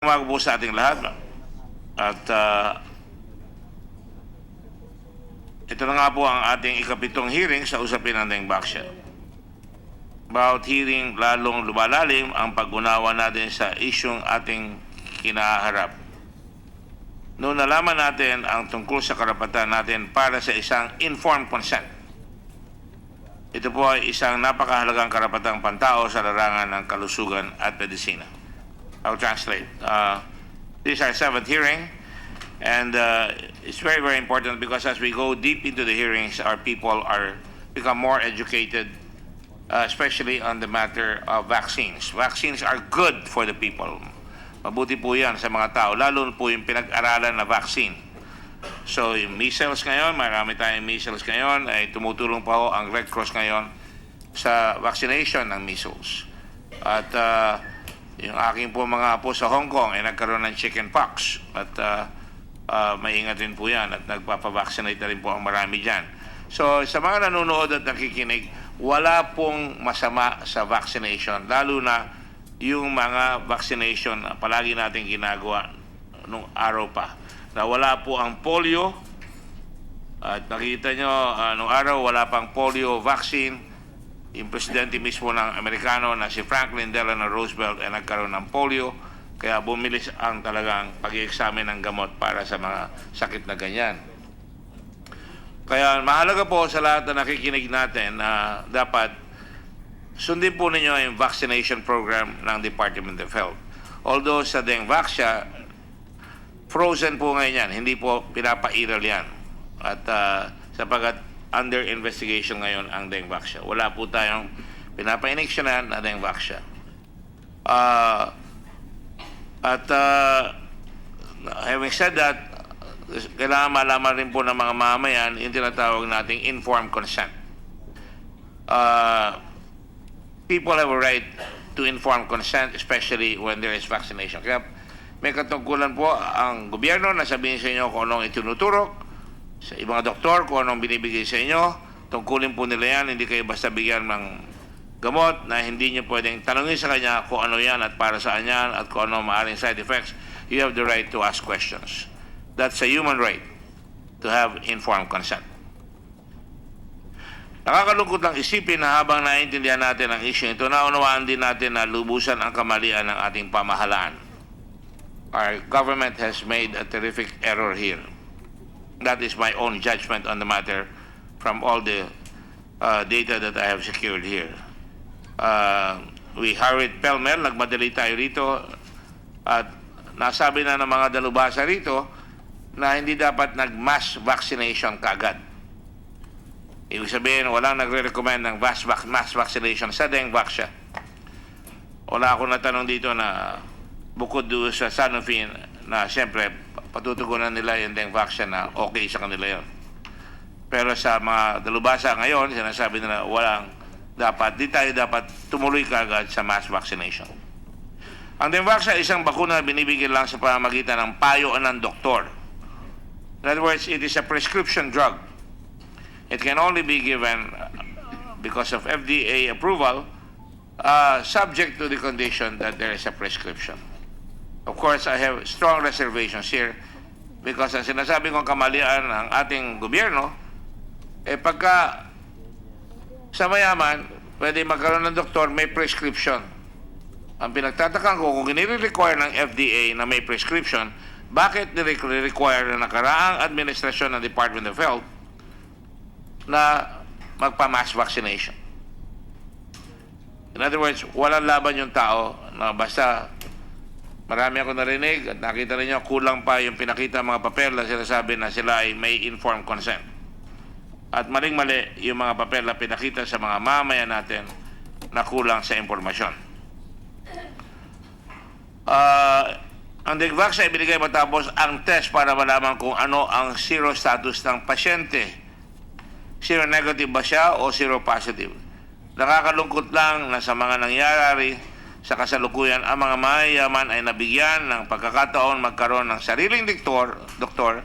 Umaga po sa ating lahat. At ito na nga po ang ating ikapitong hearing sa usapin ng Dengvaxia. About hearing lalong lumalalim ang pag-unawa natin sa isyong ating kinaharap. Noon nalaman natin ang tungkol sa karapatan natin para sa isang informed consent. Ito po ay isang napakahalagang karapatang pantao sa larangan ng kalusugan at medisina. I'll translate. This is our 7th hearing, and it's very, very important because as we go deep into the hearings, our people become more educated, especially on the matter of vaccines. Vaccines are good for the people. Mabuti po yan sa mga tao, lalo po yung pinag-aralan na vaccine. So yung measles ngayon, marami tayong measles ngayon, ay tumutulong pa ho ang Red Cross ngayon sa vaccination ng measles. At yung aking po mga apo sa Hong Kong ay nagkaroon ng chickenpox at maingat rin po yan at nagpapavaccinate na rin po ang marami dyan. So sa mga nanonood at nakikinig, wala pong masama sa vaccination, lalo na yung mga vaccination na palagi natin ginagawa nung araw pa, na wala po ang polio. At nakita nyo, nung araw wala pang polio vaccine. Yung presidente mismo ng Amerikano na si Franklin Delano Roosevelt ay nagkaroon ng polio, kaya bumilis ang talagang pag-i-examine ng gamot para sa mga sakit na ganyan. Kaya mahalaga po sa lahat na nakikinig natin na dapat sundin po ninyo yung vaccination program ng Department of Health. Although sa Dengvaxia, frozen po ngayon yan, hindi po pinapairal yan. At sapagat under investigation ngayon ang Dengvaxia. Wala po tayong pinapa-iniksyonan na Dengvaxia. Having said that, kailangan malaman rin po ng mga mamayan yung tinatawag nating informed consent. People have a right to informed consent, especially when there is vaccination. Kaya may katungkulan po ang gobyerno na sabihin sa inyo kung anong itinuturok, sa ibang doktor kung anong binibigay sa inyo. Tungkulin po nila yan, hindi kayo basta bigyan ng gamot na hindi nyo pwedeng tanongin sa kanya kung ano yan at para saan yan at kung ano maaaring side effects. You have the right to ask questions. That's a human right to have informed consent. Nakakalungkot lang isipin na habang naiintindihan natin ang issue ito, naunawaan din natin na lubusan ang kamalian ng ating pamahalaan. Our government has made a terrific error here. That is my own judgment on the matter from all the data that I have secured here. We hurried pell-mell, nagmadali tayo rito at nasabi na ng mga dalubhasa rito na hindi dapat nag-mass vaccination kaagad. Ibig sabihin, walang nagre-recommend ng mass vaccination sa Dengvaxia. Wala akong natanong dito na bukod doon sa Sanofi na siyempre patutugunan nila yung Dengvaxia na okay sa kanila yon. Pero sa mga dalubhasa ngayon, sinasabi nila walang dapat, di tayo dapat tumuloy kaagad sa mass vaccination. Ang Dengvaxia ay isang bakuna na binibigyan lang sa pamamagitan ng payo ng doktor. In other words, it is a prescription drug. It can only be given because of FDA approval, subject to the condition that there is a prescription. Of course, I have strong reservations here because ang sinasabi kong kamalian ng ating gobyerno, pagka sa mayaman, pwede magkaroon ng doktor, may prescription. Ang pinagtatakang ko, kung nire-require ng FDA na may prescription, bakit nire-require na nakaraang administrasyon ng Department of Health na magpa-mass vaccination? In other words, walang laban yung tao na basta marami ako narinig at nakita rin nyo, kulang pa yung pinakita mga papel na sinasabi na sila ay may informed consent. At maling-mali yung mga papel na pinakita sa mga mamamayan natin na kulang sa impormasyon. Ang Dengvaxia ay binigay matapos ang test para malaman kung ano ang zero status ng pasyente. Zero negative ba siya o zero positive? Nakakalungkot lang na sa mga nangyayari sa kasalukuyan, ang mga mayayaman ay nabigyan ng pagkakataon magkaroon ng sariling doktor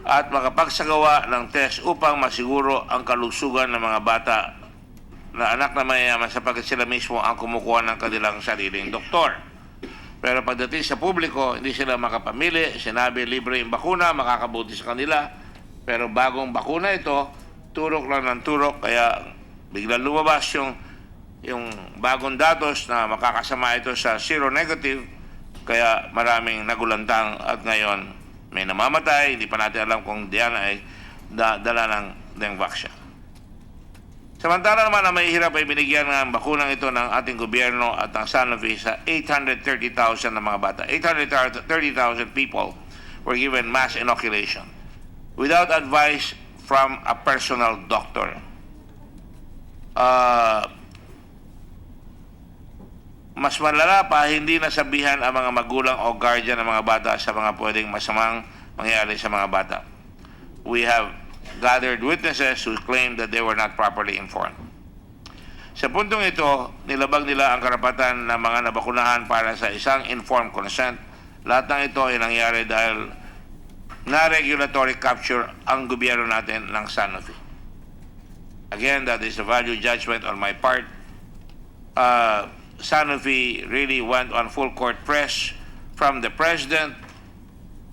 at makapagsagawa ng test upang masiguro ang kalusugan ng mga bata na anak na mayayaman sapagkat sila mismo ang kumukuha ng kanilang sariling doktor. Pero pagdating sa publiko, hindi sila makapamili. Sinabi libre yung bakuna, makakabuti sa kanila. Pero bagong bakuna ito, turok lang ng turok, kaya biglang lumabas yung bagong datos na makakasama ito sa zero negative, kaya maraming nagulantang at ngayon may namamatay. Hindi pa natin alam kung diyan ay dala ng Dengvaxia. Samantala naman na may hirap ay binigyan ng bakunang ito ng ating gobyerno at ng Sanofi sa 830,000 na mga bata. 830,000 people were given mass inoculation without advice from a personal doctor. Mas malala pa, hindi nasabihan ang mga magulang o guardian ng mga bata sa mga pwedeng masamang mangyari sa mga bata. We have gathered witnesses who claimed that they were not properly informed. Sa puntong ito, nilabag nila ang karapatan ng mga nabakunahan para sa isang informed consent. Lahat ng ito ay nangyari dahil na-regulatory capture ang gobyerno natin ng Sanofi. Again, that is a value judgment on my part. Sanofi really went on full court press from the president.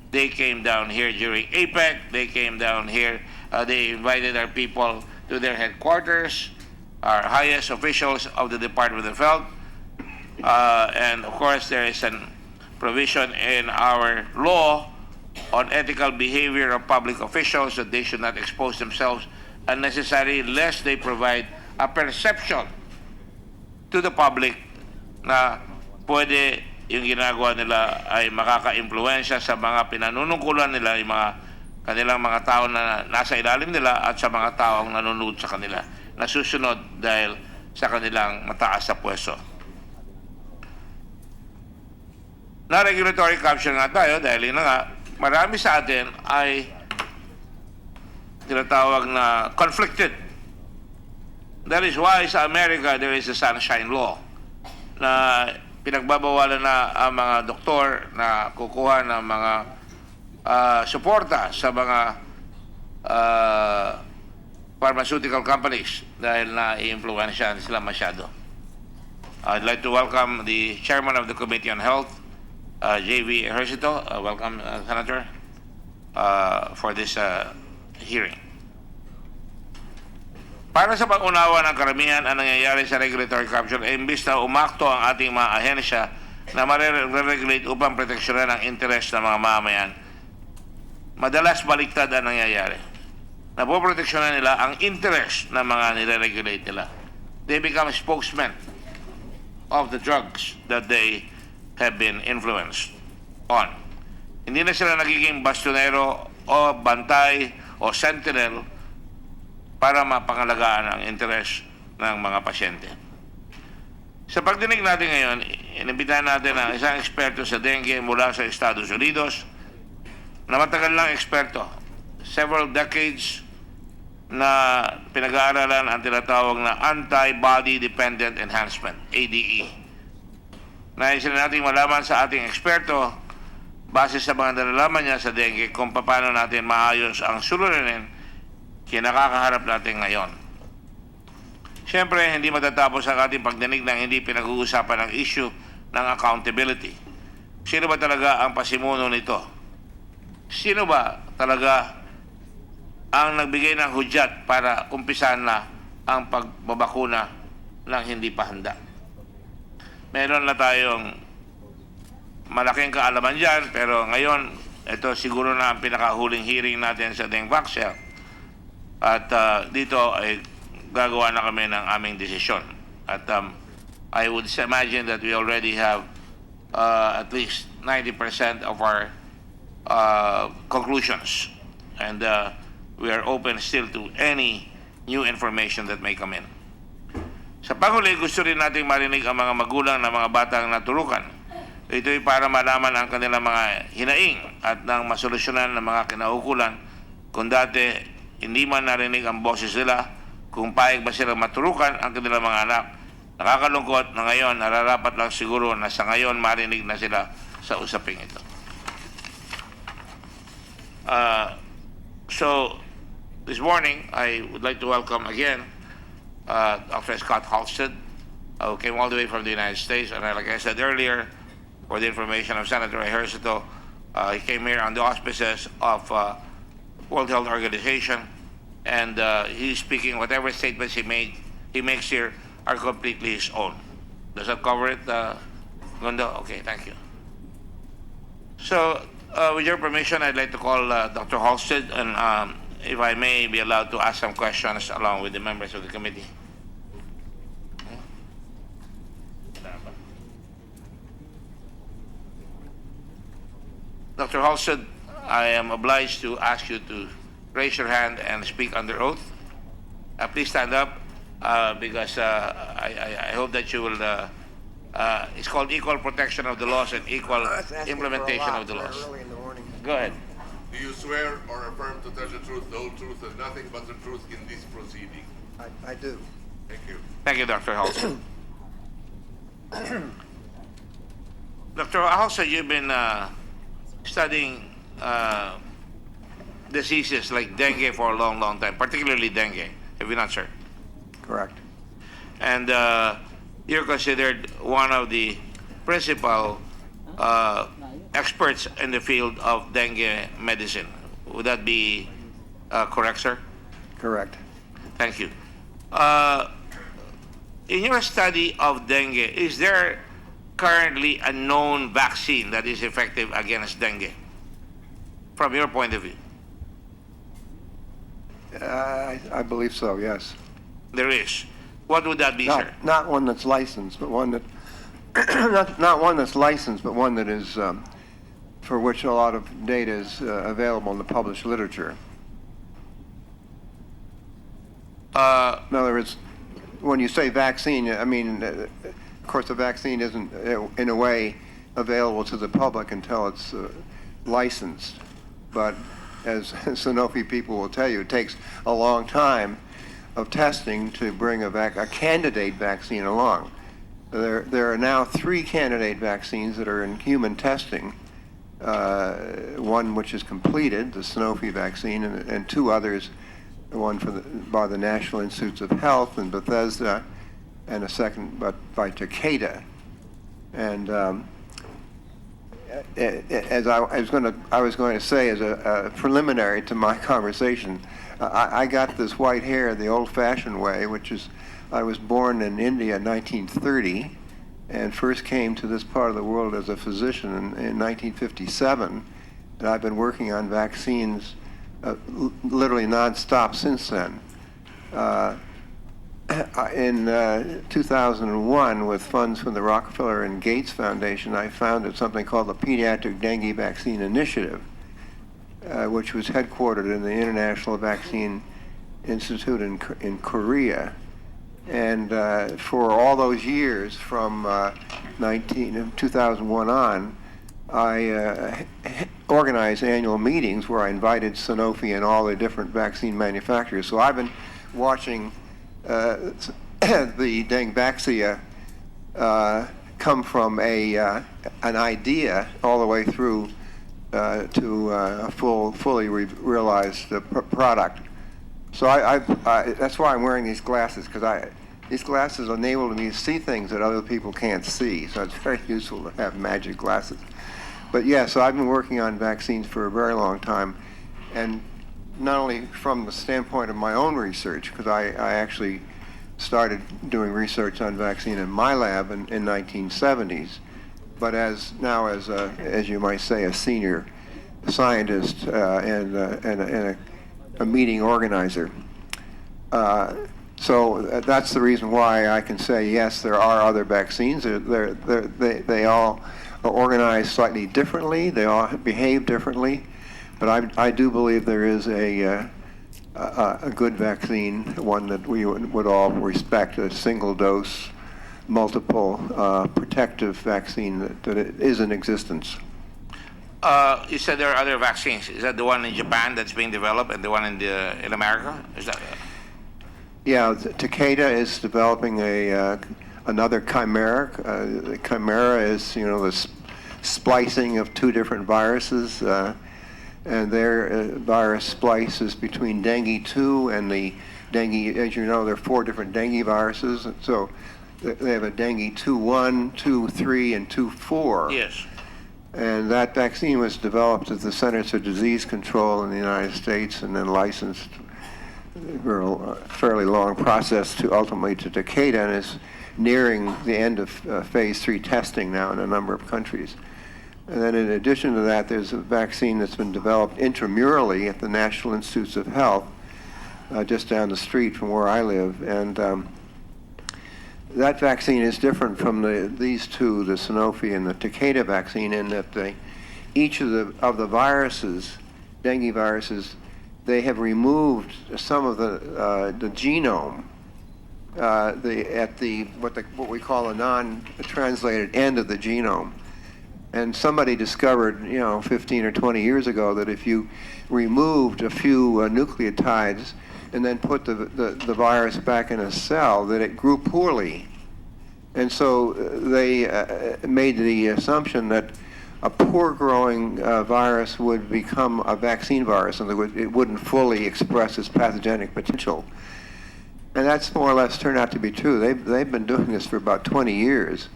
They came down here during APEC. They came down here. They invited our people to their headquarters, our highest officials of the Department of Health. And of course, there is a provision in our law on ethical behavior of public officials that they should not expose themselves unnecessarily lest they provide a perception to the public na pwede yung ginagawa nila ay makaka-impluwensya sa mga pinanunungkulan nila, yung mga kanilang mga tao na nasa ilalim nila at sa mga taong nanonood sa kanila, nasusunod dahil sa kanilang mataas sa pwesto. Na-regulatory capture nga tayo dahil yun na nga, marami sa atin ay tinatawag na conflicted. That is why sa America there is a sunshine law na pinagbabawalan na ang mga doktor na kukuha ng mga suporta sa mga pharmaceutical companies dahil na-influensyahan sila masyado. I'd like to welcome the chairman of the Committee on Health, J.V. Ejercito. Welcome, Senator, for this hearing. Para sa pag-unawa ng karamihan ang nangyayari sa regulatory capture, imbis na umakto ang ating mga ahensya na mare-regulate upang proteksyonan ang interest ng mga mamamayan, madalas baliktad ang nangyayari. Napoproteksyonan nila ang interest ng mga nire-regulate nila. They become spokesmen of the drugs that they have been influenced on. Hindi na sila nagiging bastonero o bantay o sentinel para mapangalagaan ang interes ng mga pasyente. Sa pagdinig natin ngayon, inimbitahan natin ang isang eksperto sa dengue mula sa Estados Unidos na matagal lang eksperto, several decades na pinag-aaralan ang tinatawag na Antibody Dependent Enhancement, ADE. Nais na natin malaman sa ating eksperto, base sa mga nalalaman niya sa dengue, kung paano natin maayos ang suliranin kinakakaharap natin ngayon. Siyempre, hindi matatapos ang ating pagdinig ng hindi pinag-uusapan ang issue ng accountability. Sino ba talaga ang pasimuno nito? Sino ba talaga ang nagbigay ng hudyat para umpisahan na ang pagbabakuna ng hindi pa handa? Meron na tayong malaking kaalaman dyan, pero ngayon, ito siguro na ang pinakahuling hearing natin sa Dengvaxia. At dito ay gagawa na kami ng aming desisyon. At I would imagine that we already have at least 90% of our conclusions. And we are open still to any new information that may come in. Sa panghuli, gusto rin nating marinig ang mga magulang ng mga batang naturukan. Ito ay para malaman ang kanilang mga hinaing at nang masolusyonan ng mga kinaukulan kung dati hindi man narinig ang boses nila, kung paig ba silang maturukan ang kanilang mga anak. Nakakalungkot na ngayon, nararapat lang siguro na sa ngayon marinig na sila sa usaping ito. So, this morning, I would like to welcome again Dr. Scott Halstead, who came all the way from the United States. And like I said earlier, for the information of Senator Ejercito. He came here on the auspices of World Health Organization, and he's speaking whatever statements he makes here are completely his own. Does that cover it, Gundo? Okay, thank you. So, with your permission, I'd like to call Dr. Halstead, and if I may be allowed to ask some questions along with the members of the committee. Dr. Halstead, I am obliged to ask you to raise your hand and speak under oath. Please stand up because I hope that you will. It's called equal protection of the laws and equal implementation of the laws. Go ahead. Do you swear or affirm to tell the truth, the whole truth, and nothing but the truth in this proceeding? I do. Thank you. Thank you, Dr. Halstead. Dr. Halstead, you've been studying diseases like dengue for a long, long time, particularly dengue. Have you not, sir? Correct. And you're considered one of the principal experts in the field of dengue medicine. Would that be correct, sir? Correct. Thank you. In your study of dengue, is there currently a known vaccine that is effective against dengue, from your point of view? I believe so, yes. There is. What would that be, sir? Not one that's licensed, but one that not one that's licensed, but one that is for which a lot of data is available in the published literature. In other words, when you say vaccine, I mean, of course, the vaccine isn't, in a way, available to the public until it's licensed. But as Sanofi people will tell you, it takes a long time of testing to bring a candidate vaccine along. There are now 3 candidate vaccines that are in human testing. One which is completed, the Sanofi vaccine, and 2 others, one by the National Institutes of Health in Bethesda, and a second by Takeda. And as I was going to say, as a preliminary to my conversation, I got this white hair the old-fashioned way, which is I was born in India in 1930 and first came to this part of the world as a physician in 1957. And I've been working on vaccines literally nonstop since then. In 2001, with funds from the Rockefeller and Gates Foundation, I founded something called the Pediatric Dengue Vaccine Initiative, which was headquartered in the International Vaccine Institute in Korea. And for all those years, from 2001 on, I organized annual meetings where I invited Sanofi and all the different vaccine manufacturers. So I've been watching the Dengvaxia come from an idea all the way through to a fully realized product. So that's why I'm wearing these glasses, because these glasses enable me to see things that other people can't see. So it's very useful to have magic glasses. But yeah, so I've been working on vaccines for a very long time, and not only from the standpoint of my own research, because I actually started doing research on vaccine in my lab in 1970s, but as you might say, a senior scientist and a meeting organizer. So that's the reason why I can say, yes, there are other vaccines. They all are organized slightly differently. They all behave differently. But I do believe there is a good vaccine, one that we would all respect, a single dose, multiple protective vaccine that is in existence. You said there are other vaccines. Is that the one in Japan that's being developed and the one in America? Is that? Yeah, Takeda is developing another chimera. The chimera is, the splicing of 2 different viruses, and their virus splices between dengue 2 and the dengue. As you know, there are 4 different dengue viruses. So they have a dengue 2.1, 2.3, and 2.4. Yes. And that vaccine was developed at the Centers for Disease Control in the United States and then licensed for a fairly long process to ultimately to Takeda, and is nearing the end of phase 3 testing now in a number of countries. And then in addition to that, there's a vaccine that's been developed intramurally at the National Institutes of Health, just down the street from where I live. And that vaccine is different from these two, the Sanofi and the Takeda vaccine, in that each of the viruses, dengue viruses, they have removed some of the genome what we call a non-translated end of the genome. And somebody discovered, 15 or 20 years ago, that if you removed a few nucleotides and then put the virus back in a cell, that it grew poorly. And so they made the assumption that a poor-growing virus would become a vaccine virus, and it wouldn't fully express its pathogenic potential. And that's more or less turned out to be true. They've been doing this for about 20 years.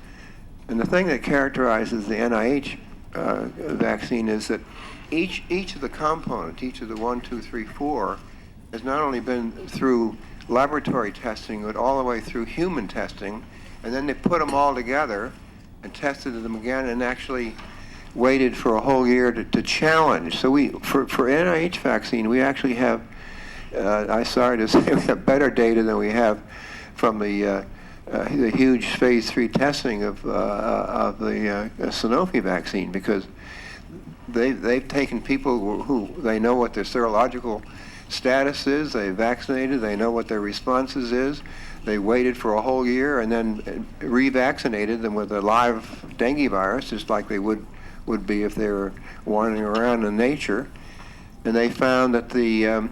And the thing that characterizes the NIH vaccine is that each of the components, each of the 1, 2, 3, 4, has not only been through laboratory testing, but all the way through human testing, and then they put them all together and tested them again and actually waited for a whole year to challenge. So for NIH vaccine, we actually have, I'm sorry to say, we have better data than we have from the huge phase 3 testing of the Sanofi vaccine, because they've taken people who they know what their serological status is, they vaccinated, they know what their responses is, they waited for a whole year and then revaccinated them with a live dengue virus, just like they would be if they were wandering around in nature. And they found that the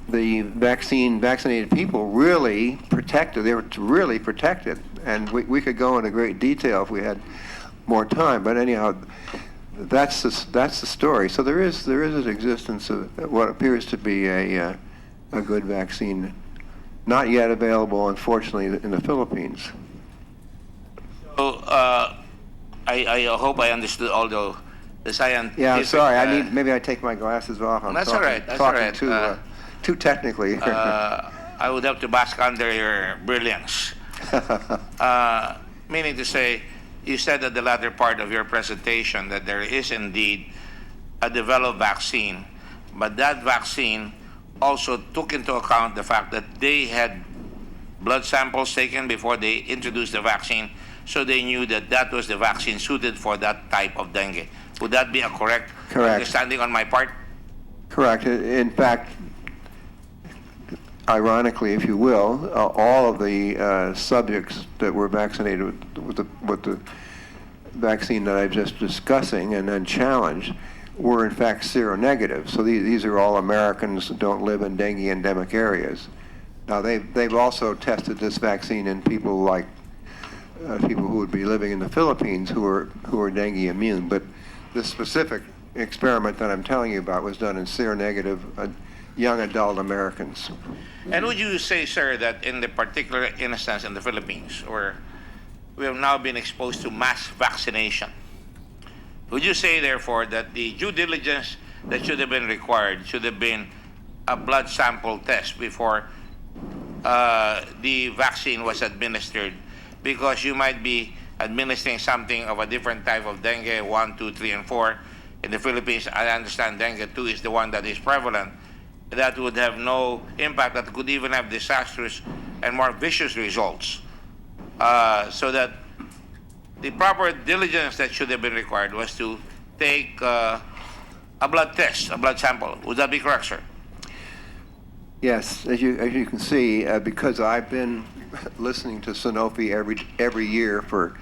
vaccinated people really protected. They were really protected, and we could go into great detail if we had more time. But anyhow, that's the story. So there is an existence of what appears to be a good vaccine, not yet available, unfortunately, in the Philippines. So I hope I understood all the scientific. Yeah, I'm sorry. Maybe I take my glasses off. That's all right. That's talking all right. Too technically. I would have to bask under your brilliance. Meaning to say, you said at the latter part of your presentation that there is indeed a developed vaccine, but that vaccine also took into account the fact that they had blood samples taken before they introduced the vaccine, so they knew that that was the vaccine suited for that type of dengue. Would that be a correct understanding on my part? Correct. In fact, ironically, if you will, all of the subjects that were vaccinated with the vaccine that I'm just discussing and then challenged were in fact seronegative. So these are all Americans who don't live in dengue endemic areas. Now they've also tested this vaccine in people like people who would be living in the Philippines who are dengue immune. But this specific experiment that I'm telling you about was done in seronegative young adult Americans. And would you say, sir, that in the particular instance in the Philippines, where we have now been exposed to mass vaccination, would you say, therefore, that the due diligence that should have been required should have been a blood sample test before the vaccine was administered? Because you might be administering something of a different type of dengue, 1, 2, 3, and 4. In the Philippines, I understand dengue 2 is the one that is prevalent. That would have no impact, that could even have disastrous and more vicious results. So that the proper diligence that should have been required was to take a blood test, a blood sample. Would that be correct, sir? Yes, as you can see, because I've been listening to Sanofi every year for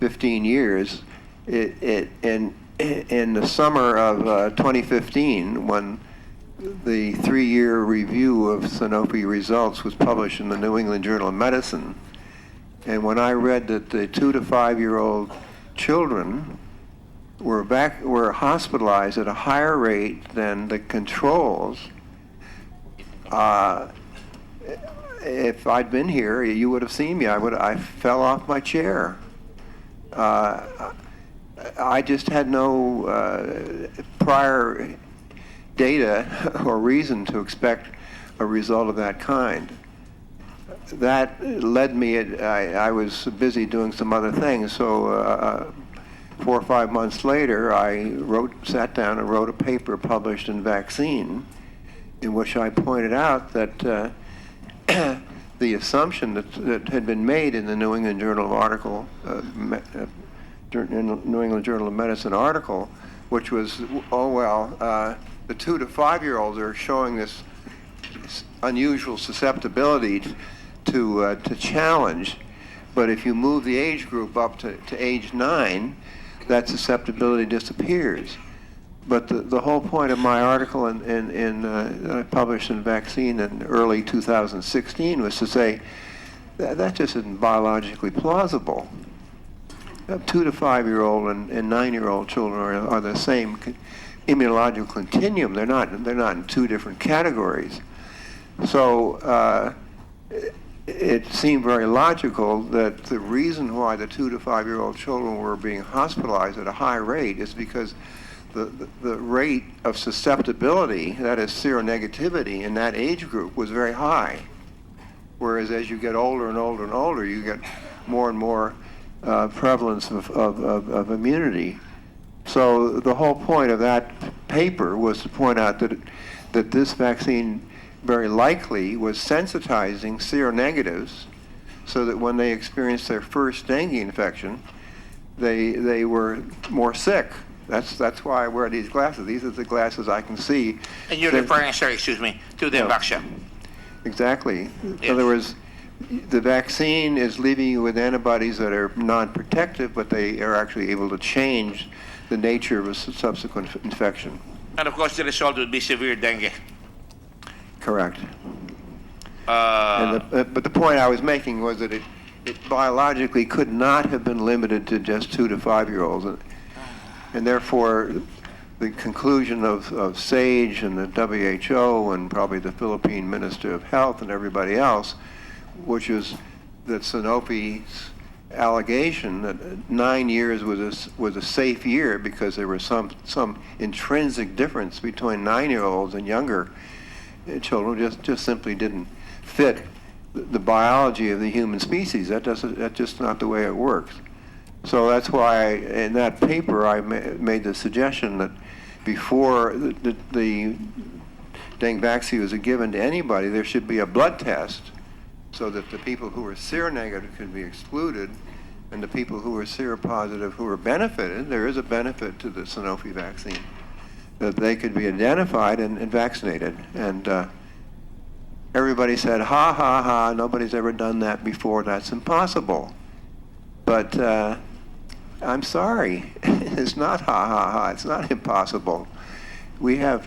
15 years, in the summer of 2015, when the 3-year review of Sanofi results was published in the New England Journal of Medicine, and when I read that the 2 to 5-year-old children were hospitalized at a higher rate than the controls, if I'd been here, you would have seen me. I fell off my chair. I just had no prior data or reason to expect a result of that kind. That led me, I was busy doing some other things, so 4 or 5 months later, I sat down and wrote a paper published in Vaccine, in which I pointed out that the assumption that had been made in the New England Journal of New England Journal of Medicine article, which was, the 2 to 5-year-olds are showing this unusual susceptibility to challenge, but if you move the age group up to age 9, that susceptibility disappears. But the whole point of my article I published in Vaccine in early 2016 was to say that just isn't biologically plausible. 2 to 5-year-old and 9-year-old children are the same immunological continuum. They're not in 2 different categories. So it seemed very logical that the reason why the 2 to 5-year-old children were being hospitalized at a high rate is because the rate of susceptibility, that is seronegativity, in that age group was very high. Whereas as you get older and older and older, you get more and more prevalence of immunity. So the whole point of that paper was to point out that this vaccine very likely was sensitizing seronegatives so that when they experienced their first dengue infection, they were more sick. That's why I wear these glasses. These are the glasses I can see. And you're referring, sir, excuse me, to Dengvaxia. Exactly. Yes. In other words, the vaccine is leaving you with antibodies that are non-protective, but they are actually able to change the nature of a subsequent infection. And of course, the result would be severe dengue. Correct. But the point I was making was that it biologically could not have been limited to just 2 to 5-year-olds. And therefore, the conclusion of SAGE and the WHO and probably the Philippine Minister of Health and everybody else, which is that Sanofi's allegation that 9 years was a safe year because there was some intrinsic difference between 9-year-olds and younger children just simply didn't fit the biology of the human species. That's just not the way it works. So that's why in that paper I made the suggestion that before the Dengvaxia was given to anybody, there should be a blood test so that the people who were seronegative could be excluded, and the people who were seropositive who were benefited, there is a benefit to the Sanofi vaccine, that they could be identified and vaccinated. And everybody said, ha, ha, ha, nobody's ever done that before, that's impossible. But I'm sorry, it's not ha, ha, ha, it's not impossible. We have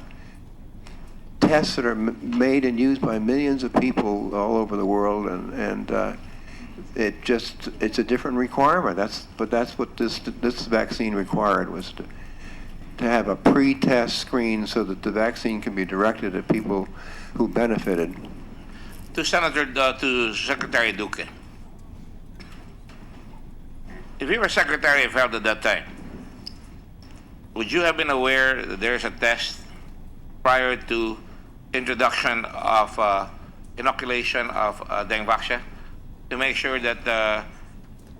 tests that are made and used by millions of people all over the world, and it's a different requirement. That's what this vaccine required, was to have a pre-test screen so that the vaccine can be directed at people who benefited. To Secretary Duque. If you were Secretary of Health at that time, would you have been aware that there's a test prior to introduction of inoculation of Dengvaxia to make sure that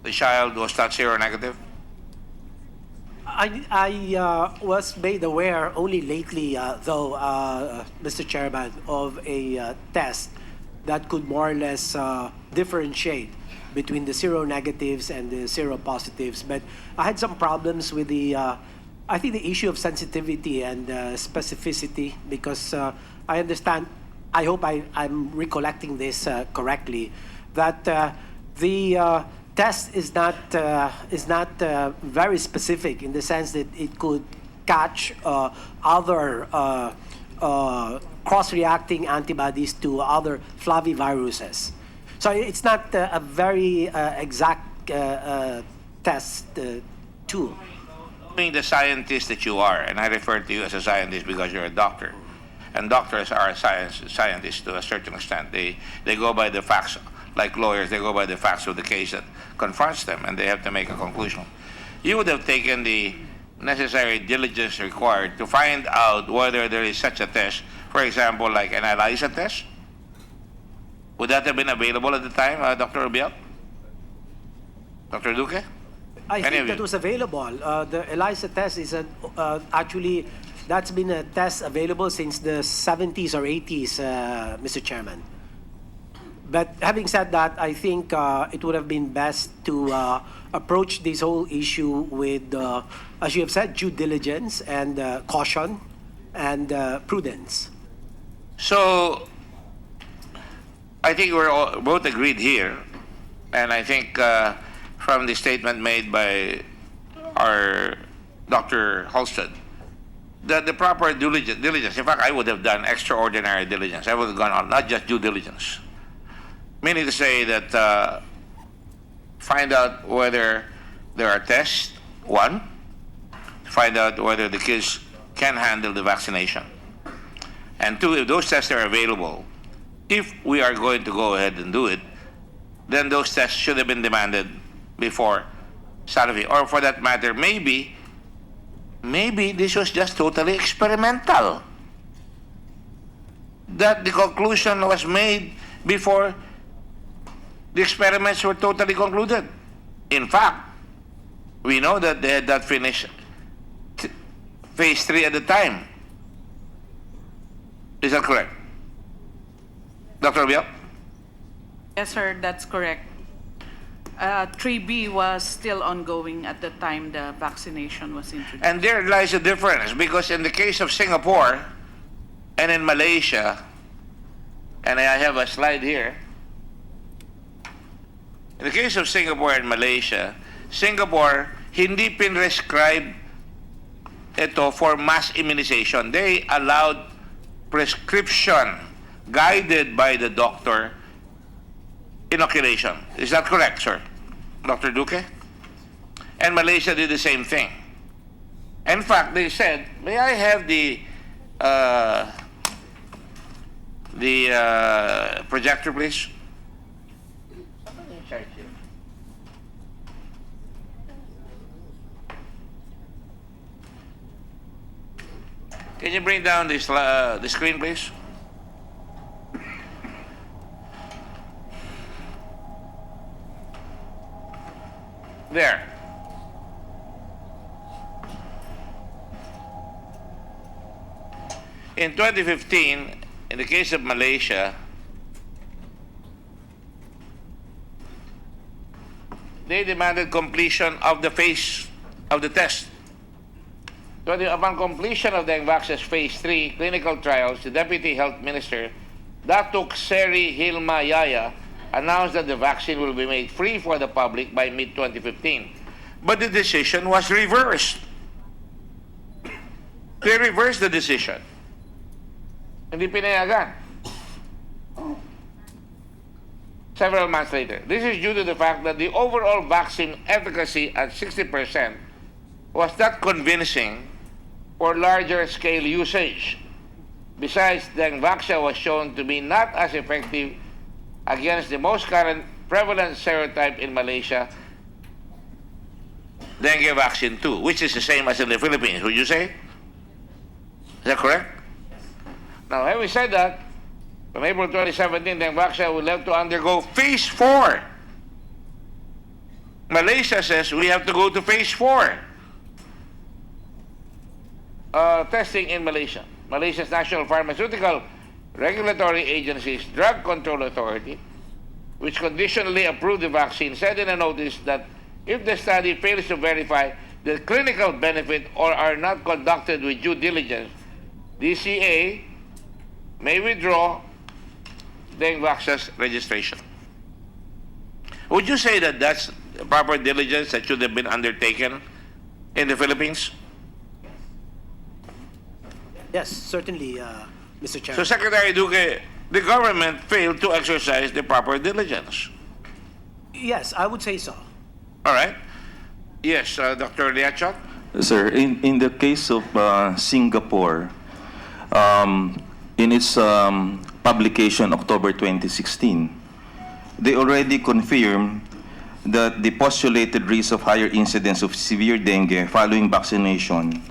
the child was not seronegative? I was made aware only lately, though, Mr. Chairman, of a test that could more or less differentiate between the seronegatives and the seropositives. But I had some problems with I think the issue of sensitivity and specificity, because I understand, I hope I'm recollecting this correctly, that the test is not very specific in the sense that it could catch other cross-reacting antibodies to other flaviviruses. So it's not a very exact test tool. Being the scientist that you are, and I refer to you as a scientist because you're a doctor, and doctors are scientists to a certain extent. They go by the facts, like lawyers, they go by the facts of the case that confronts them, and they have to make a conclusion. You would have taken the necessary diligence required to find out whether there is such a test, for example, like an ELISA test. Would that have been available at the time, Dr. Rubial? Dr. Duque? I Any think of that you? was available. The ELISA test is actually, that's been a test available since the 70s or 80s, Mr. Chairman. But having said that, I think it would have been best to approach this whole issue with, as you have said, due diligence and caution and prudence. So, I think we're all, both agreed here, and I think from the statement made by our Dr. Halstead, that the proper diligence, in fact, I would have done extraordinary diligence. I would have gone on, not just due diligence. Meaning to say that find out whether there are tests, one, find out whether the kids can handle the vaccination, and two, if those tests are available, if we are going to go ahead and do it, then those tests should have been demanded before Sanofi. Or for that matter, maybe this was just totally experimental. That the conclusion was made before the experiments were totally concluded. In fact, we know that they had not finished phase 3 at the time. Is that correct? Dr. Rubial? Yes, sir, that's correct. 3B was still ongoing at the time the vaccination was introduced. And there lies a difference, because in the case of Singapore and in Malaysia, and I have a slide here, in the case of Singapore and Malaysia, Singapore, hindi pinrescribe ito for mass immunization. They allowed prescription guided by the doctor inoculation. Is that correct, sir? Dr. Duque? And Malaysia did the same thing. In fact, they said, may I have the projector, please? Can you bring down this, the screen, please? There. In 2015, in the case of Malaysia, they demanded completion of the phase of the test. So upon completion of Dengvaxia's phase 3 clinical trials, the Deputy Health Minister, Datuk Seri Hilma Yaya, announced that the vaccine will be made free for the public by mid-2015. But the decision was reversed. They reversed the decision. Hindi pinayagan. Several months later. This is due to the fact that the overall vaccine efficacy at 60% was not convincing for larger scale usage. Besides, Dengvaxia was shown to be not as effective against the most current prevalent serotype in Malaysia, dengue vaccine 2, which is the same as in the Philippines, would you say? Is that correct? Now, having said that, from April 2017, Dengvaxia will have to undergo phase 4. Malaysia says we have to go to phase 4. Testing in Malaysia. Malaysia's National Pharmaceutical Regulatory Agency's Drug Control Authority, which conditionally approved the vaccine, said in a notice that if the study fails to verify the clinical benefit or are not conducted with due diligence, DCA may withdraw Dengvaxia's registration. Would you say that that's proper diligence that should have been undertaken in the Philippines? Yes, certainly, Mr. Chairman. So, Secretary Duque, the government failed to exercise the proper diligence. Yes, I would say so. All right. Yes, Dr. Liachok? Sir, in the case of Singapore, in its publication October 2016, they already confirmed that the postulated risk of higher incidence of severe dengue following vaccination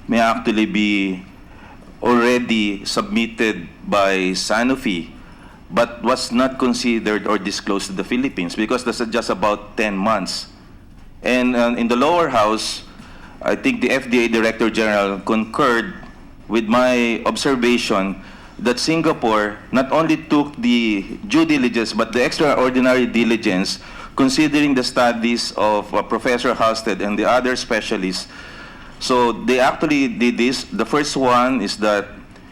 may actually be already submitted by Sanofi, but was not considered or disclosed to the Philippines because that's just about 10 months. And in the lower house, I think the FDA Director General concurred with my observation that Singapore not only took the due diligence but the extraordinary diligence, considering the studies of Professor Halstead and the other specialists. So they actually did this. The first one is that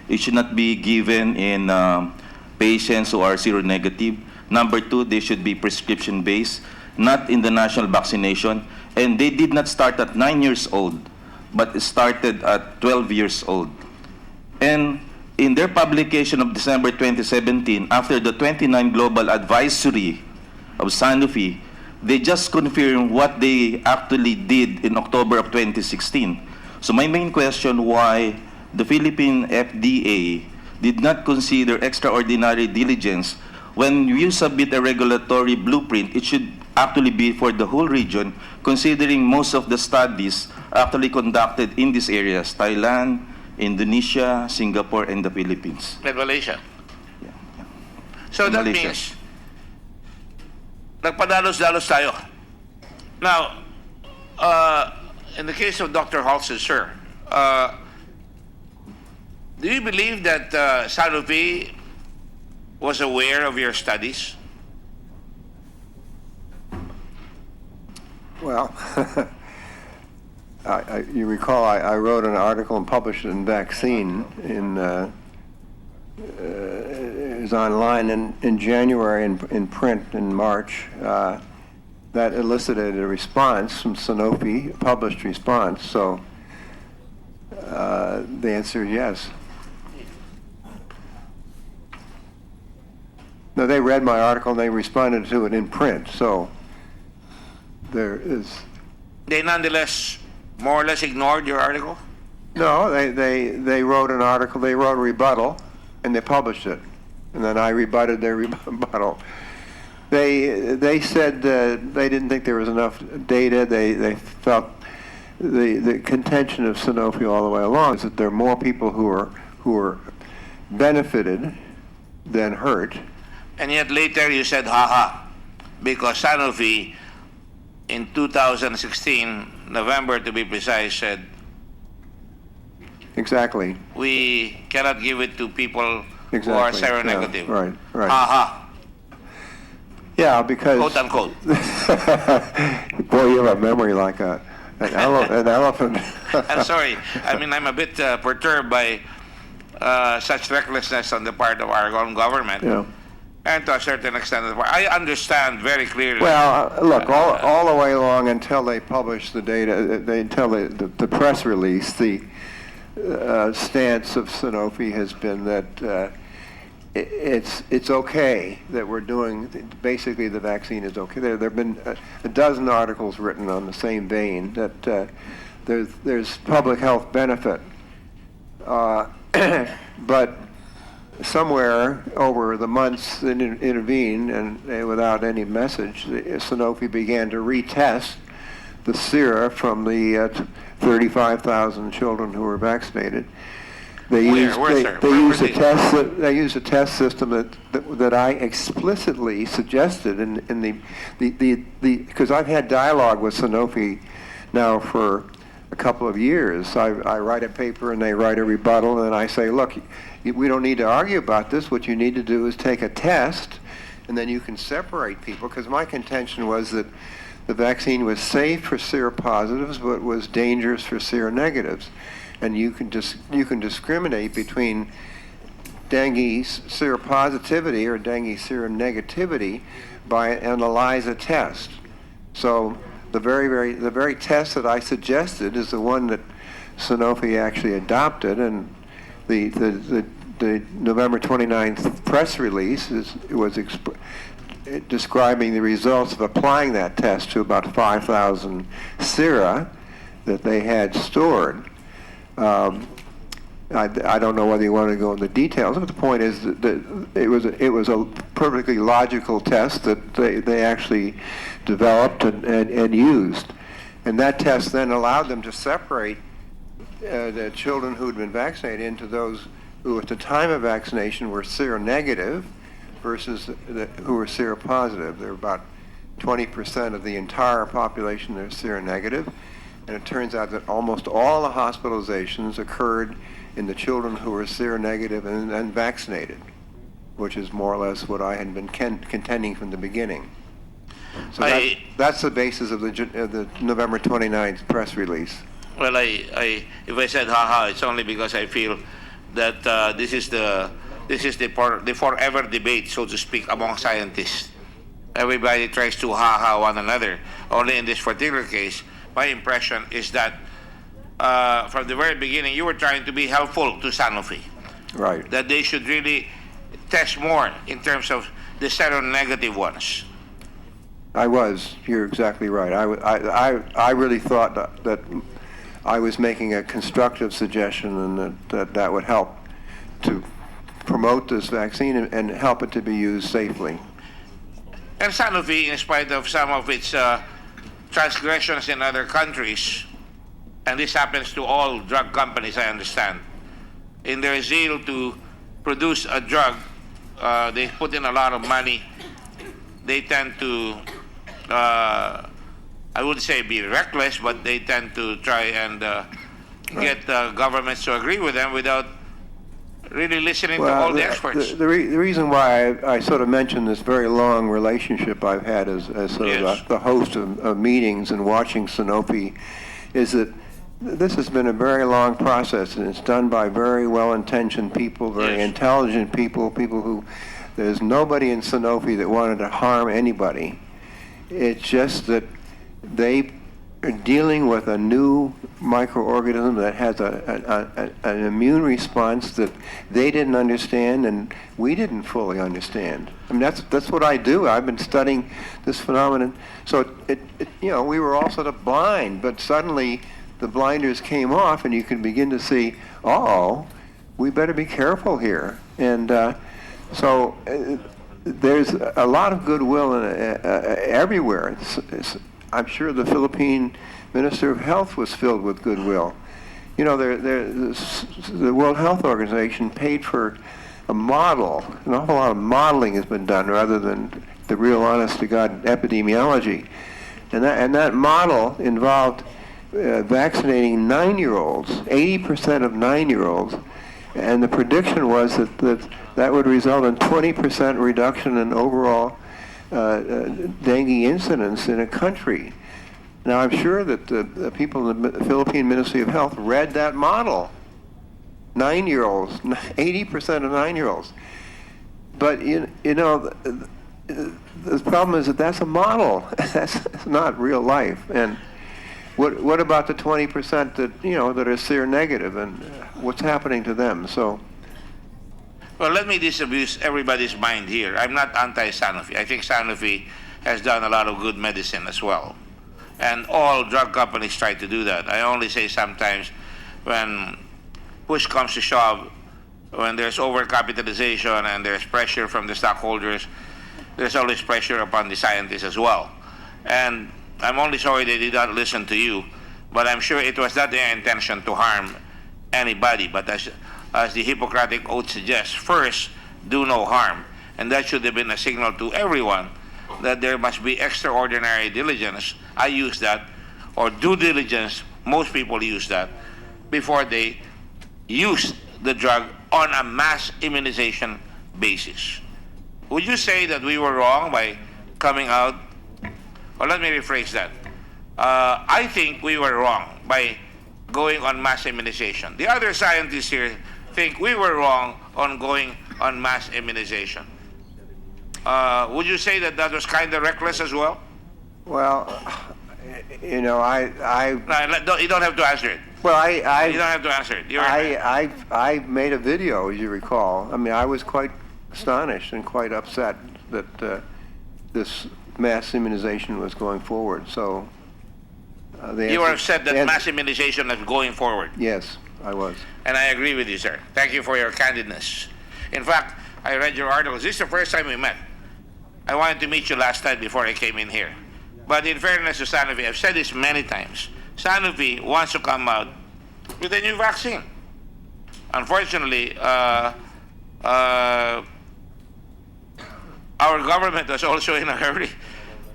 it should not be given in patients who are seronegative. Number two, they should be prescription-based, not in the national vaccination. And they did not start at 9 years old, but started at 12 years old. And in their publication of December 2017, after the 29 Global Advisory of Sanofi, they just confirmed what they actually did in October of 2016. So my main question, why the Philippine FDA did not consider extraordinary diligence when you submit a regulatory blueprint, it should actually be for the whole region, considering most of the studies actually conducted in these areas, Thailand, Indonesia, Singapore, and the Philippines. And Malaysia. Yeah. So that Malaysia. means, nagpadalos-dalos tayo. Now, in the case of Dr. Halstead, sir, do you believe that Sanofi was aware of your studies? Well, you recall I wrote an article and published it in Vaccine it was online in January and in print in March. That elicited a response from Sanofi, a published response. So the answer is yes. No, they read my article and they responded to it in print. So there is. They nonetheless more or less ignored your article? No, they wrote an article, they wrote a rebuttal, and they published it. And then I rebutted their rebuttal. They said they didn't think there was enough data. They felt the contention of Sanofi all the way along is that there are more people who are benefited than hurt. And yet later you said, haha, because Sanofi in 2016, November to be precise, said, Exactly. we cannot give it to people Exactly. who are seronegative. Yeah, right. Haha, Yeah, because quote unquote. boy, you have a memory like an elephant. I'm sorry. I mean, I'm a bit perturbed by such recklessness on the part of our own government. Yeah. And to a certain extent, I understand very clearly. Well, look, all the way along until they publish the data, until the press release, the stance of Sanofi has been that it's okay that we're doing, basically the vaccine is okay. There have been a dozen articles written on the same vein that there's public health benefit. But somewhere over the months that intervened and without any message, Sanofi began to retest the sera from the 35,000 children who were vaccinated. They use a test system that I explicitly suggested in the because I've had dialogue with Sanofi now for a couple of years. I write a paper and they write a rebuttal, and I say, look, we don't need to argue about this. What you need to do is take a test, and then you can separate people, because my contention was that the vaccine was safe for seropositives, but was dangerous for seronegatives. And you can discriminate between dengue seropositivity or dengue seronegativity by an ELISA test. So the very test that I suggested is the one that Sanofi actually adopted, and the November 29th press release was describing the results of applying that test to about 5,000 sera that they had stored. I don't know whether you want to go into details, but the point is that it was a perfectly logical test that they actually developed and used. And that test then allowed them to separate the children who had been vaccinated into those who at the time of vaccination were seronegative versus who were seropositive. There were about 20% of the entire population that are seronegative. And it turns out that almost all the hospitalizations occurred in the children who were seronegative and vaccinated, which is more or less what I had been contending from the beginning. So that's the basis of the November 29th press release. Well, if I said haha, it's only because I feel that this is the forever debate, so to speak, among scientists. Everybody tries to haha one another. Only in this particular case, my impression is that from the very beginning, you were trying to be helpful to Sanofi. Right. That they should really test more in terms of the seronegative ones. I was. You're exactly right. I really thought that I was making a constructive suggestion and that would help to promote this vaccine and help it to be used safely. And Sanofi, in spite of some of its transgressions in other countries, and this happens to all drug companies, I understand, in their zeal to produce a drug, they put in a lot of money. They tend to, I wouldn't say be reckless, but they tend to try and get governments to agree with them without really listening to all the experts. The reason why I sort of mentioned this very long relationship I've had as sort of the host of meetings and watching Sanofi is that this has been a very long process, and it's done by very well-intentioned people, very intelligent people who, there's nobody in Sanofi that wanted to harm anybody. It's just that they are dealing with a new microorganism that has an immune response that they didn't understand and we didn't fully understand. I mean, that's what I do. I've been studying this phenomenon. So we were all sort of blind, but suddenly the blinders came off and you can begin to see, we better be careful here. And so there's a lot of goodwill everywhere. I'm sure the Philippine Minister of Health was filled with goodwill. You know, the World Health Organization paid for a model. An awful lot of modeling has been done rather than the real honest-to-God epidemiology. And that model involved vaccinating 9-year-olds, 80% of 9-year-olds, and the prediction was that would result in 20% reduction in overall dengue incidence in a country. Now, I'm sure that the people in the Philippine Ministry of Health read that model. 9-year-olds, 80% of 9-year-olds. But, the problem is that that's a model. That's not real life. And what about the 20% that, that are seronegative, and what's happening to them? So. Well, let me disabuse everybody's mind here. I'm not anti-Sanofi. I think Sanofi has done a lot of good medicine as well. And all drug companies try to do that. I only say sometimes when push comes to shove, when there's overcapitalization and there's pressure from the stockholders, there's always pressure upon the scientists as well. And I'm only sorry they did not listen to you, but I'm sure it was not their intention to harm anybody. But as the Hippocratic Oath suggests, first, do no harm. And that should have been a signal to everyone that there must be extraordinary diligence. I use that, or due diligence, most people use that, before they use the drug on a mass immunization basis. Would you say that we were wrong by coming out? Or let me rephrase that. I think we were wrong by going on mass immunization. The other scientists here think we were wrong on going on mass immunization. Would you say that was kind of reckless as well? Well, you don't have to answer it. Well, you don't have to answer it. I made a video, as you recall. I mean, I was quite astonished and quite upset that this mass immunization was going forward. So You have said that mass immunization is going forward. Yes, I was. And I agree with you, sir. Thank you for your candidness. In fact, I read your articles. This is the first time we met. I wanted to meet you last night before I came in here. But in fairness to Sanofi, I've said this many times. Sanofi wants to come out with a new vaccine. Unfortunately, our government was also in a hurry.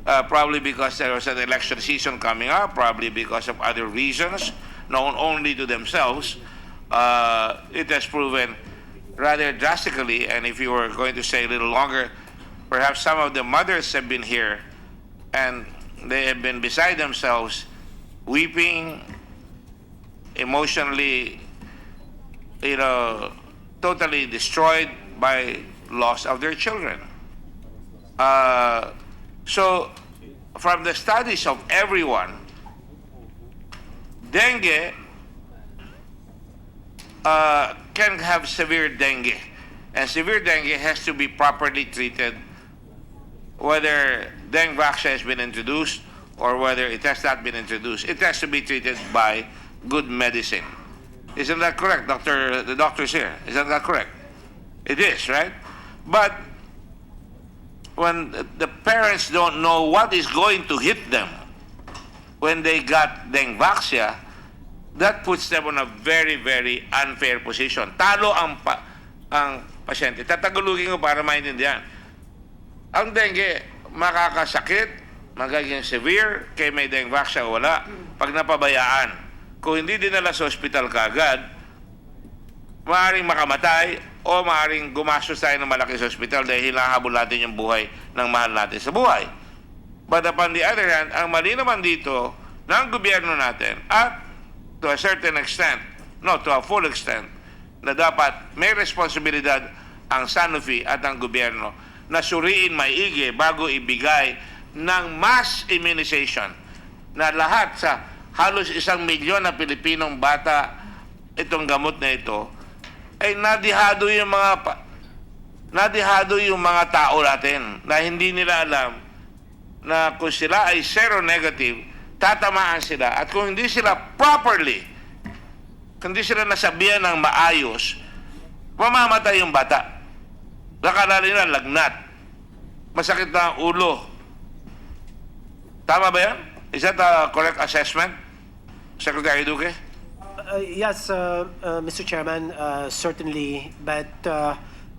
Probably because there was an election season coming up, probably because of other reasons known only to themselves. It has proven rather drastically, and if you were going to stay a little longer, perhaps some of the mothers have been here and they have been beside themselves, weeping, emotionally, totally destroyed by loss of their children. So, from the studies of everyone, dengue can have severe dengue. And severe dengue has to be properly treated, whether Dengvaxia has been introduced or whether it has not been introduced. It has to be treated by good medicine. Isn't that correct, Doctor? The doctor's here. Isn't that correct? It is, right? But when the parents don't know what is going to hit them when they got Dengvaxia, that puts them on a very, very unfair position. Talo ang pasyente. Tatagulugin ko para maintindihan. Ang dengue, makakasakit, magiging severe, kay may Dengvaxia o wala, pag napabayaan. Kung hindi dinala sa ospital kaagad, maaaring makamatay o maaaring gumastos tayo ng malaki sa ospital dahil hinahabol natin yung buhay ng mahal natin sa buhay. But upon the other hand, ang mali naman dito ng gobyerno natin at to a certain extent, no, to a full extent, na dapat may responsibilidad ang Sanofi at ang gobyerno na suriin maigi bago ibigay ng mass immunization na lahat sa halos 1 milyon na Pilipinong bata itong gamot na ito ay nadihado yung mga tao natin na hindi nila alam na kung sila ay seronegative, tatamaan sila. At kung hindi sila properly, kung hindi sila nasabihan ng maayos, mamamatay yung bata. Nakala nila lagnat. Masakit na ang ulo. Tama ba yan? Is that a correct assessment, Secretary Duque? Yes, Mr. Chairman, certainly, but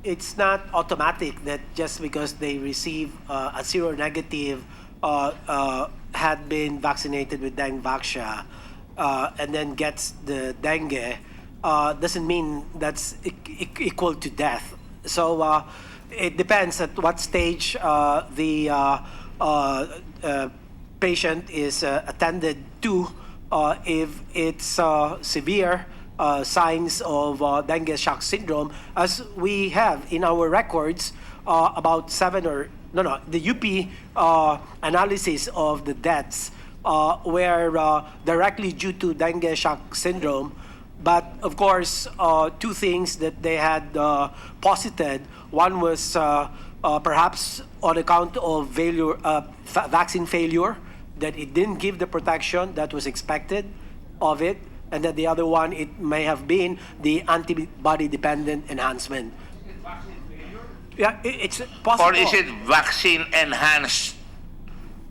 it's not automatic that just because they receive a seronegative had been vaccinated with Dengvaxia and then gets the dengue doesn't mean that's equal to death. So it depends at what stage the patient is attended to. If it's severe signs of dengue shock syndrome, as we have in our records, about the UP analysis of the deaths were directly due to dengue shock syndrome. But of course, two things that they had posited. One was perhaps on account of vaccine failure, that it didn't give the protection that was expected of it, and that the other one, it may have been the antibody-dependent enhancement. Yeah, it's possible. Or is it vaccine-enhanced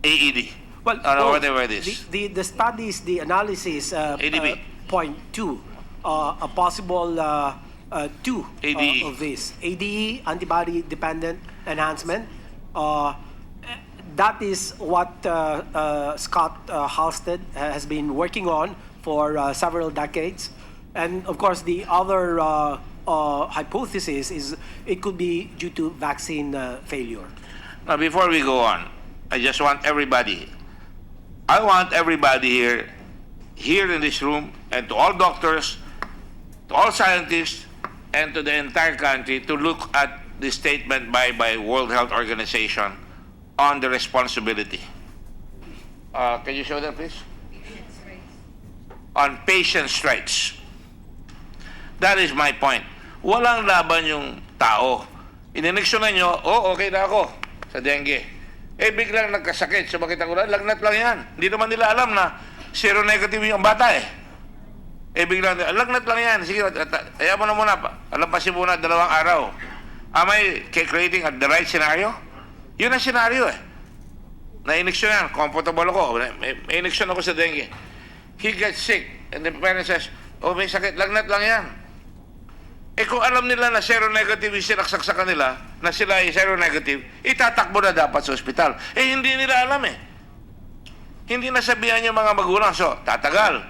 AED? Well, whatever it is. The studies, the analysis ADB. point to a possible two ADE. of this. ADE, antibody-dependent enhancement. That is what Scott Halstead has been working on for several decades. And of course, the other hypothesis is it could be due to vaccine failure. Now, before we go on, I want everybody here in this room, and to all doctors, to all scientists, and to the entire country to look at the statement by World Health Organization on the responsibility. Can you show that, please? On patients' rights. That is my point. Walang laban yung tao. Inineksyonan nyo, okay na ako sa dengue. Biglang nagkasakit, sumakit ang ulan, lagnat lang yan. Hindi naman nila alam na seronegative yung bata eh. Eh biglang, lagnat lang yan. Sige, ayaw mo na muna pa. Alampasin muna 2 araw. Am I creating the right scenario? Yun ang scenario eh. Na-ineksyon yan. Comfortable ako. May ineksyon ako sa dengue. He gets sick. And the parent says, oh, may sakit. Lagnat lang yan. Eh kung alam nila na seronegative yung sinaksak sa kanila, na sila ay seronegative, itatakbo na dapat sa ospital. Eh hindi nila alam eh. Hindi nasabihan yung mga magulang. So, tatagal.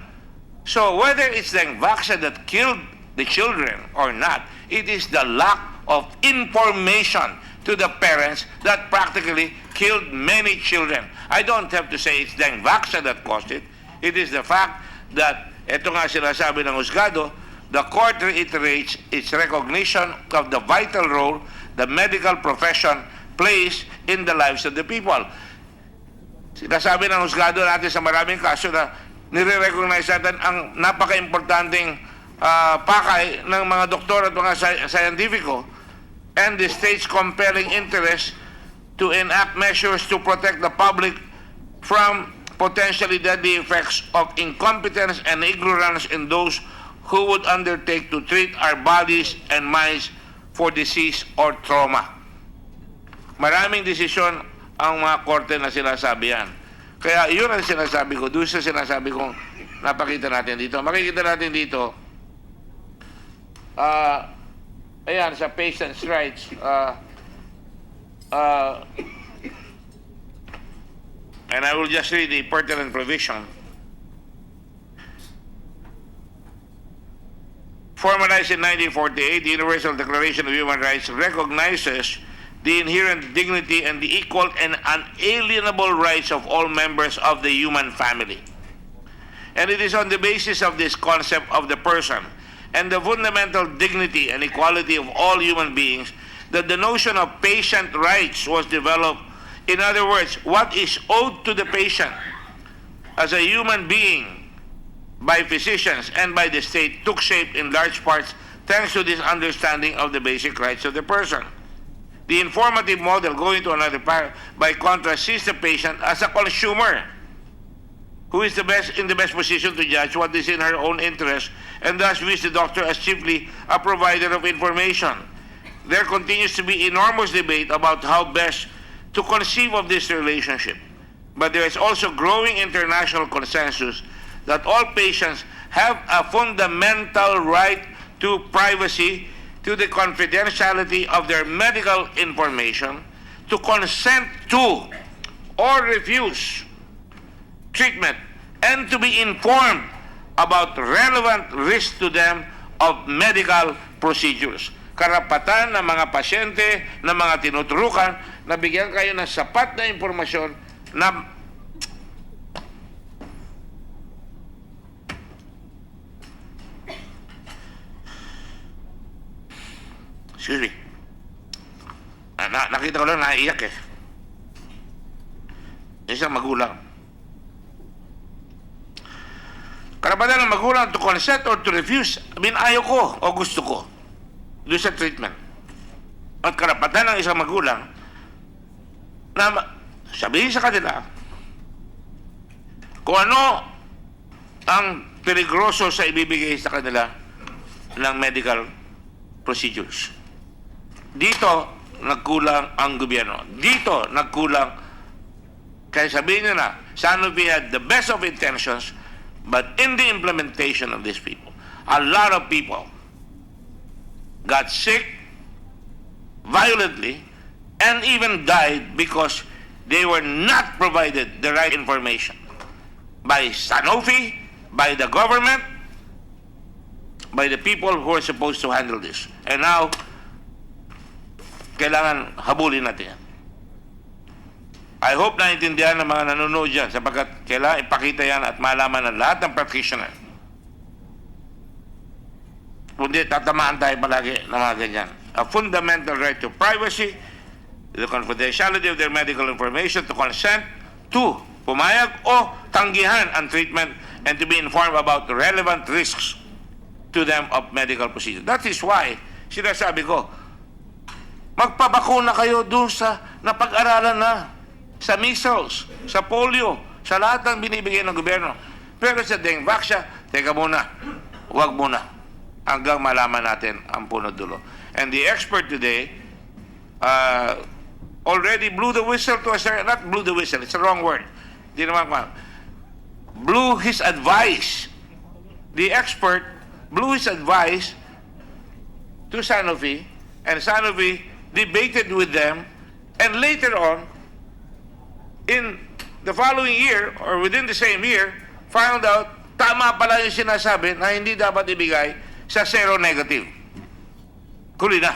So, whether it's Dengvaxia that killed the children or not, it is the lack of information to the parents that practically killed many children. I don't have to say it's Dengvaxia that caused it. It is the fact that, ito nga sinasabi ng husgado, the court reiterates its recognition of the vital role the medical profession plays in the lives of the people. Sinasabi ng husgado natin sa maraming kaso na nire-recognize natin ang napaka-importanting pakay ng mga doktor at mga scientifico and the state's compelling interest to enact measures to protect the public from potentially deadly effects of incompetence and ignorance in those who would undertake to treat our bodies and minds for disease or trauma. Maraming desisyon ang mga korte na sinasabi yan. Kaya yun ang sinasabi ko, doon sa sinasabi kong napakita natin dito. Makikita natin dito, ayan, sa patient's rights, and I will just read the pertinent provision. Formalized in 1948, the Universal Declaration of Human Rights recognizes the inherent dignity and the equal and unalienable rights of all members of the human family. And it is on the basis of this concept of the person and the fundamental dignity and equality of all human beings that the notion of patient rights was developed. In other words, what is owed to the patient as a human being by physicians and by the state took shape in large parts thanks to this understanding of the basic rights of the person. The informative model, going to another part, by contrast, sees the patient as a consumer who is in the best position to judge what is in her own interest and thus views the doctor as chiefly a provider of information. There continues to be enormous debate about how best to conceive of this relationship. But there is also growing international consensus that all patients have a fundamental right to privacy, to the confidentiality of their medical information, to consent to or refuse treatment, and to be informed about relevant risks to them of medical procedures. Karapatan ng mga pasyente, ng mga tinuturukan, na bigyan kayo ng sapat na impormasyon na excuse me. Nakita ko lang naiiyak eh. Isang magulang. Karapatan ng magulang to consent or to refuse. I mean, ayaw ko o gusto ko doon sa treatment. At karapatan ng isang magulang na sabihin sa kanila kung ano ang peligroso sa ibibigay sa kanila ng medical procedures. Dito, nagkulang ang gobyerno. Dito, nagkulang. Kaya sabihin nyo na, Sanofi had the best of intentions, but in the implementation of these people, a lot of people got sick violently and even died because they were not provided the right information by Sanofi, by the government, by the people who are supposed to handle this. And now, kailangan habulin natin yan. I hope naintindihan ng mga nanonood dyan sapagkat kailangan ipakita yan at malaman ng lahat ng practitioner. Kundi tatamaan tayo palagi ng mga ganyan. A fundamental right to privacy, the confidentiality of their medical information, to consent to pumayag o tanggihan ang treatment and to be informed about the relevant risks to them of medical procedure. That is why, sinasabi ko, magpabakuna kayo doon sa napag-aralan na, sa measles, sa polio, sa lahat ng binibigay ng gobyerno. Pero sa Dengvaxia, teka muna, wag muna. Hanggang malaman natin ang punot dulo. And the expert today already blew the whistle to us. Not blew the whistle, it's the wrong word. Di naman blew his advice. The expert blew his advice to Sanofi, and Sanofi debated with them, and later on, in the following year, or within the same year, found out, tama pala yung sinasabi na hindi dapat ibigay sa seronegative. Huli na.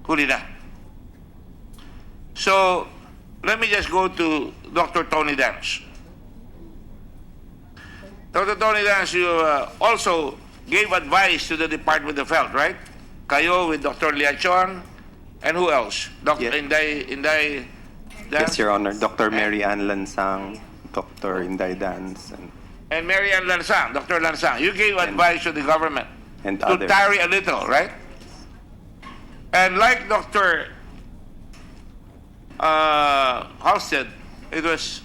Huli na. So, let me just go to Dr. Tony Dance. Dr. Tony Dance, you also gave advice to the Department of Health, right? Kayo with Dr. Liachon, and who else? Dr. Yes. Inday Dance? Yes, Your Honor. Dr. Mary Ann Lansang, Dr. Inday Dance, And Mary Ann Lansang, Dr. Lansang. You gave advice to the government and to others. tarry a little, right? And like Dr. Halstead, it was,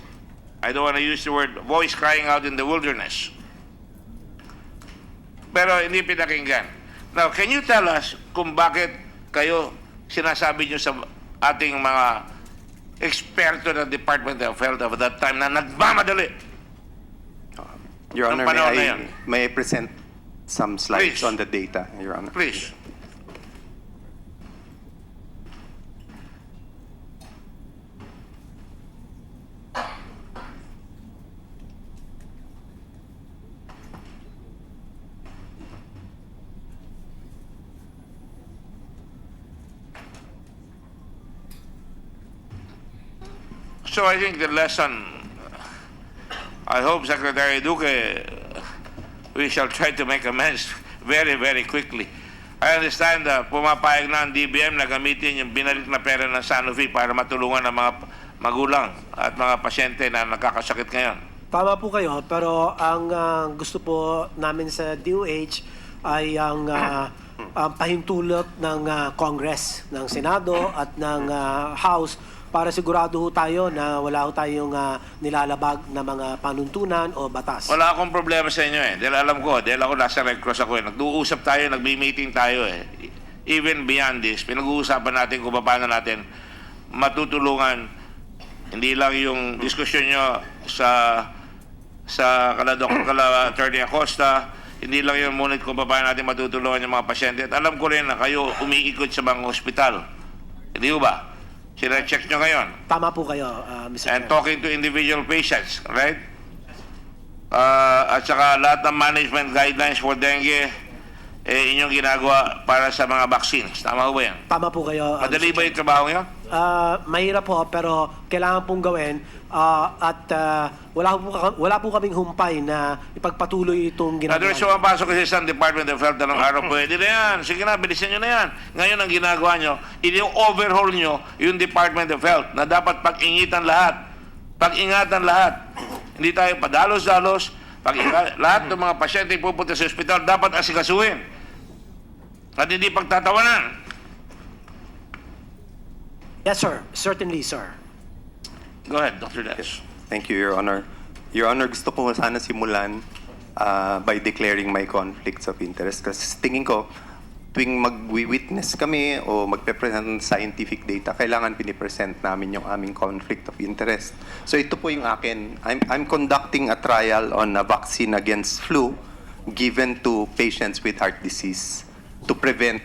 I don't want to use the word, voice crying out in the wilderness. Pero hindi pinakinggan. Now, can you tell us kung bakit kayo sinasabi nyo sa ating mga eksperto ng Department of Health of that time na nagmamadali? Your Nung Honor, panahon na yan. may I present some slides Please. on the data, Your Honor? Please. So I think the lesson, I hope Secretary Duque, we shall try to make amends very, very quickly. I understand pumapayag na ang DBM na gamitin yung binalik na pera ng Sanofi para matulungan ang mga magulang at mga pasyente na nakakasakit ngayon. Tama po kayo, pero ang gusto po namin sa DOH ay ang pahintulot ng Congress, ng Senado at ng House para sigurado ho tayo na wala ho tayong nilalabag na mga panuntunan o batas. Wala akong problema sa inyo dahil alam ko, dahil ako nasa Red Cross ako nag-uusap tayo, nagbi-meeting tayo Even beyond this, pinag-uusapan natin kung paano natin matutulungan, hindi lang yung diskusyon nyo sa kala Attorney Acosta, hindi lang yung ngunit kung paano natin matutulungan yung mga pasyente. At alam ko rin na kayo umiikot sa mga ospital. Hindi ba? Sina-check nyo ngayon. Tama po kayo, Mr. And Chair. talking to individual patients, right? At saka lahat ng management guidelines for dengue, inyong ginagawa para sa mga vaccines. Tama ba yan? Tama po kayo. Madali ba yung trabaho nyo? Mahirap po, pero kailangan pong gawin at wala po kaming humpay na ipagpatuloy itong ginagawa. Nadres, pumapasok kasi sa Department of Health anong araw, pwede na yan. Sige na, bilisan nyo na yan. Ngayon ang ginagawa nyo, i-overhaul nyo yung Department of Health na dapat pag-ingitan lahat. Pag-ingatan lahat. Hindi tayo padalos-dalos. Lahat ng mga pasyente pupunta sa ospital dapat asikasuhin. At hindi pagtatawanan. Yes, sir. Certainly, sir. Go ahead, Dr. Des. Thank you, Your Honor. Your Honor, gusto ko sana simulan by declaring my conflicts of interest. Kasi tingin ko, tuwing mag-witness kami o magpe-present ng scientific data, kailangan pinipresent namin yung aming conflict of interest. So ito po yung akin. I'm conducting a trial on a vaccine against flu given to patients with heart disease to prevent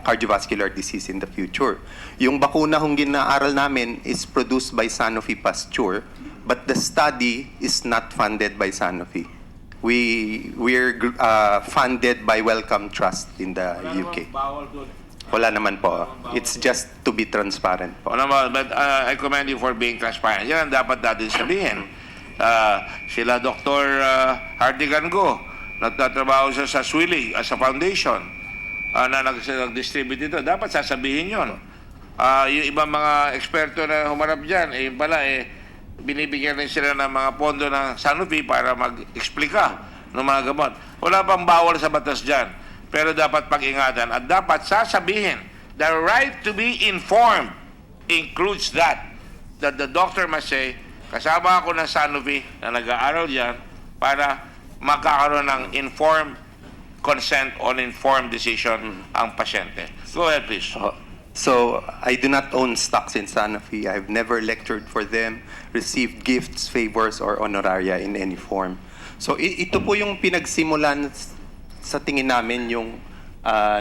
cardiovascular disease in the future. Yung bakuna hong ginaaral namin is produced by Sanofi Pasteur, but the study is not funded by Sanofi. We're funded by Wellcome Trust in the UK. Wala naman po. It's just to be transparent po. But I commend you for being transparent. Yan ang dapat natin sabihin. Sila Dr. Hardigan Go, nagtatrabaho sa Swilly as a foundation na nag-distribute ito. Dapat sasabihin yon. Yung ibang mga eksperto na humarap dyan, yung pala, binibigyan rin sila ng mga pondo ng Sanofi para mag-explika ng mga gamot. Wala pang bawal sa batas dyan. Pero dapat pag-ingatan at dapat sasabihin, the right to be informed includes that the doctor must say, Kasama ako ng Sanofi na nag-aaral dyan para magkakaroon ng informed consent on informed decision ang pasyente. Go ahead, please. So, I do not own stocks in Sanofi. I've never lectured for them, received gifts, favors, or honoraria in any form. So, ito po yung pinagsimulan sa tingin namin yung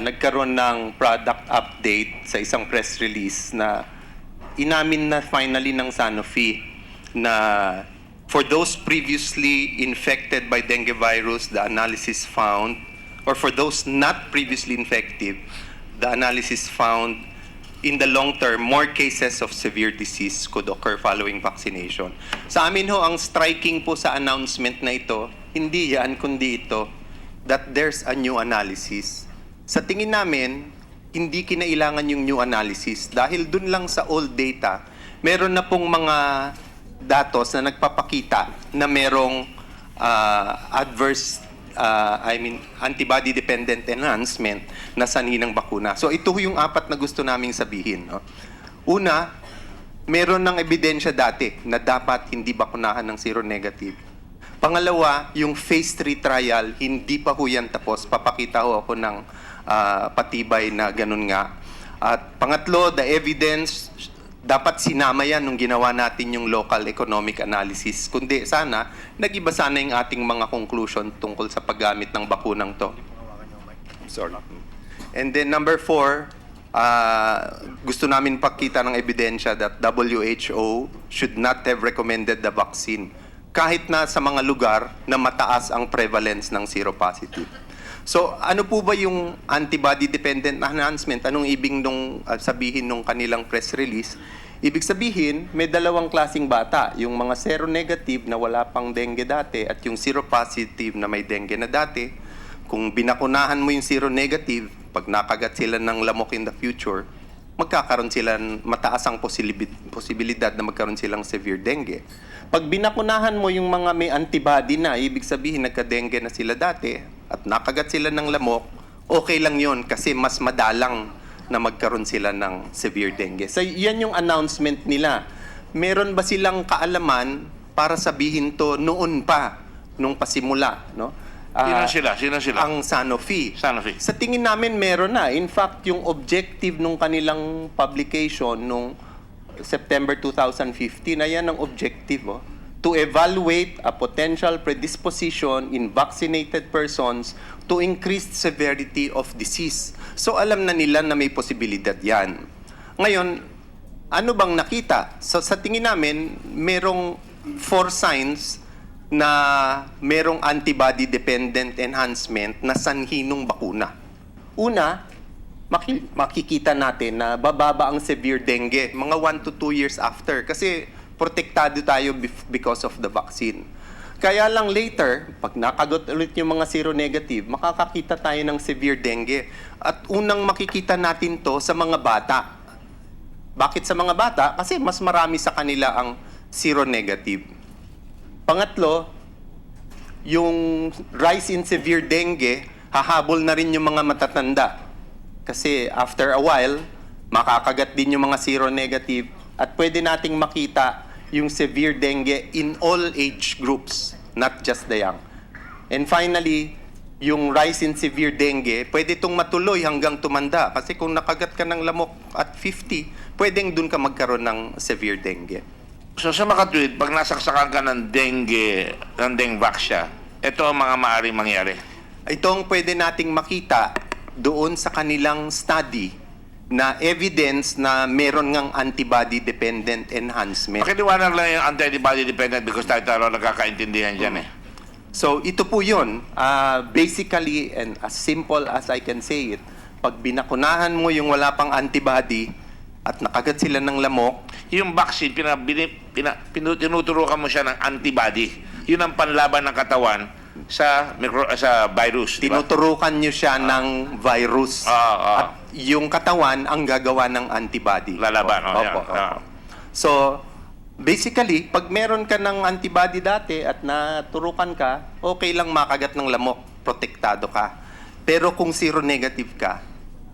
nagkaroon ng product update sa isang press release na inamin na finally ng Sanofi na for those previously infected by dengue virus, the analysis found, or for those not previously infected, the analysis found in the long term, more cases of severe disease could occur following vaccination. Sa amin ho, ang striking po sa announcement na ito, hindi yan, kundi ito, that there's a new analysis. Sa tingin namin, hindi kinailangan yung new analysis dahil dun lang sa old data, meron na pong mga datos na nagpapakita na merong adverse antibody-dependent enhancement na sanhi ng bakuna. So ito yung apat na gusto naming sabihin. No? Una, meron ng ebidensya dati na dapat hindi bakunahan ng seronegative. Pangalawa, yung phase 3 trial, hindi pa ho yan tapos. Papakita ho ako ng patibay na ganun nga. At pangatlo, the evidence, dapat sinama yan nung ginawa natin yung local economic analysis. Kundi sana, nag-iba sana yung ating mga conclusion tungkol sa paggamit ng bakunang to. Sorry. And then number 4, gusto namin pakita ng ebidensya that WHO should not have recommended the vaccine kahit na sa mga lugar na mataas ang prevalence ng seropositive. So, ano po ba yung antibody-dependent enhancement? Anong ibig sabihin nung kanilang press release? Ibig sabihin, may dalawang klasing bata. Yung mga seronegative na wala pang dengue dati at yung seropositive na may dengue na dati. Kung binakunahan mo yung seronegative, pag nakagat sila ng lamok in the future, magkakaroon sila, mataas ang posibilidad na magkaroon silang severe dengue. Pag binakunahan mo yung mga may antibody na, ibig sabihin nagka-dengue na sila dati at nakagat sila ng lamok, okay lang yon kasi mas madalang na magkaroon sila ng severe dengue. So yan yung announcement nila. Meron ba silang kaalaman para sabihin to noon pa, nung pasimula? No? Sino sila? Ang Sanofi. Sanofi. Sa tingin namin meron na. In fact, yung objective nung kanilang publication nung September 2015, ayan ang objective. To evaluate a potential predisposition in vaccinated persons to increased severity of disease. So alam na nila na may posibilidad yan. Ngayon, ano bang nakita? So, sa tingin namin, merong 4 signs na merong antibody-dependent enhancement na sanhi ng bakuna. Una, makikita natin na bababa ang severe dengue mga 1 to 2 years after kasi protektado tayo because of the vaccine. Kaya lang later, pag nakagot ulit yung mga seronegative, makakakita tayo ng severe dengue. At unang makikita natin to sa mga bata. Bakit sa mga bata? Kasi mas marami sa kanila ang seronegative. Pangatlo, yung rise in severe dengue, hahabol na rin yung mga matatanda. Kasi after a while, makakagat din yung mga seronegative at pwede nating makita yung severe dengue in all age groups, not just the young. And finally, yung rise in severe dengue, pwede itong matuloy hanggang tumanda. Kasi kung nakagat ka ng lamok at 50, pwedeng dun ka magkaroon ng severe dengue. So sa makatwid, pag nasaksakan ka ng dengue, ng Dengvaxia, ito ang mga maaaring mangyari. Ito ang pwede nating makita doon sa kanilang study na evidence na meron ngang antibody-dependent enhancement. Pakiliwanag lang yung antibody-dependent because tayo nagkakaintindihan dyan eh. So ito po yun. Basically, and as simple as I can say it, pag binakunahan mo yung wala pang antibody at nakagat sila ng lamok, Yung vaccine, tinuturukan mo siya ng antibody. Yun ang panlaban ng katawan sa virus. Diba? tinuturukan nyo siya ng virus. At yung katawan ang gagawa ng antibody. Lalaban. Opo. So, basically, pag meron ka ng antibody dati at naturukan ka, okay lang makagat ng lamok, protektado ka. Pero kung seronegative ka,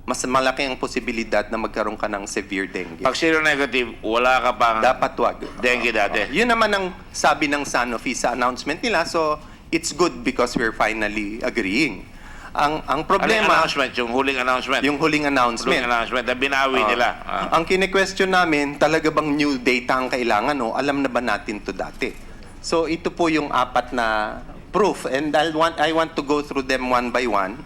mas malaki ang posibilidad na magkaroon ka ng severe dengue. Pag seronegative, wala ka pang Dapat wag. dengue dati. Yun naman ang sabi ng Sanofi sa announcement nila. So, it's good because we're finally agreeing. Ang Ano yung problema, announcement? Yung huling announcement? yung huling announcement. Huling announcement na binawi nila. Ang kine-question namin, talaga bang new data ang kailangan o alam na ba natin to dati? So, ito po yung apat na proof. And I want to go through them one by one.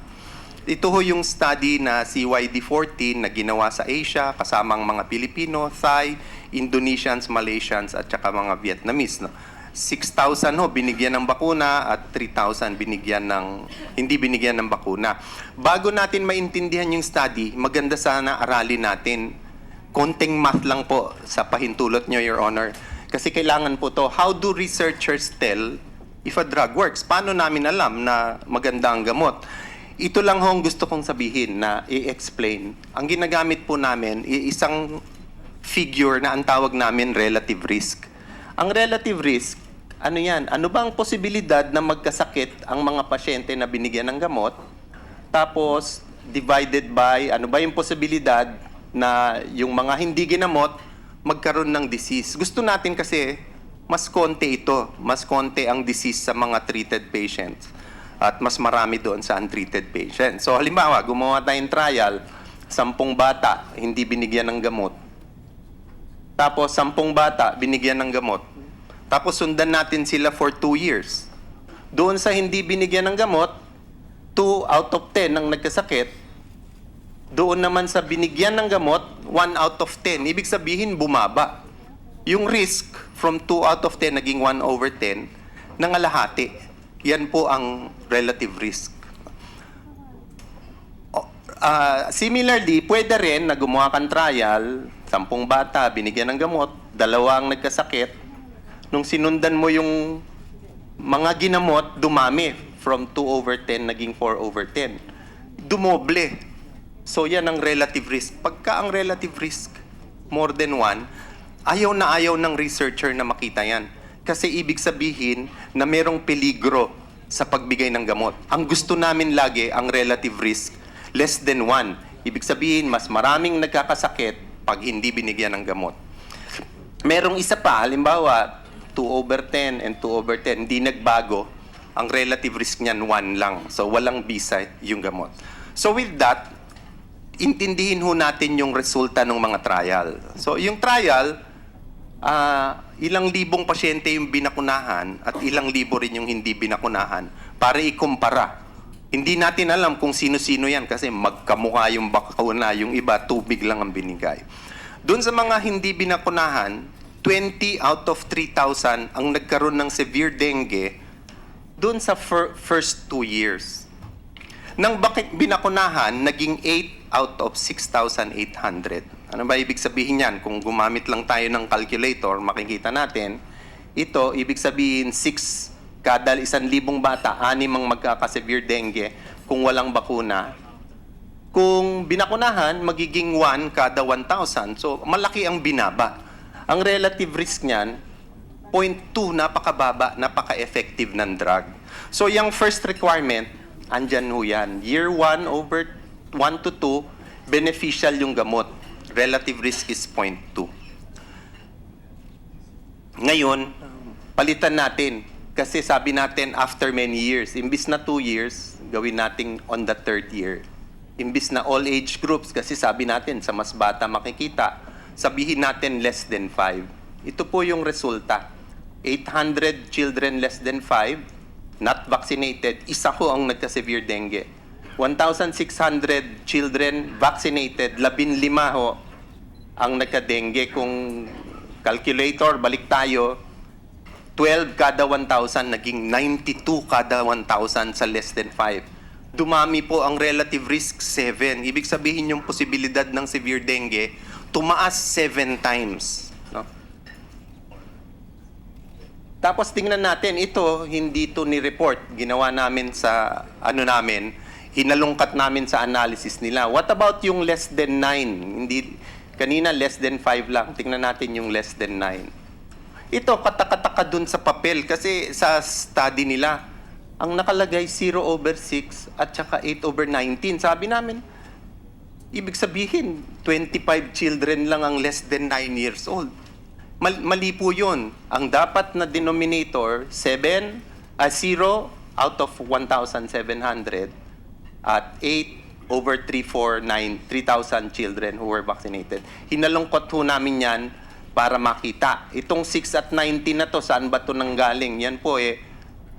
Ito ho yung study na CYD14 na ginawa sa Asia, kasamang mga Pilipino, Thai, Indonesians, Malaysians, at saka mga Vietnamese. No? 6,000 ho binigyan ng bakuna at 3,000 hindi binigyan ng bakuna. Bago natin maintindihan yung study, maganda sana aralin natin. Konting math lang po sa pahintulot nyo, Your Honor. Kasi kailangan po to. How do researchers tell if a drug works? Paano namin alam na maganda ang gamot? Ito lang ho ang gusto kong sabihin na i-explain. Ang ginagamit po namin, isang figure na ang tawag namin relative risk. Ang relative risk, ano yan? Ano ba ang posibilidad na magkasakit ang mga pasyente na binigyan ng gamot? Tapos, divided by, ano ba yung posibilidad na yung mga hindi ginamot magkaroon ng disease? Gusto natin kasi mas konti ito. Mas konti ang disease sa mga treated patients. At mas marami doon sa untreated patients. So, halimbawa, gumawa tayong trial, 10 bata, hindi binigyan ng gamot. Tapos, 10 bata, binigyan ng gamot. Tapos, sundan natin sila for 2 years. Doon sa hindi binigyan ng gamot, 2 out of 10 ang nagkasakit. Doon naman sa binigyan ng gamot, 1 out of 10. Ibig sabihin, bumaba. Yung risk from 2 out of 10 naging 1 over 10, nangalahati. Yan po ang relative risk. Similarly, pwede rin na gumawa kang trial, 10 bata, binigyan ng gamot, 2 ang nagkasakit. Nung sinundan mo yung mga ginamot, dumami. From 2 over 10, naging 4 over 10. Dumoble. So yan ang relative risk. Pagka ang relative risk, more than 1, ayaw ng researcher na makita yan. Kasi ibig sabihin na merong peligro sa pagbigay ng gamot. Ang gusto namin lagi, ang relative risk, less than 1. Ibig sabihin, mas maraming nagkakasakit pag hindi binigyan ng gamot. Merong isa pa, halimbawa, 2 over 10 and 2 over 10, hindi nagbago. Ang relative risk niyan, 1 lang. So, walang bisa yung gamot. So, with that, intindihin ho natin yung resulta ng mga trial. So, yung trial, ilang libong pasyente yung binakunahan at ilang libo rin yung hindi binakunahan para ikumpara. Hindi natin alam kung sino-sino yan kasi magkamukha yung bakuna, yung iba tubig lang ang binigay. Doon sa mga hindi binakunahan, 20 out of 3,000 ang nagkaroon ng severe dengue doon sa first 2 years. Nang binakunahan, naging 8 out of 6,800. Ano ba ibig sabihin yan? Kung gumamit lang tayo ng calculator, makikita natin, ito, ibig sabihin 6 kada 1,000 bata, 6 ang magkaka-severe dengue kung walang bakuna. Kung binakunahan, magiging 1 kada 1,000. So, malaki ang binaba. Ang relative risk niyan, 0.2, napakababa, napaka-effective ng drug. So, yung first requirement, andyan ho yan. Year 1 over 1 to 2, beneficial yung gamot. Relative risk is 0.2. Ngayon, palitan natin. Kasi sabi natin, after many years, imbis na 2 years, gawin natin on the 3rd year. Imbis na all age groups, kasi sabi natin, sa mas bata makikita, sabihin natin less than 5. Ito po yung resulta. 800 children less than 5, not vaccinated, isa ho ang nagka-severe dengue. 1,600 children vaccinated, 15 ho ang nagka-dengue. Kung calculator, balik tayo, 12 kada 1,000, naging 92 kada 1,000 sa less than 5. Dumami po ang relative risk, 7. Ibig sabihin yung posibilidad ng severe dengue, tumaas 7 times. No? Tapos tingnan natin, ito, hindi to ni-report. Ginawa namin sa, hinalungkat namin sa analysis nila. What about yung less than 9? Hindi, kanina less than 5 lang. Tingnan natin yung less than 9. Ito, katakataka dun sa papel kasi sa study nila, ang nakalagay 0 over 6 at saka 8 over 19. Sabi namin, Ibig sabihin, 25 children lang ang less than 9 years old. Mali po yun. Ang dapat na denominator, 0 out of 1,700 at 8 over 349, 3,000 children who were vaccinated. Hinalungkot ho namin yan para makita. Itong 6 at 19 na to, saan ba to nanggaling? Yan po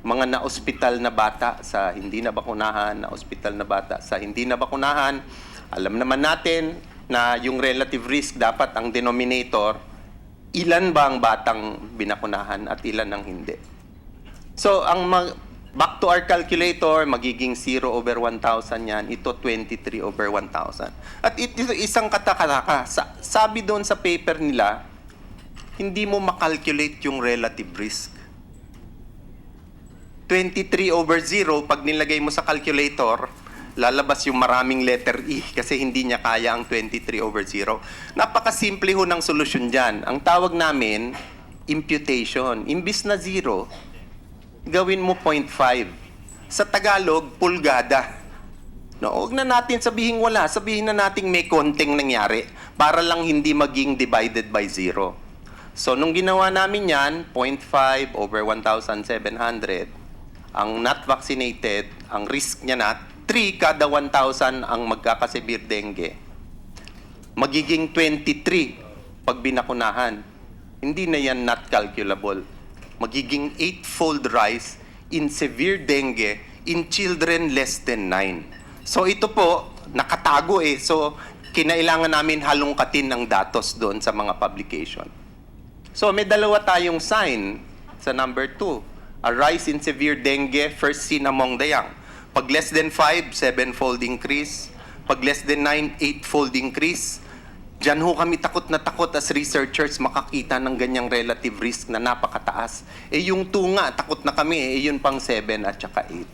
mga na-ospital na bata sa hindi na bakunahan, na-ospital na bata sa hindi na bakunahan. Alam naman natin na yung relative risk dapat ang denominator, ilan ba ang batang binakunahan at ilan ang hindi. So, back to our calculator, magiging 0 over 1,000 yan. Ito, 23 over 1,000. At ito isang katakataka. Sabi doon sa paper nila, hindi mo makalculate yung relative risk. 23 over 0, pag nilagay mo sa calculator, lalabas yung maraming letter E kasi hindi niya kaya ang 23 over 0. Napakasimple ho ng solusyon dyan. Ang tawag namin, imputation. Imbis na 0, gawin mo 0.5. Sa Tagalog, pulgada. No, huwag na natin sabihin wala. Sabihin na natin may konting nangyari para lang hindi maging divided by 0. So, nung ginawa namin yan, 0.5 over 1,700, ang not vaccinated, ang risk niya na 3 kada 1,000 ang magkakasevere dengue. Magiging 23 pag binakunahan. Hindi na yan not calculable. Magiging 8-fold rise in severe dengue in children less than 9. So ito po, nakatago So kinailangan namin halongkatin ng datos doon sa mga publication. So may dalawa tayong sign sa number 2. A rise in severe dengue first seen among the young. Pag less than 5, 7-fold increase. Pag less than 9, 8-fold increase. Diyan ho kami takot na takot as researchers makakita ng ganyang relative risk na napakataas. Yung 2 nga, takot na kami. Yun pang 7 at saka 8.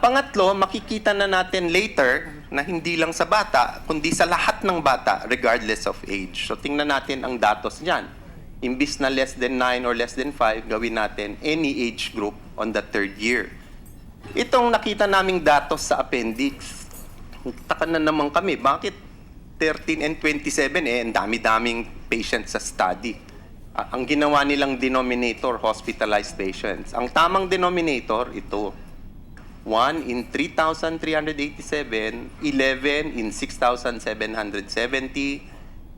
Pangatlo, makikita na natin later na hindi lang sa bata, kundi sa lahat ng bata, regardless of age. So tingnan natin ang datos niyan. Imbis na less than 9 or less than 5, gawin natin any age group on the 3rd year. Itong nakita naming datos sa appendix, taka na naman kami, bakit 13 and 27 ang dami-daming patients sa study? Ang ginawa nilang denominator, hospitalized patients. Ang tamang denominator, ito. 1 in 3,387, 11 in 6,770.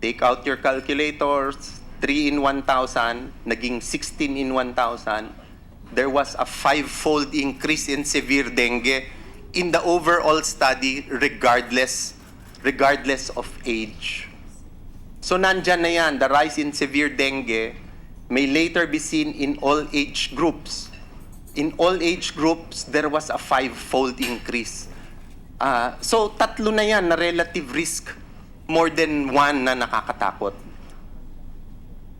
Take out your calculators, 3 in 1,000, naging 16 in 1,000. There was a 5-fold increase in severe dengue in the overall study regardless of age. So nandyan na yan, the rise in severe dengue may later be seen in all age groups. In all age groups, there was a 5-fold increase. So 3 na yan na relative risk, more than 1 na nakakatakot.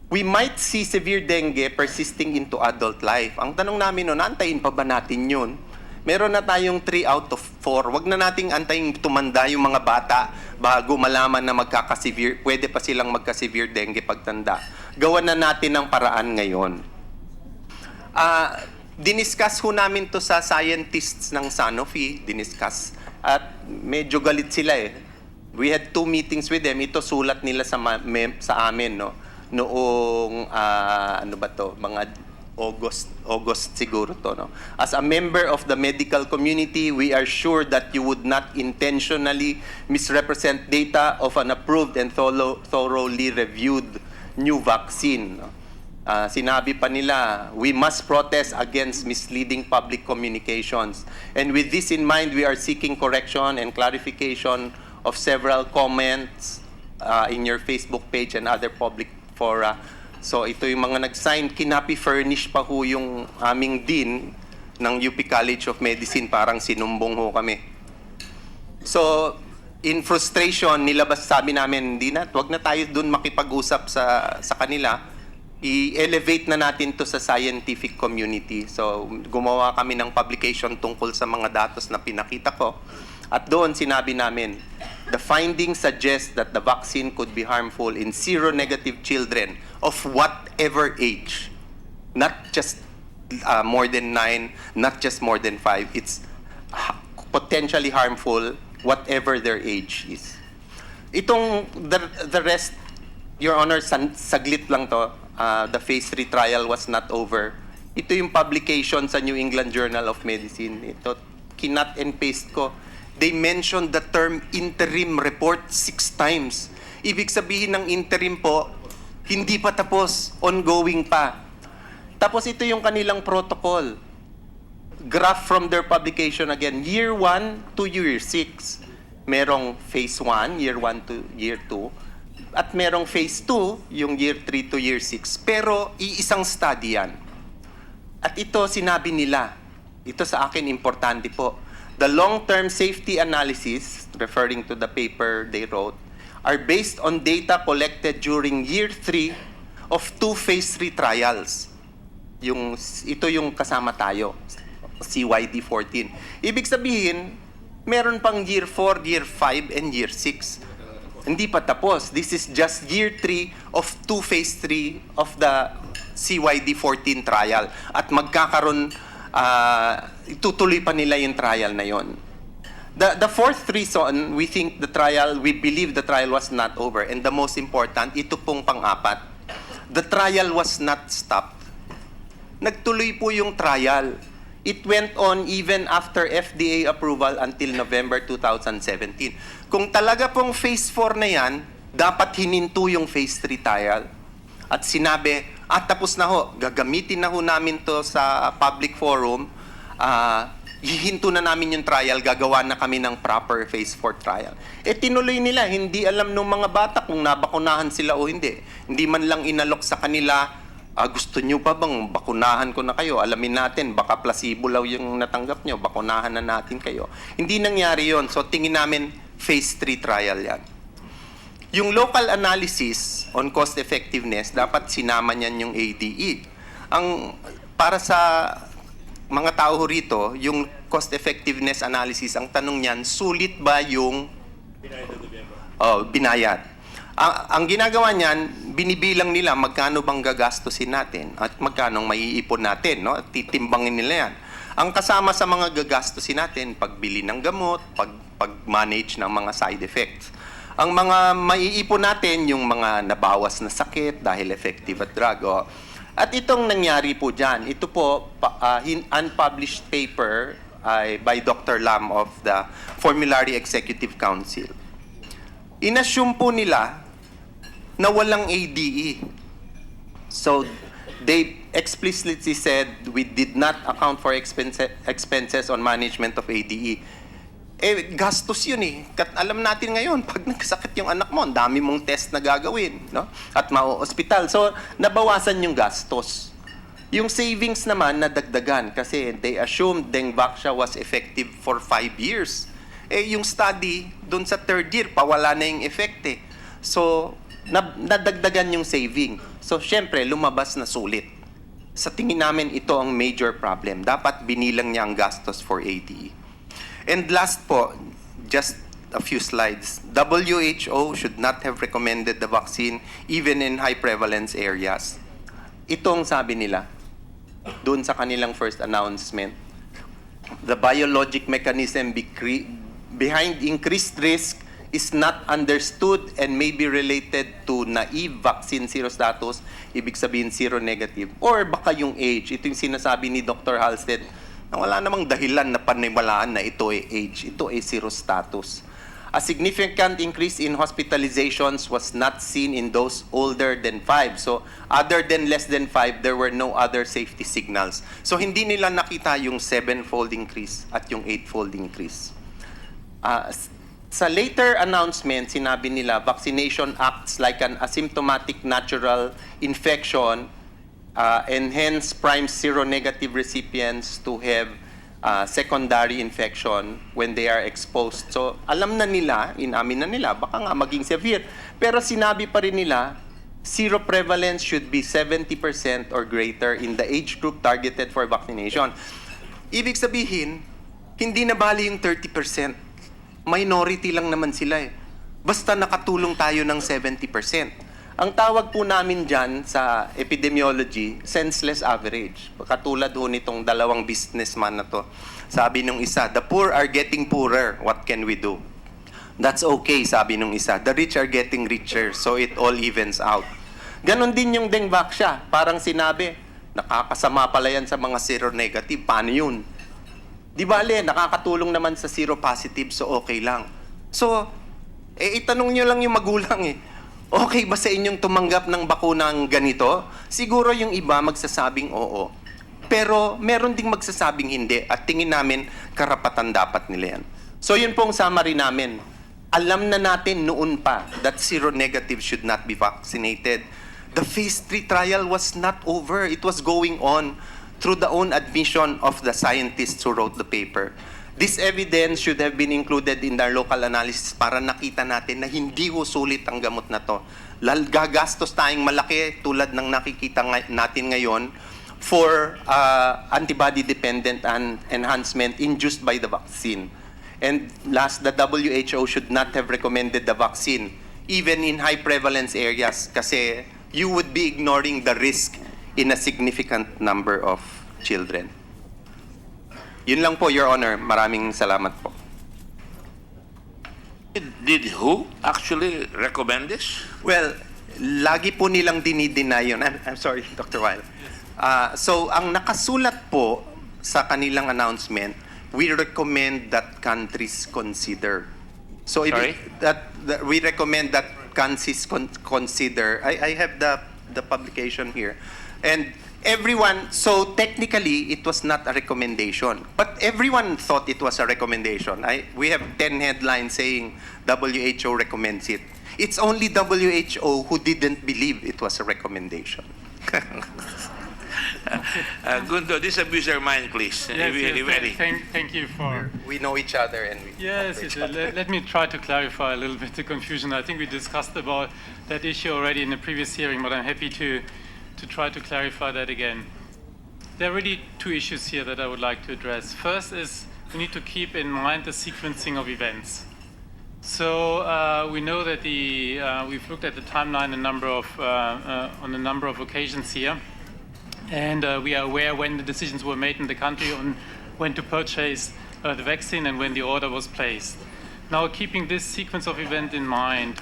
We might see severe dengue persisting into adult life. Ang tanong namin noon, antayin pa ba natin yun? Meron na tayong 3 out of 4. Wag na nating antayin tumanda yung mga bata bago malaman na magkakasevere. Pwede pa silang magkasevere dengue pagtanda. Gawan na natin ang paraan ngayon. Diniscuss ho namin to sa scientists ng Sanofi. Diniscuss. At medyo galit sila We had 2 meetings with them. Ito sulat nila sa amin, no? Noong mga August siguro to, no? As a member of the medical community, we are sure that you would not intentionally misrepresent data of an approved and thoroughly reviewed new vaccine. No? Sinabi pa nila, we must protest against misleading public communications. And with this in mind, we are seeking correction and clarification of several comments in your Facebook page and other public fora. So ito yung mga nag-sign, kinapi-furnish pa ho yung aming dean ng UP College of Medicine, parang sinumbong ho kami. So in frustration, sabi namin, wag na tayo dun makipag-usap sa kanila. I-elevate na natin to sa scientific community. So gumawa kami ng publication tungkol sa mga datos na pinakita ko. At doon sinabi namin, the findings suggest that the vaccine could be harmful in seronegative children of whatever age. Not just more than 9, not just more than 5. It's potentially harmful whatever their age is. Itong the rest, Your Honor, saglit lang to. The phase 3 trial was not over. Ito yung publication sa New England Journal of Medicine. Ito, kinat and paste ko. They mentioned the term interim report 6 times. Ibig sabihin ng interim po, hindi pa tapos, ongoing pa. Tapos ito yung kanilang protocol. Graph from their publication again. Year 1 to year 6. Merong phase 1, year 1 to year 2. At merong phase 2, yung year 3 to year 6. Pero iisang study yan. At ito sinabi nila. Ito sa akin importante po. The long-term safety analysis, referring to the paper they wrote, are based on data collected during year 3 of 2 phase 3 trials. Ito yung kasama tayo, CYD14. Ibig sabihin, meron pang year 4, year 5, and year 6. Hindi pa tapos. This is just year 3 of 2 phase 3 of the CYD14 trial. At magkakaroon, itutuloy pa nila yung trial na yon. The fourth reason, we believe the trial was not over. And the most important, ito pong pang-apat. The trial was not stopped. Nagtuloy po yung trial. It went on even after FDA approval until November 2017. Kung talaga pong phase 4 na yan, dapat hininto yung phase 3 trial. At sinabi, tapos na ho, gagamitin na ho namin to sa public forum, hihinto na namin yung trial, gagawa na kami ng proper phase 4 trial. Tinuloy nila, hindi alam ng mga bata kung nabakunahan sila o hindi. Hindi man lang inalok sa kanila, gusto nyo pa bang bakunahan ko na kayo? Alamin natin, baka placebo lang yung natanggap nyo, bakunahan na natin kayo. Hindi nangyari yon. So tingin namin, phase 3 trial yan. Yung local analysis on cost effectiveness, dapat sinama niyan yung ADE. Para sa mga tao rito, yung cost effectiveness analysis, ang tanong niyan, sulit ba yung binayad? Ang ginagawa niyan, binibilang nila magkano bang gagastusin natin at magkano maiipon natin, no? At titimbangin nila yan. Ang kasama sa mga gagastusin natin, pagbili ng gamot, pag-manage ng mga side effects. Ang mga maiipon natin, yung mga nabawas na sakit dahil effective at drug. At itong nangyari po dyan, ito po, unpublished paper by Dr. Lam of the Formulary Executive Council. Inassume po nila na walang ADE. So, they explicitly said, we did not account for expenses on management of ADE. Gastos yun eh. Alam natin ngayon, pag nagkasakit yung anak mo, ang dami mong test na gagawin, no? At ma-hospital. So, nabawasan yung gastos. Yung savings naman, nadagdagan kasi they assumed Dengvaxia was effective for 5 years. Yung study, dun sa 3rd year, pawala na yung effect eh. So, nadagdagan yung saving. So, syempre, lumabas na sulit. Sa tingin namin, ito ang major problem. Dapat binilang niya ang gastos for ADE. And last po, just a few slides. WHO should not have recommended the vaccine even in high prevalence areas. Ito ang sabi nila doon sa kanilang first announcement. The biologic mechanism behind increased risk is not understood and may be related to naive vaccine serostatus, ibig sabihin seronegative, or baka yung age. Ito yung sinasabi ni Dr. Halstead na wala namang dahilan na paniwalaan na ito ay age, ito ay serostatus. A significant increase in hospitalizations was not seen in those older than 5. So, other than less than 5, there were no other safety signals. So, hindi nila nakita yung 7-fold increase at yung 8-fold increase. Sa later announcement, sinabi nila, vaccination acts like an asymptomatic natural infection and hence primes seronegative recipients to have secondary infection when they are exposed. So, alam na nila, inamin na nila, baka nga maging severe. Pero sinabi pa rin nila, seroprevalence should be 70% or greater in the age group targeted for vaccination. Ibig sabihin, hindi na bali yung 30%. Minority lang naman sila eh. Basta nakatulong tayo ng 70%. Ang tawag po namin dyan sa epidemiology, senseless average. Katulad ho nitong dalawang businessman na to. Sabi nung isa, the poor are getting poorer. What can we do? That's okay, sabi nung isa. The rich are getting richer, so it all evens out. Ganon din yung Dengvaxia. Parang sinabi, nakakasama pala yan sa mga seronegative. Paano yun? Di bale, nakakatulong naman sa seropositive, so okay lang. So, itanong nyo lang yung magulang eh. Okay ba sa inyong tumanggap ng bakunang ganito? Siguro yung iba magsasabing oo. Pero meron ding magsasabing hindi at tingin namin karapatan dapat nila yan. So yun pong summary namin. Alam na natin noon pa that seronegative should not be vaccinated. The phase 3 trial was not over. It was going on through the own admission of the scientists who wrote the paper. This evidence should have been included in our local analysis para nakita natin na hindi ho sulit ang gamot na to. Gagastos tayong malaki tulad ng nakikita natin ngayon for antibody-dependent enhancement induced by the vaccine. And last, the WHO should not have recommended the vaccine, even in high prevalence areas, kasi you would be ignoring the risk in a significant number of children. Yun lang po, Your Honor. Maraming salamat po. Did who actually recommend this? Well, lagi po nilang dinideny yun. I'm sorry, Dr. Weil. So, ang nakasulat po sa kanilang announcement, we recommend that countries consider. So, Sorry? that we recommend that countries consider. I have the publication here. And everyone, so technically, it was not a recommendation. But everyone thought it was a recommendation. We have 10 headlines saying WHO recommends it. It's only WHO who didn't believe it was a recommendation. Gundo, disabuse your mind, please. Thank you for... We know each other and we Yes, talk to each other. let me try to clarify a little bit the confusion. I think we discussed about that issue already in the previous hearing, but I'm happy to try to clarify that again. There are really two issues here that I would like to address. First is we need to keep in mind the sequencing of events. So we know that we've looked at the timeline on a number of occasions here. And we are aware when the decisions were made in the country on when to purchase the vaccine and when the order was placed. Now, keeping this sequence of events in mind,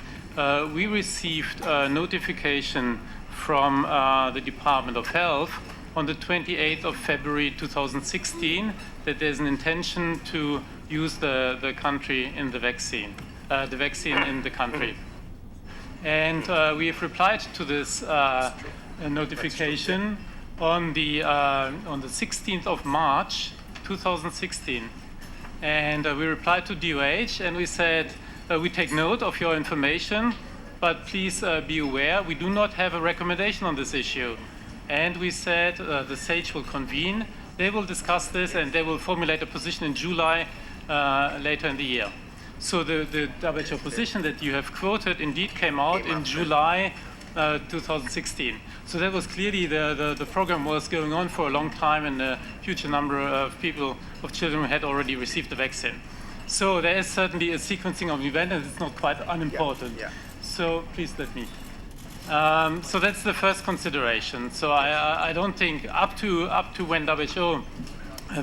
we received a notification from the Department of Health on the 28th of February 2016 that there's an intention to use the country in the vaccine in the country. And we have replied to this notification on the 16th of March 2016. And we replied to DOH and we said, we take note of your information, but please be aware, we do not have a recommendation on this issue. And we said the SAGE will convene, they will discuss this, and they will formulate a position in July later in the year. So the WHO position that you have quoted indeed came out in July 2016. So that was clearly the program was going on for a long time, and a huge number of children had already received the vaccine. So there is certainly a sequencing of events, and it's not quite unimportant. Yeah. So please let me. So that's the first consideration. So I don't think up to when WHO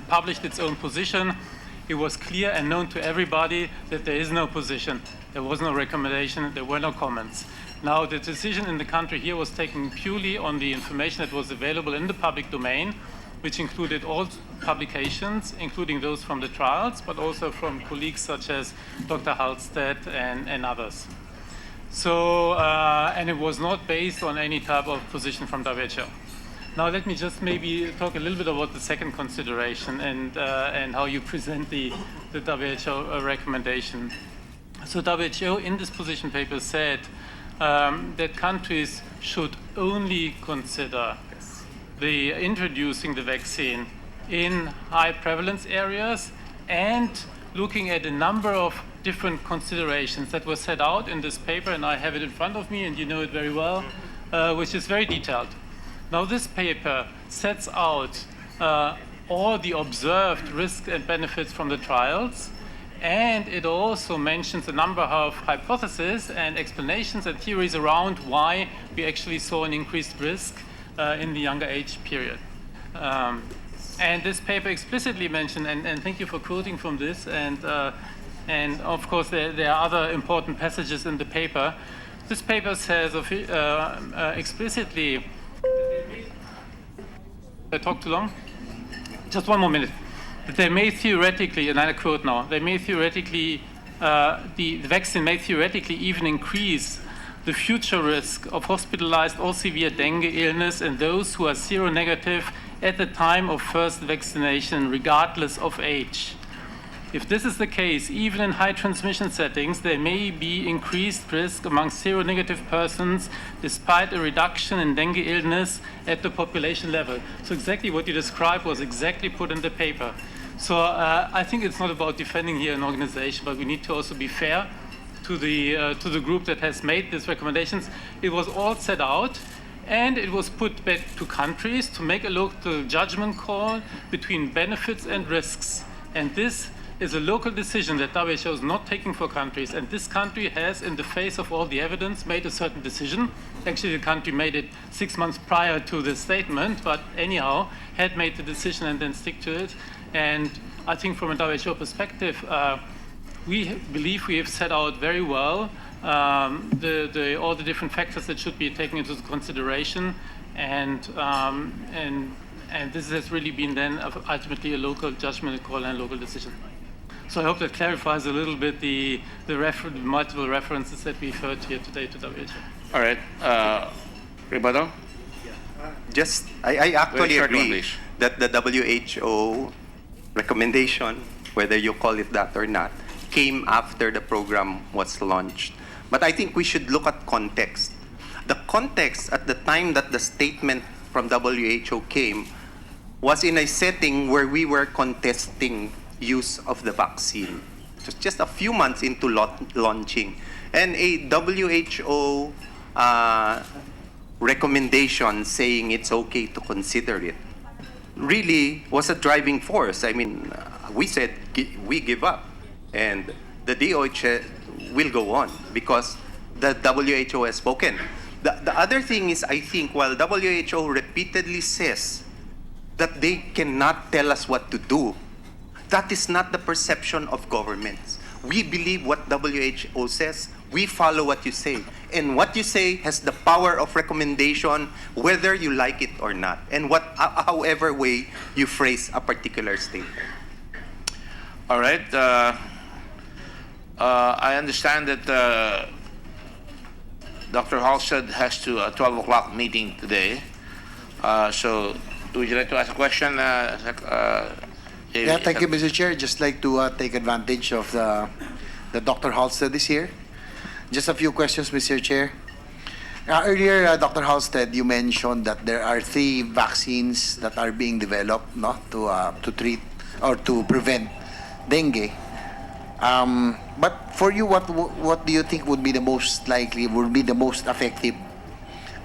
published its own position, it was clear and known to everybody that there is no position, there was no recommendation, there were no comments. Now, the decision in the country here was taken purely on the information that was available in the public domain, which included all publications, including those from the trials, but also from colleagues such as Dr. Halstead and others. So, and it was not based on any type of position from WHO. Now, let me just maybe talk a little bit about the second consideration and how you present the WHO recommendation. So, WHO in this position paper said that countries should only consider introducing the vaccine in high prevalence areas and looking at a number of different considerations that were set out in this paper, and I have it in front of me and you know it very well, which is very detailed. Now, this paper sets out all the observed risks and benefits from the trials, and it also mentions a number of hypotheses and explanations and theories around why we actually saw an increased risk in the younger age period. And this paper explicitly mentioned, and thank you for quoting from this, and And of course, there are other important passages in the paper. This paper says explicitly. I talk too long? Just one more minute. That they may theoretically, and I quote now, they may theoretically, the vaccine may theoretically even increase the future risk of hospitalized or severe dengue illness in those who are seronegative at the time of first vaccination, regardless of age. If this is the case, even in high transmission settings, there may be increased risk among seronegative persons despite a reduction in dengue illness at the population level. So exactly what you described was exactly put in the paper. So I think it's not about defending here an organization, but we need to also be fair to the group that has made these recommendations. It was all set out, and it was put back to countries to make a local judgment call between benefits and risks. And this is a local decision that WHO is not taking for countries. And this country has, in the face of all the evidence, made a certain decision. Actually, the country made it 6 months prior to the statement, but anyhow, had made the decision and then stick to it. And I think from a WHO perspective, we believe we have set out very well all the different factors that should be taken into consideration, and this has really been then ultimately a local judgment call and a local decision. So I hope that clarifies a little bit the multiple references that we've heard here today to WHO. All right. Rebuttal? Just, I actually Short one, agree please. that the WHO recommendation, whether you call it that or not, came after the program was launched. But I think we should look at context. The context at the time that the statement from WHO came was in a setting where we were contesting use of the vaccine. Just a few months into launching. And a WHO recommendation saying it's okay to consider it really was a driving force. I mean, we said we give up. And the DOH will go on because the WHO has spoken. The other thing is, I think, while WHO repeatedly says that they cannot tell us what to do, that is not the perception of governments. We believe what WHO says, we follow what you say. And what you say has the power of recommendation, whether you like it or not, and however way you phrase a particular statement. All right. I understand that Dr. Halstead has a 12 o'clock meeting today. So would you like to ask a question? Yeah, thank you, Mr. Chair. Just like to take advantage of the Dr. Halstead is here. Just a few questions, Mr. Chair. Earlier, Dr. Halstead, you mentioned that there are 3 vaccines that are being developed, no, to treat or to prevent dengue. But for you, what do you think would be the most likely, would be the most effective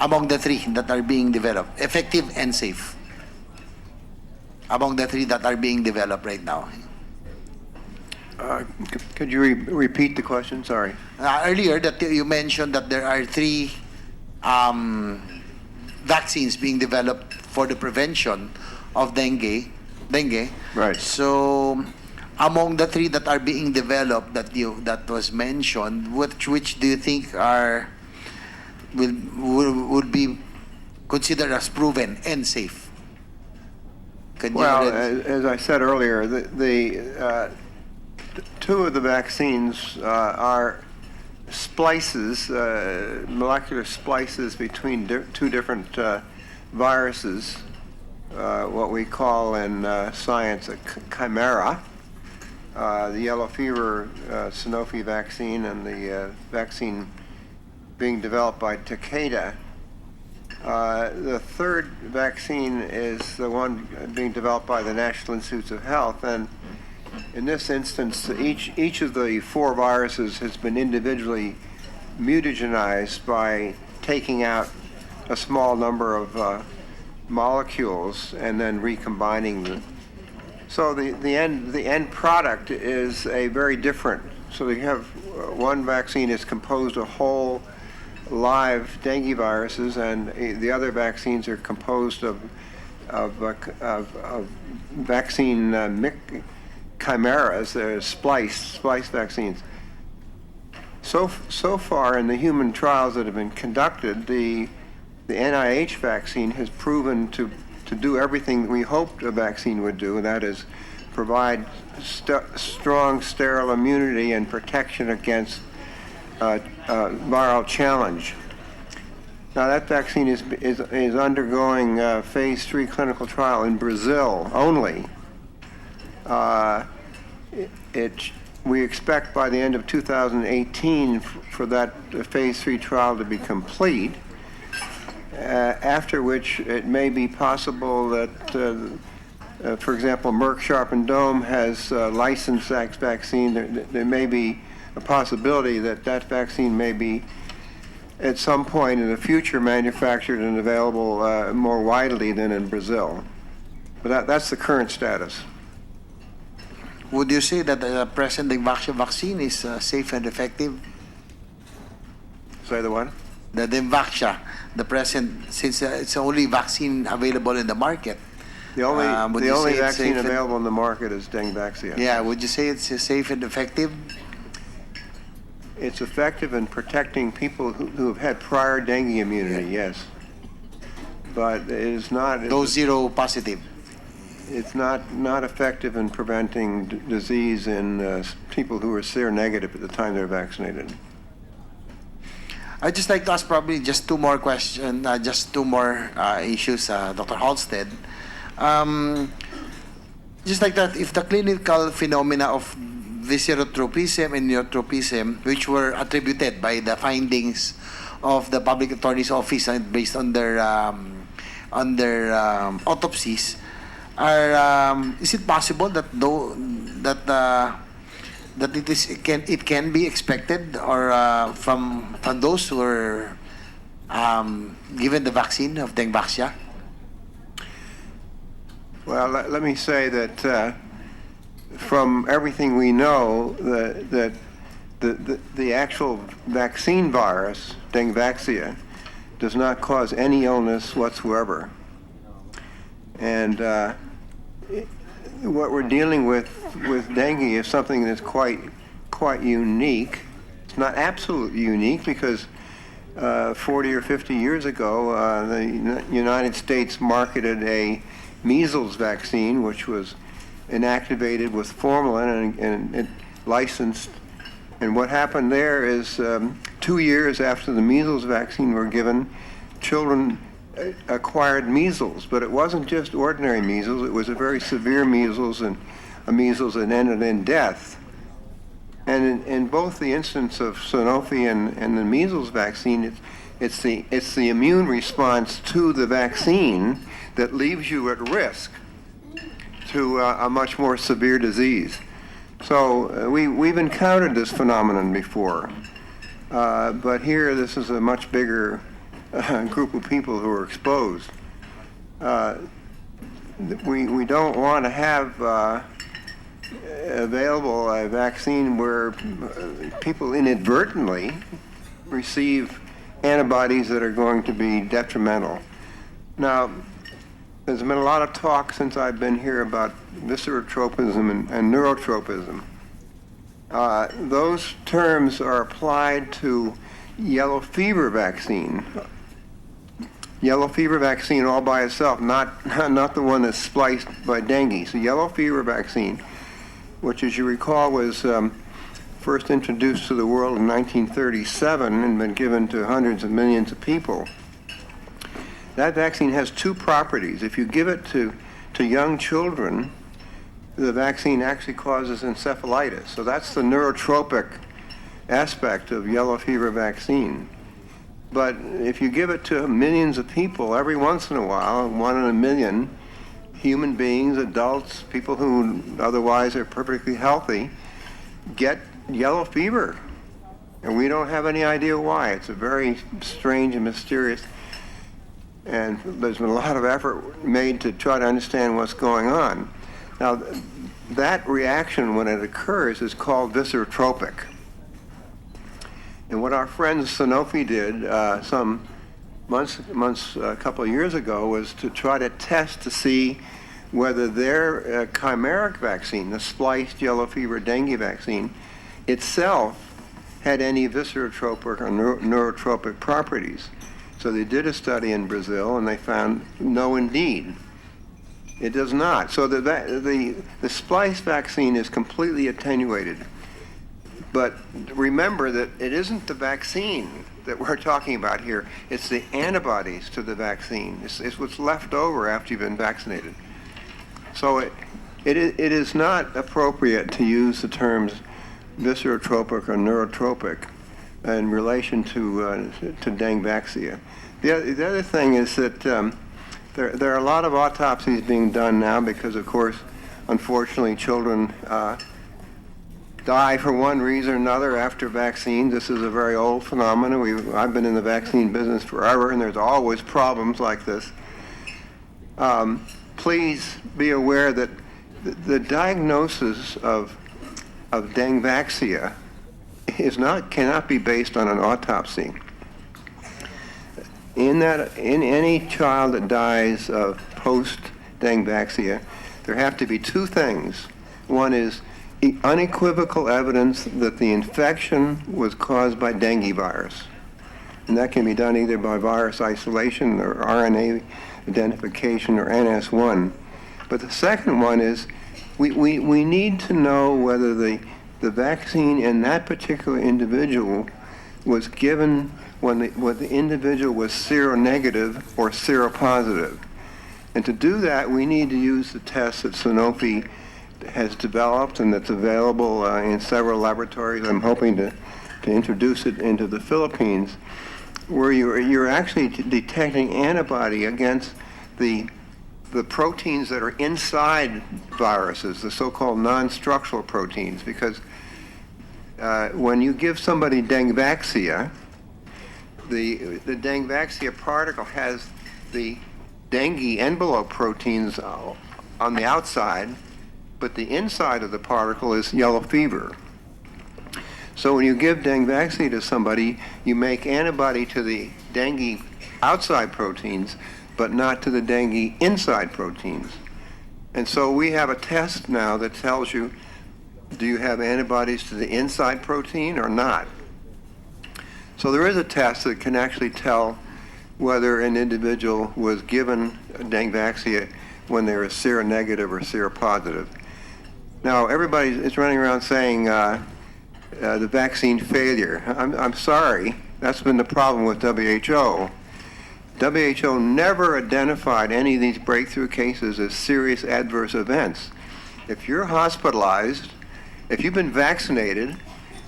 among the 3 that are being developed, effective and safe? Among the 3 that are being developed right now. Could you repeat the question? Sorry. Earlier, that you mentioned that there are 3 vaccines being developed for the prevention of dengue. Right. So, among the 3 that are being developed that was mentioned, which do you think would be considered as proven and safe? Well, as I said earlier, the 2 of the vaccines are splices, molecular splices between 2 different viruses, what we call in science a chimera. The yellow fever Sanofi vaccine and the vaccine being developed by Takeda. The 3rd vaccine is the one being developed by the National Institutes of Health, and in this instance, each of the 4 viruses has been individually mutagenized by taking out a small number of molecules and then recombining them. So the end product is a very different. So you have one vaccine is composed of whole live dengue viruses, and the other vaccines are composed of vaccine chimeras, they're splice vaccines. So far in the human trials that have been conducted, the NIH vaccine has proven to do everything we hoped a vaccine would do, and that is provide strong sterile immunity and protection against viral challenge. Now that vaccine is undergoing phase 3 clinical trial in Brazil only. We expect by the end of 2018 for that phase 3 trial to be complete, after which it may be possible that, for example, Merck Sharp and Dohme has licensed that vaccine. There may be a possibility that that vaccine may be at some point in the future manufactured and available more widely than in Brazil. But that's the current status. Would you say that the present Dengvaxia vaccine is safe and effective? Say the one? The Dengvaxia, the present, since it's the only vaccine available in the market. The only say it's vaccine safe available in the market is Dengvaxia. Yeah, would you say it's safe and effective? It's effective in protecting people who have had prior dengue immunity, yes. But it is not... Those zero positive. It's not effective in preventing disease in people who are seronegative at the time they're vaccinated. I'd just like to ask probably just two more questions, just two more issues, Dr. Halstead. Just like that, if the clinical phenomena of viscerotropism and neurotropism, which were attributed by the findings of the public attorney's office and based on their autopsies, is it possible that it can be expected or from those who are given the vaccine of Dengvaxia? Well, let me say that from everything we know, that the actual vaccine virus, Dengvaxia, does not cause any illness whatsoever. And what we're dealing with dengue is something that's quite unique. It's not absolutely unique because 40 or 50 years ago, the United States marketed a measles vaccine, which was inactivated with formalin and licensed. And what happened there is 2 years after the measles vaccine were given, children acquired measles, but it wasn't just ordinary measles. It was a very severe measles and a measles that ended in death. And in both the instance of Sanofi and the measles vaccine, it's the immune response to the vaccine that leaves you at risk to a much more severe disease. So we've encountered this phenomenon before, but here this is a much bigger group of people who are exposed. We don't want to have available a vaccine where people inadvertently receive antibodies that are going to be detrimental. Now, there's been a lot of talk since I've been here about viscerotropism and neurotropism. Those terms are applied to yellow fever vaccine. Yellow fever vaccine all by itself, not the one that's spliced by dengue. So yellow fever vaccine, which as you recall was first introduced to the world in 1937 and been given to hundreds of millions of people. That vaccine has two properties. If you give it to young children, the vaccine actually causes encephalitis. So that's the neurotropic aspect of yellow fever vaccine. But if you give it to millions of people, every once in a while, 1 in a million, human beings, adults, people who otherwise are perfectly healthy, get yellow fever. And we don't have any idea why. It's a very strange and mysterious, and there's been a lot of effort made to try to understand what's going on. Now, that reaction, when it occurs, is called viscerotropic. And what our friends Sanofi did some months, a couple of years ago, was to try to test to see whether their chimeric vaccine, the spliced yellow fever dengue vaccine, itself had any viscerotropic or neurotropic properties. So they did a study in Brazil, and they found no, indeed. It does not. So the spliced vaccine is completely attenuated. But remember that it isn't the vaccine that we're talking about here. It's the antibodies to the vaccine. It's what's left over after you've been vaccinated. So it is not appropriate to use the terms viscerotropic or neurotropic in relation to Dengvaxia. The other thing is that there are a lot of autopsies being done now because, of course, unfortunately, children die for one reason or another after vaccines. This is a very old phenomenon. I've been in the vaccine business forever, and there's always problems like this. Please be aware that the diagnosis of Dengvaxia cannot be based on an autopsy. In any child that dies of post-Dengvaxia, there have to be two things. One is unequivocal evidence that the infection was caused by dengue virus. And that can be done either by virus isolation or RNA identification or NS1. But the second one is we need to know whether the vaccine in that particular individual was given when the individual was seronegative or seropositive. And to do that, we need to use the test that Sanofi has developed and that's available in several laboratories. I'm hoping to introduce it into the Philippines, where you're actually detecting antibody against the proteins that are inside viruses, the so-called non-structural proteins, because when you give somebody Dengvaxia, the Dengvaxia particle has the dengue envelope proteins on the outside, but the inside of the particle is yellow fever. So when you give Dengvaxia to somebody, you make antibody to the dengue outside proteins, but not to the dengue inside proteins. And so we have a test now that tells you, do you have antibodies to the inside protein or not? So there is a test that can actually tell whether an individual was given Dengvaxia when they were seronegative or seropositive. Now, everybody is running around saying the vaccine failure. I'm sorry, that's been the problem with WHO. WHO never identified any of these breakthrough cases as serious adverse events. If you're hospitalized, if you've been vaccinated,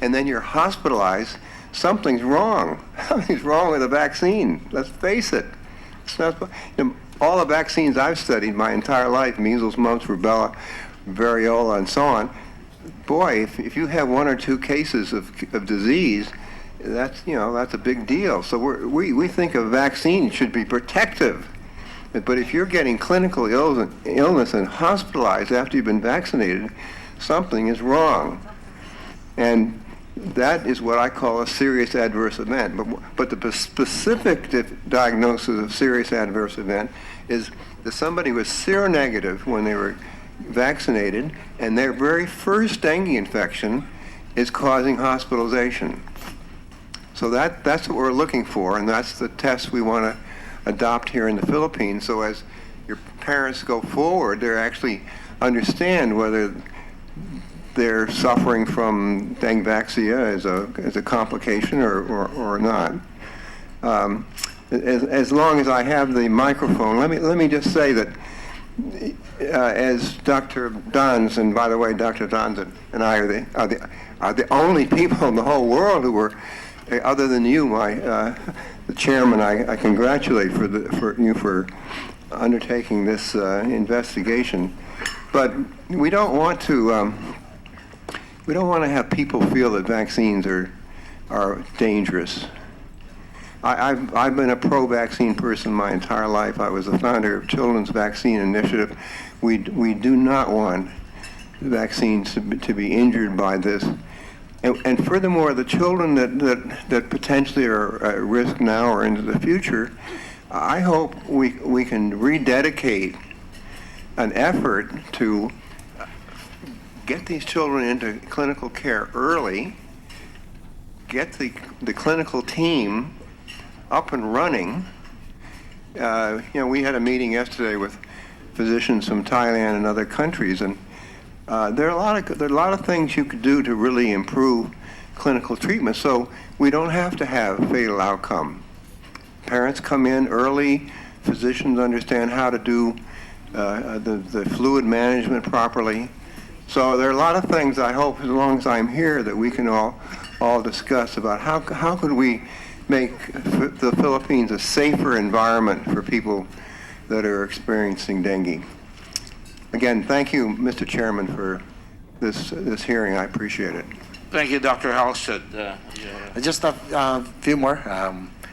and then you're hospitalized, something's wrong. Something's wrong with the vaccine. Let's face it. It's not, all the vaccines I've studied my entire life, measles, mumps, rubella, variola, and so on, boy, if you have one or two cases of disease, that's a big deal. So we think a vaccine should be protective. But if you're getting clinical illness and hospitalized after you've been vaccinated, something is wrong. And that is what I call a serious adverse event. But the specific diagnosis of serious adverse event is that somebody was seronegative when they were vaccinated, and their very first dengue infection is causing hospitalization. So that's what we're looking for, and that's the test we want to adopt here in the Philippines. So as your parents go forward, they actually understand whether they're suffering from Dengvaxia as a complication or not. As long as I have the microphone, let me just say that as Dr. Dans, and by the way, Dr. Dans and I are the only people in the whole world who were, other than you, the chairman, I congratulate for undertaking this investigation. But we don't want to have people feel that vaccines are dangerous. I've been a pro-vaccine person my entire life. I was the founder of Children's Vaccine Initiative. We do not want vaccines to be injured by this. And furthermore, the children that potentially are at risk now or into the future, I hope we can rededicate an effort to get these children into clinical care early, get the clinical team up and running. We had a meeting yesterday with physicians from Thailand and other countries, and there are a lot of things you could do to really improve clinical treatment, so we don't have to have fatal outcome. Parents come in early, physicians understand how to do the fluid management properly. So there are a lot of things, I hope, as long as I'm here, that we can all discuss about how could we make the Philippines a safer environment for people that are experiencing dengue. Again, thank you, Mr. Chairman, for this hearing. I appreciate it. Thank you, Dr. Halstead. Just a few more.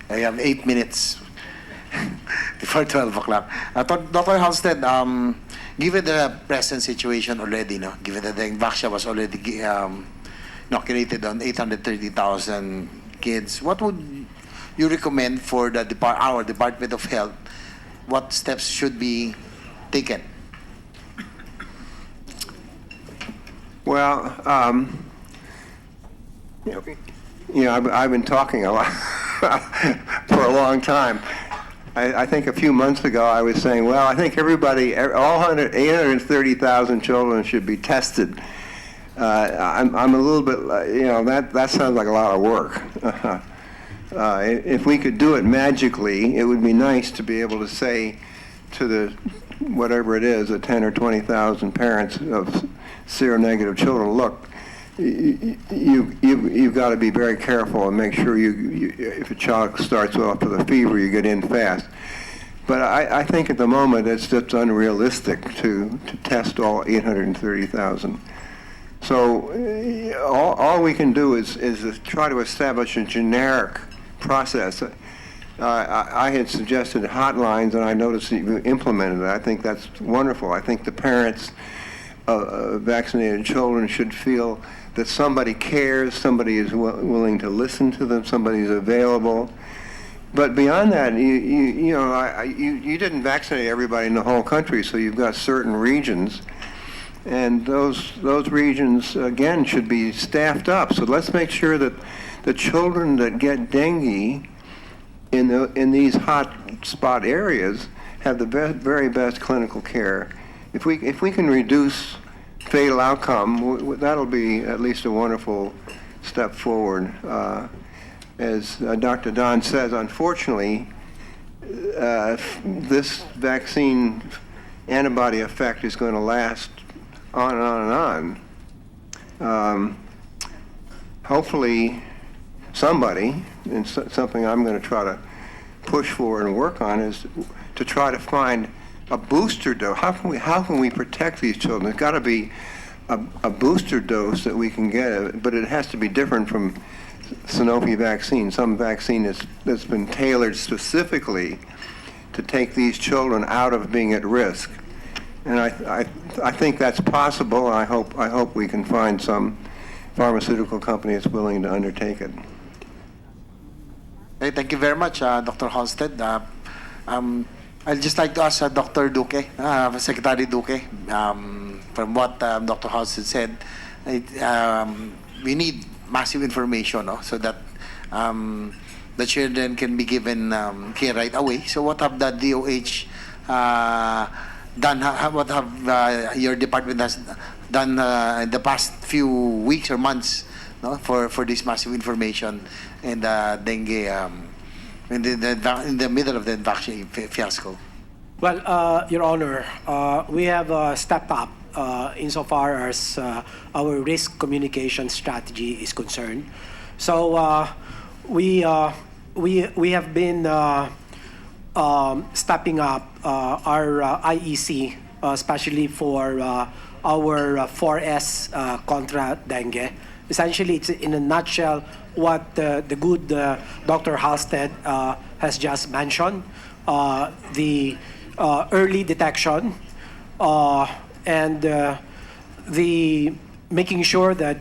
I have 8 minutes before 12 o'clock. Dr. Halstead, given the present situation already, given that Dengvaxia was already inoculated on 830,000 kids, what would you recommend for our Department of Health? What steps should be taken? Well, I've been talking a lot for a long time. I think a few months ago I was saying, well, I think everybody, all 830,000 children should be tested. I'm a little bit, that sounds like a lot of work. If we could do it magically, it would be nice to be able to say to the, whatever it is, the 10 or 20,000 parents of seronegative children, look, you've got to be very careful and make sure if a child starts off with a fever, you get in fast. But I think at the moment it's just unrealistic to test all 830,000. So all we can do is try to establish a generic process. I had suggested hotlines, and I noticed that you implemented it. I think that's wonderful. I think the parents of vaccinated children should feel that somebody cares, somebody is willing to listen to them, somebody is available. But beyond that, you didn't vaccinate everybody in the whole country, so you've got certain regions, and those regions again should be staffed up. So let's make sure that the children that get dengue in these hot spot areas have the very best clinical care. If we can reduce fatal outcome, that'll be at least a wonderful step forward. As Dr. Don says, unfortunately, this vaccine antibody effect is going to last on and on and on. Hopefully, somebody, and something I'm going to try to push for and work on, is to try to find a booster dose. How can we protect these children? There's got to be a booster dose that we can get, but it has to be different from Sanofi vaccine. Some vaccine that's been tailored specifically to take these children out of being at risk. And I think that's possible, and I hope we can find some pharmaceutical company that's willing to undertake it. Hey, thank you very much, Dr. Halstead. I'd just like to ask Dr. Duque, Secretary Duque, from what Dr. Halstead said, we need massive information, so that the children can be given care right away. So what have the DOH done? What have your department has done in the past few weeks or months for this massive information and dengue in the middle of the vaccine fiasco? Well, Your Honor, we have stepped up insofar as our risk communication strategy is concerned. So we have been stepping up our IEC, especially for our 4S contra dengue. Essentially, it's in a nutshell what the good Dr. Halstead has just mentioned, the early detection and the making sure that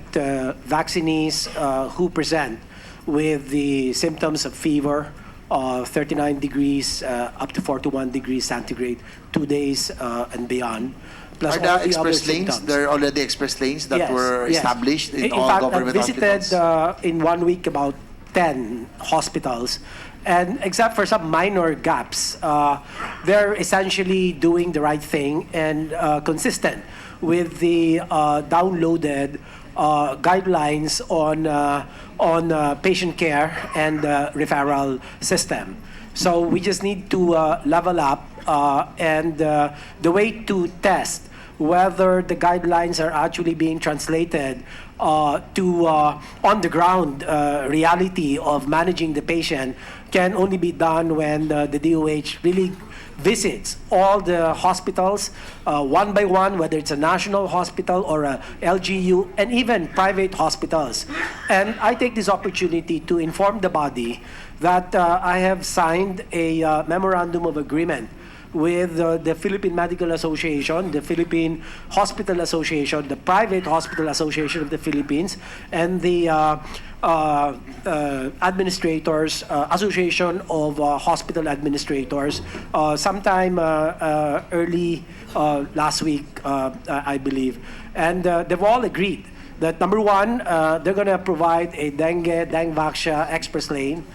vaccinees who present with the symptoms of fever 39 degrees up to 41 degrees centigrade, 2 days and beyond. Plus Are all the the other express lanes, symptoms. there are already express lanes that Yes, were yes. established in all fact, government I visited hospitals? in 1 week about 10 hospitals, and except for some minor gaps, they're essentially doing the right thing and consistent with the downloaded guidelines on patient care and referral system. So we just need to level up, and the way to test whether the guidelines are actually being translated to on the ground reality of managing the patient can only be done when the DOH really visits all the hospitals one by one, whether it's a national hospital or a LGU, and even private hospitals. And I take this opportunity to inform the body that I have signed a memorandum of agreement with the Philippine Medical Association, the Philippine Hospital Association, the Private Hospital Association of the Philippines, and the Administrators Association of Hospital Administrators sometime early last week, I believe. And they've all agreed that number one, they're going to provide a Dengvaxia express lane,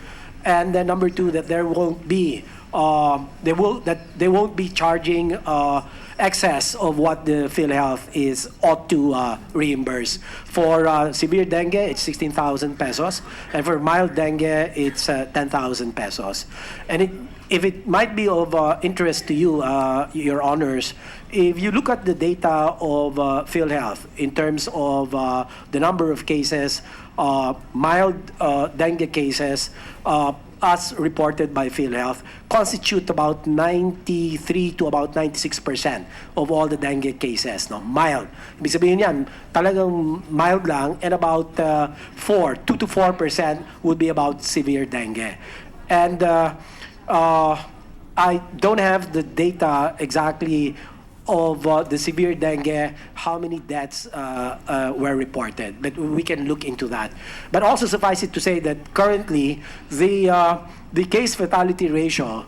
and then number two, that there won't be they won't be charging excess of what the PhilHealth ought to reimburse. For severe dengue, it's 16,000 pesos, and for mild dengue, it's 10,000 pesos. And if it might be of interest to you, Your Honors, if you look at the data of PhilHealth in terms of the number of cases, mild dengue cases, as reported by PhilHealth, constitute about 93 to about 96% of all the dengue cases. No? Mild. Ibig sabihin yan, talagang mild lang, and about 2 to 4% would be about severe dengue. And I don't have the data exactly of the severe dengue, how many deaths were reported, but we can look into that. But also suffice it to say that currently the case fatality ratio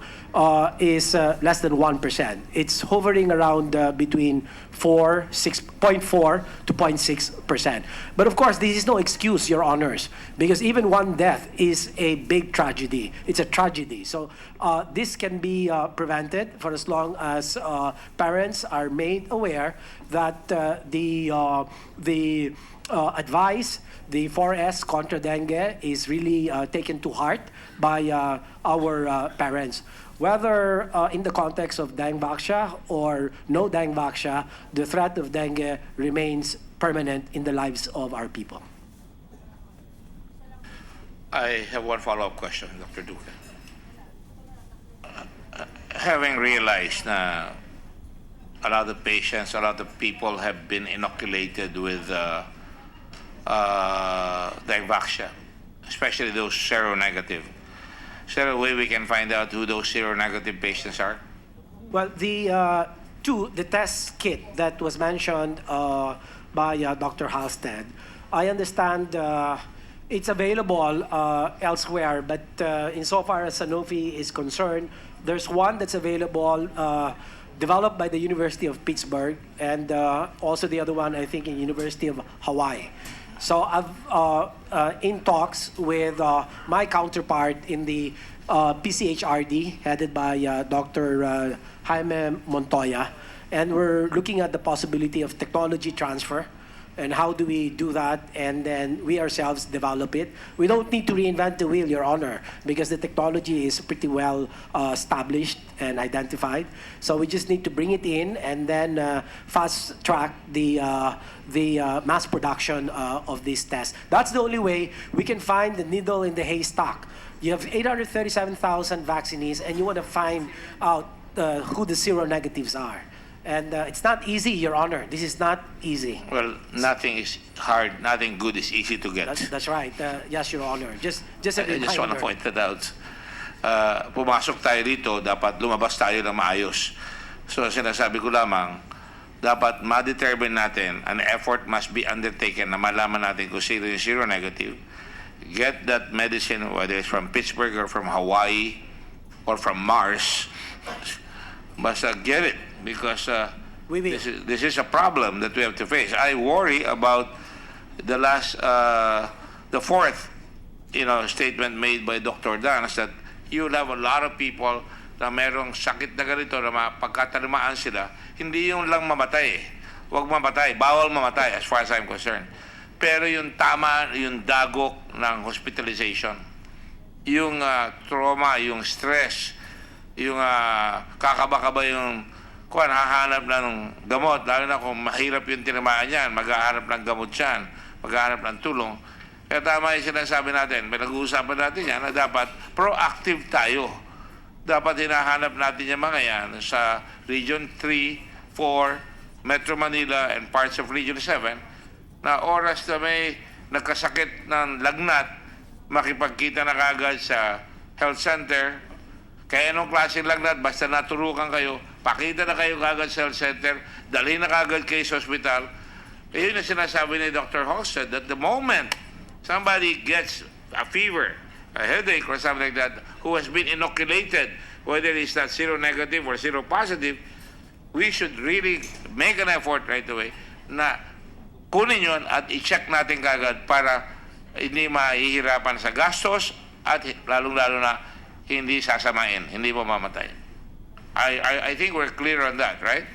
is less than 1%. It's hovering around between 6.4 to 0.6%. But of course, this is no excuse, Your Honors, because even one death is a big tragedy. It's a tragedy. So this can be prevented for as long as parents are made aware that the advice, the 4S contra dengue, is really taken to heart by our parents. Whether in the context of Dengvaxia or no Dengvaxia, the threat of dengue remains permanent in the lives of our people. I have one follow-up question, Dr. Duque. Having realized na a lot of patients, a lot of people have been inoculated with Dengvaxia, especially those seronegative. Is there a way we can find out who those seronegative patients are? Well, the test kit that was mentioned by Dr. Halstead, I understand it's available elsewhere, but insofar as Sanofi is concerned, there's one that's available developed by the University of Pittsburgh, and also the other one, I think, in University of Hawaii. So I've in talks with my counterpart in the PCHRD, headed by Dr. Jaime Montoya, and we're looking at the possibility of technology transfer and how do we do that, and then we ourselves develop it. We don't need to reinvent the wheel, Your Honor, because the technology is pretty well established and identified. So we just need to bring it in and then fast track the mass production of this test. That's the only way we can find the needle in the haystack. You have 837,000 vaccinees, and you want to find out who the seronegatives are. And it's not easy, Your Honor. This is not easy. Well, nothing is hard, nothing good is easy to get. That's right. Yes, Your Honor. Just a I just want to reminder. point that out. Pumasok tayo dito, dapat lumabas tayo ng maayos. So sinasabi ko lamang, dapat ma-determine natin, an effort must be undertaken na malaman natin kung sino yung seronegative. get that medicine, whether it's from Pittsburgh or from Hawaii or from Mars, basta get it, because this is a problem that we have to face. I worry about the fourth, statement made by Dr. Dance, that you'll have a lot of people na merong sakit na ganito na pagkatalimaan sila, hindi yung lang mamatay eh. Huwag mamatay, bawal mamatay as far as I'm concerned. Pero yung tama, yung dagok ng hospitalization, yung trauma, yung stress, yung kakaba-kaba yung hahanap na ng gamot, lalo na kung mahirap yung tinamaan yan, maghahanap ng gamot yan, maghahanap ng tulong. Kaya tama yung sinasabi natin, pinag-uusapan natin yan na dapat proactive tayo. Dapat hinahanap natin yung mga yan sa Region 3, 4, Metro Manila and parts of Region 7 na oras na may nagkasakit ng lagnat, makipagkita na kagad sa health center. Kaya anong klaseng lagnat, basta naturukan kayo, pakita na kayo kagad sa health center, dalhin na kagad kayo sa hospital. Yun ang sinasabi ni Dr. Halstead, that the moment somebody gets a fever, a headache or something like that, who has been inoculated, whether it's not seronegative or seropositive, we should really make an effort right away na kunin yun at i-check natin kagad para hindi mahihirapan sa gastos at lalong-lalo na hindi sasamain, hindi mamamatay. I think we're clear on that, right?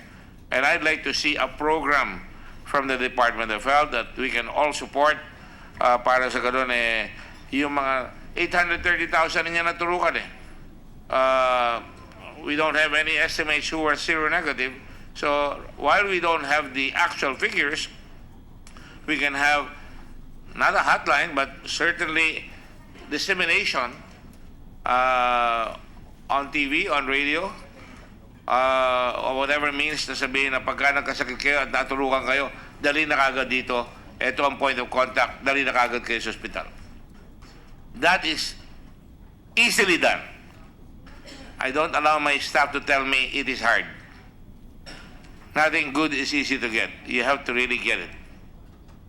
And I'd like to see a program from the Department of Health that we can all support para sa ganun yung mga 830,000 niya naturukan we don't have any estimates who are seronegative. So while we don't have the actual figures, we can have not a hotline, but certainly dissemination on TV, on radio, or whatever means na sabihin na pagka nagkasakit kayo at naturukan kayo, dali na kagad dito. Ito ang point of contact, dali na kagad kayo sa hospital. That is easily done. I don't allow my staff to tell me it is hard. Nothing good is easy to get. You have to really get it.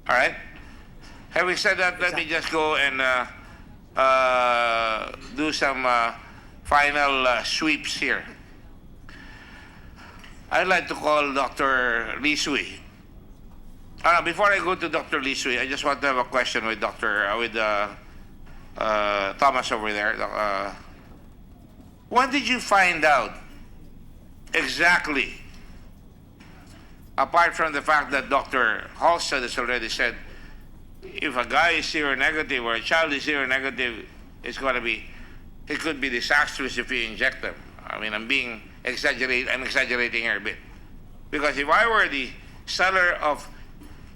All right? Having said that, let me just go and do some final sweeps here. I'd like to call Dr. Lee Sui. Before I go to Dr. Lee Sui, I just want to have a question with Thomas over there. When did you find out exactly, apart from the fact that Dr. Halstead has already said, if a guy is seronegative or a child is seronegative, it could be disastrous if you inject them. I mean, I'm exaggerating here a bit. Because if I were the seller of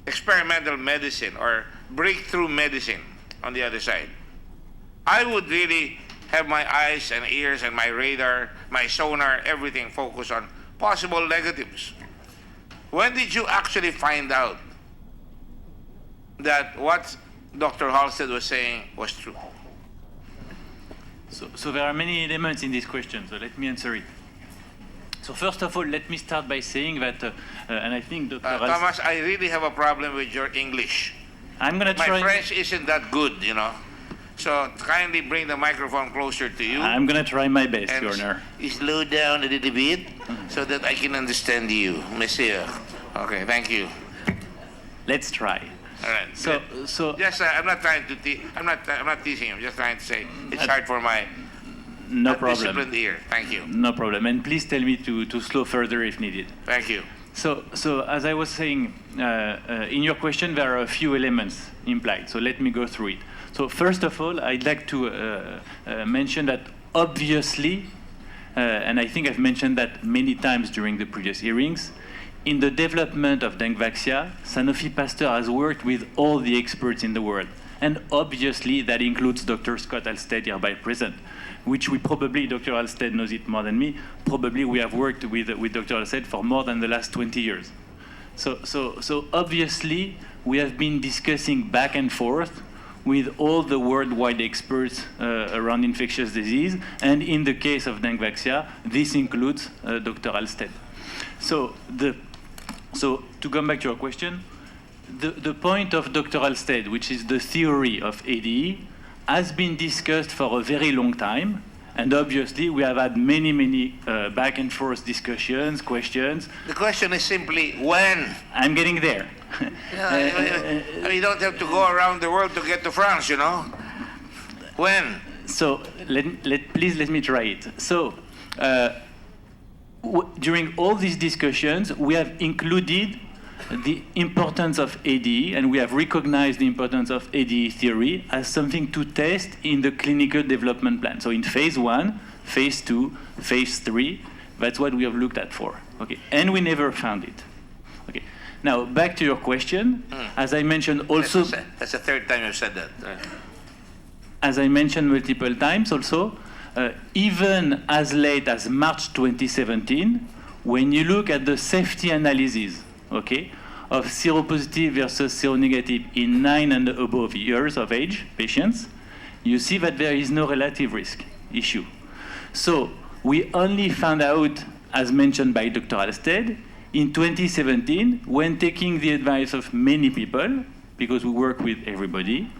experimental medicine or breakthrough medicine on the other side, I would really have my eyes and ears and my radar, my sonar, everything focused on possible negatives. When did you actually find out that what Dr. Halstead was saying was true? So there are many elements in this question, so let me answer it. So first of all, let me start by saying that, and I think Dr. Thomas, I really have a problem with your English. I'm going to try... My French isn't that good, So kindly bring the microphone closer to you. I'm going to try my best, Your Honor. Slow down a little bit so that I can understand you, Monsieur. Okay, thank you. Let's try. All right. So yes, I'm not trying to I'm not teasing you. I'm just trying to say it's hard for my no problem. Disciplined ear. Thank you. No problem. And please tell me to slow further if needed. Thank you. So as I was saying, in your question, there are a few elements implied. So let me go through it. So first of all, I'd like to mention that obviously, and I think I've mentioned that many times during the previous hearings, in the development of Dengvaxia, Sanofi Pasteur has worked with all the experts in the world. And obviously, that includes Dr. Scott Halstead hereby present, which we probably, Dr. Halstead knows it more than me, probably we have worked with Dr. Halstead for more than the last 20 years. So obviously, we have been discussing back and forth with all the worldwide experts around infectious disease, and in the case of Dengvaxia, this includes Dr. Halstead. So to come back to your question, the point of Dr. Halstead, which is the theory of ADE, has been discussed for a very long time. And obviously, we have had many back and forth discussions, questions. The question is simply when. I'm getting there. You don't have to go around the world to get to France, you know. When? So please let me try it. So during all these discussions, we have included the importance of ADE, and we have recognized the importance of ADE theory as something to test in the clinical development plan. So in phase 1, phase 2, phase 3, that's what we have looked at for. Okay, and we never found it. Okay, now back to your question. As I mentioned also, that's the third time you've said that. as I mentioned multiple times also, even as late as March 2017, when you look at the safety analysis, okay, of seropositive versus seronegative in 9 and above years of age patients, you see that there is no relative risk issue. So we only found out, as mentioned by Dr. Alsted, in 2017, when taking the advice of many people, because we work with everybody,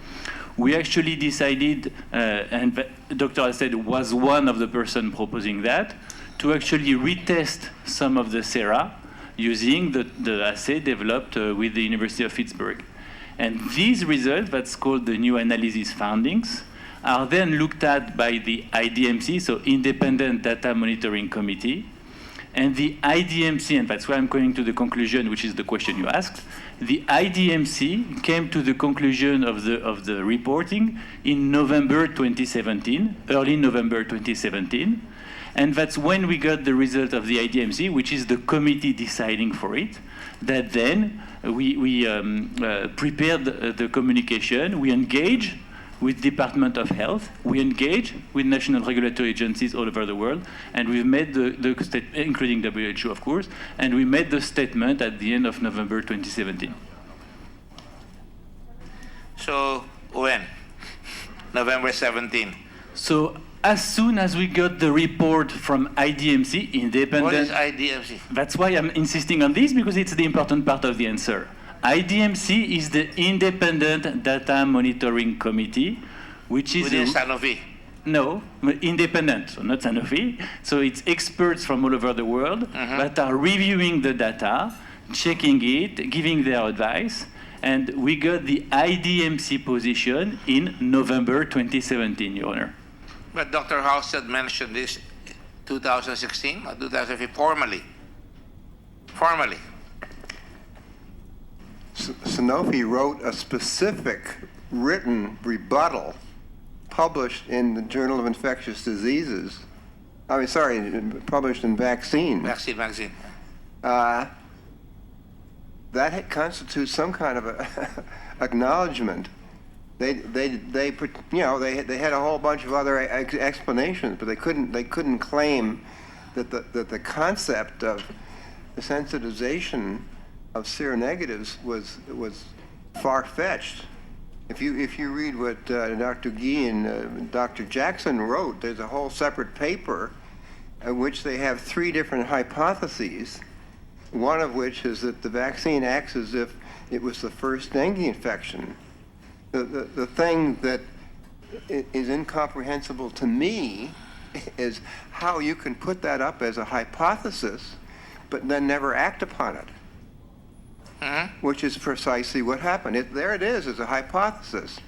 we actually decided, and Dr. Alsted was one of the persons proposing that, to actually retest some of the sera using the assay developed with the University of Pittsburgh. And these results, that's called the new analysis findings, are then looked at by the IDMC, so Independent Data Monitoring Committee. And the IDMC, and that's why I'm going to the conclusion, which is the question you asked, the IDMC came to the conclusion of the reporting in November 2017, early November 2017. And that's when we got the result of the IDMC, which is the committee deciding for it, that then we prepared the communication, we engage with Department of Health, we engage with national regulatory agencies all over the world, and we've made including WHO, of course, and we made the statement at the end of November 2017. So when? November 17. So as soon as we got the report from IDMC, independent... What is IDMC? That's why I'm insisting on this, because it's the important part of the answer. IDMC is the Independent Data Monitoring Committee, which is... Within Sanofi? No, independent, so not Sanofi. So it's experts from all over the world that are reviewing the data, checking it, giving their advice, and we got the IDMC position in November 2017, Your Honor. But Dr. Halstead mentioned this 2016 or 2015 formally. Formally. Sanofi wrote a specific written rebuttal published in the Journal of Infectious Diseases. Published in Vaccine. Vaccine. That constitutes some kind of a acknowledgement. They had a whole bunch of other explanations, but they couldn't claim that the concept of the sensitization of seronegatives was far-fetched. If you read what Dr. Gee and Dr. Jackson wrote, there's a whole separate paper in which they have 3 different hypotheses, one of which is that the vaccine acts as if it was the first dengue infection. The thing that is incomprehensible to me is how you can put that up as a hypothesis but then never act upon it. Which is precisely what happened. There it is as a hypothesis.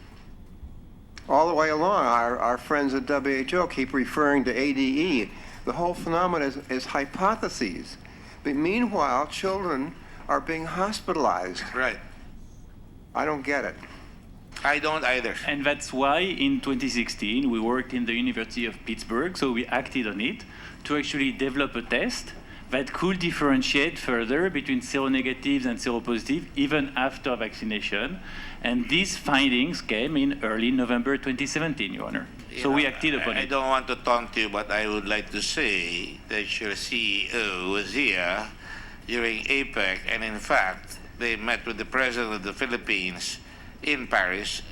All the way along, our friends at WHO keep referring to ADE. The whole phenomenon is hypotheses. But meanwhile, children are being hospitalized. Right. I don't get it. I don't either. And that's why in 2016 we worked in the University of Pittsburgh, so we acted on it to actually develop a test that could differentiate further between seronegatives and seropositive even after vaccination. And these findings came in early November 2017, Your Honor. So we acted upon it. I don't want to taunt you, but I would like to say that your CEO was here during APEC, and in fact, they met with the President of the Philippines in Paris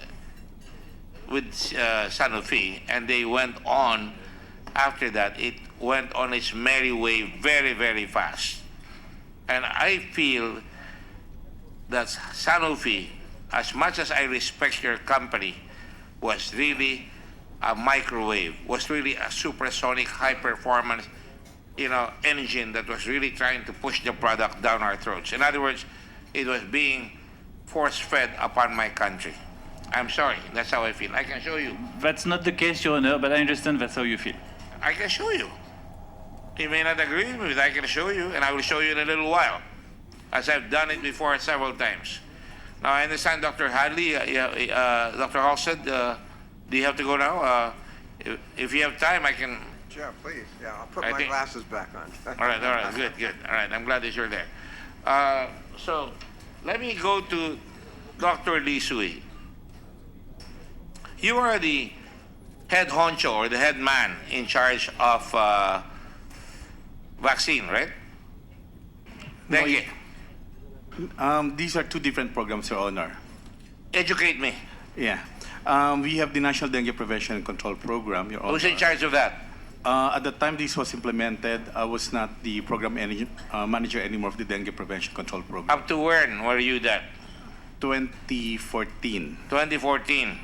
with Sanofi, and they went on. After that, it went on its merry way very, very fast. And I feel that Sanofi, as much as I respect your company, was really a microwave, was really a supersonic high performance, engine that was really trying to push the product down our throats. In other words, it was being force-fed upon my country. I'm sorry, that's how I feel. I can show you. That's not the case, Your Honor, but I understand that's how you feel. I can show you. You may not agree with me, but I can show you, and I will show you in a little while, as I've done it before several times. Now, I understand Dr. Hadley, Dr. Halstead, do you have to go now? If you have time, I can... Sure, please. Yeah, I'll put I my think- glasses back on. All right, good. All right, I'm glad that you're there. So, let me go to Dr. Lee Sui. You are the head honcho or the head man in charge of vaccine, right? Dengue. These are two different programs, Your Honor. Educate me. Yeah. We have the National Dengue Prevention and Control Program, Your Honor. Who's in charge of that? At the time this was implemented, I was not the program manager anymore of the Dengue Prevention Control Program. Up to when were you that? 2014. 2014.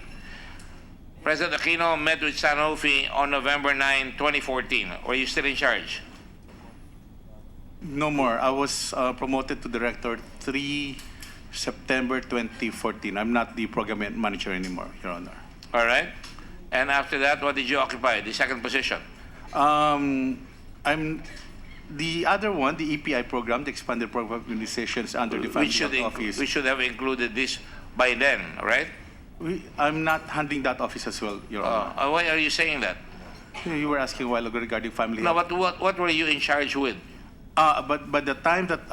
President Aquino met with Sanofi on November 9, 2014. Were you still in charge? No more. I was promoted to Director 3 September 2014. I'm not the program manager anymore, Your Honor. All right. And after that, what did you occupy? The second position? I'm the other one, the EPI program, the Expanded Program of Immunizations under the Family Health Office. We should have included this by then, right? I'm not handling that office as well, Your Honor. Why are you saying that? You were asking a while ago regarding family No, health. but what were you in charge with? But by the time that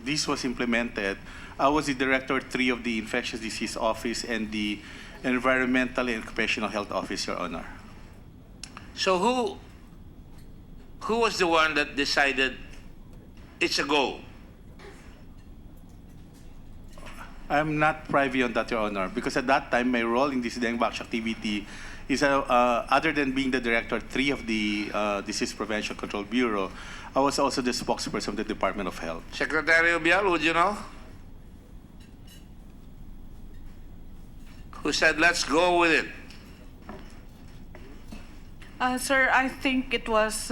this was implemented, I was the Director 3 of the Infectious Disease Office and the Environmental and Occupational Health Office, Your Honor. So who was the one that decided it's a go? I'm not privy on that, Your Honor, because at that time, my role in this Dengvaxia activity is, other than being the Director 3 of the Disease Prevention Control Bureau, I was also the spokesperson of the Department of Health. Secretary Obial, would you know? Who said, let's go with it? Sir, I think it was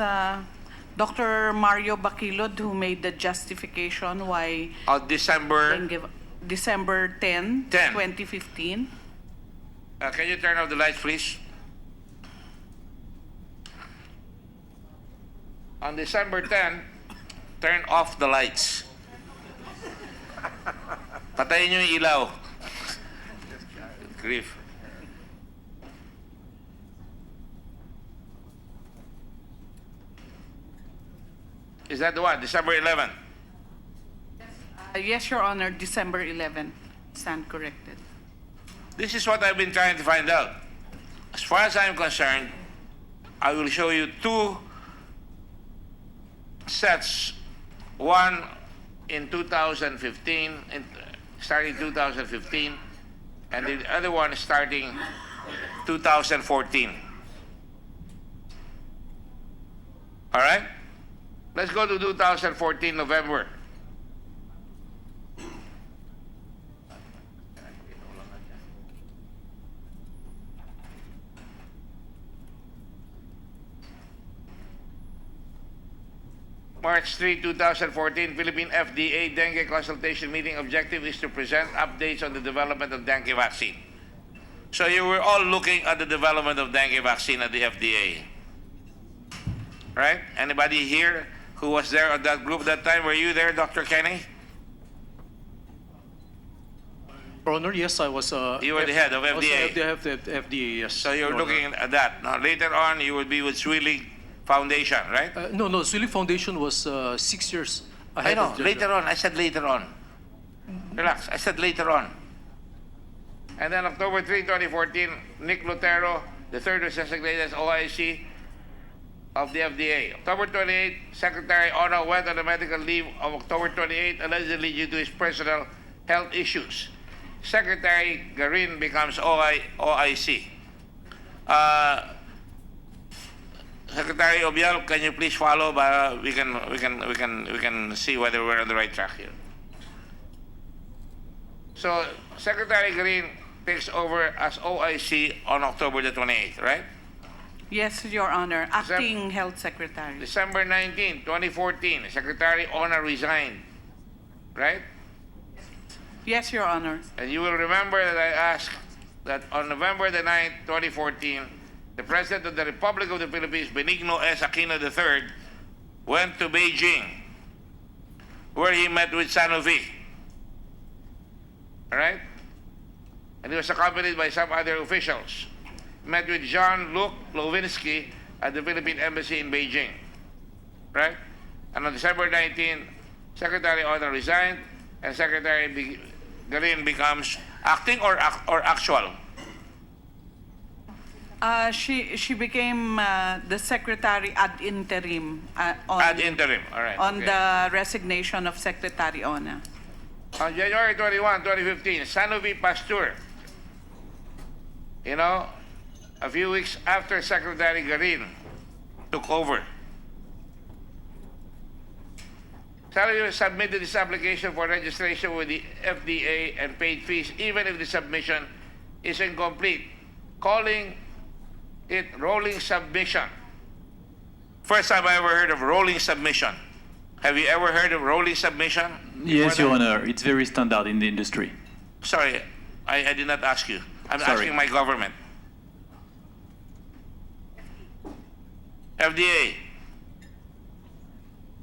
Dr. Mario Baquilod who made the justification why December December 10, 10. 2015. Can you turn off the lights, please? On December 10, turn off the lights. Patayin nyo yung ilaw. Grief. Is that the one? December 11? Yes, Your Honor, December 11. Stand corrected. This is what I've been trying to find out. As far as I'm concerned, I will show you two sets. One in 2015, starting 2015, and the other one starting 2014. All right? Let's go to 2014, November. March 3, 2014, Philippine FDA dengue consultation meeting. Objective is to present updates on the development of dengue vaccine. So you were all looking at the development of dengue vaccine at the FDA. Right? Anybody here who was there at that group that time? Were you there, Dr. Kenny? Your Honor, yes, I was. You were the head of I was FDA. the head of FDA, yes. So you're Your Honor. looking at that. Now, later on, you will be with Swilly Foundation, right? No, Swilly Foundation was 6 years I ahead know, of the- later on. I said later on. Relax, I said later on. And then October 3, 2014, Nick Lutero, the third was designated as OIC of the FDA. October 28, Secretary Ono went on a medical leave of October 28, allegedly due to his personal health issues. Secretary Garin becomes OIC. Secretary Obial, can you please follow? We can see whether we're on the right track here. So Secretary Green takes over as OIC on October the 28th, right? Yes, Your Honor. Acting Health Secretary. December 19, 2014, Secretary Ona resigned, right? Yes, Your Honor. And you will remember that I asked that on November the 9th, 2014, the President of the Republic of the Philippines, Benigno S. Aquino III, went to Beijing, where he met with Sanofi. All right? And he was accompanied by some other officials. Met with Jean-Luc Lovinsky at the Philippine Embassy in Beijing. Right? And on December 19, Secretary Ona resigned, and Secretary Garin becomes acting or actual? She became the secretary ad interim Ad interim, all right. on okay. the resignation of Secretary Ona. On January 21, 2015, Sanofi Pasteur. You know, a few weeks after Secretary Garin took over, Sanofi submitted this application for registration with the FDA and paid fees even if the submission is incomplete, calling it rolling submission. First time I ever heard of rolling submission. Have you ever heard of rolling submission? Yes, Your Honor. It's very standard in the industry. Sorry, I did not ask you. I'm Sorry. asking my government. FDA.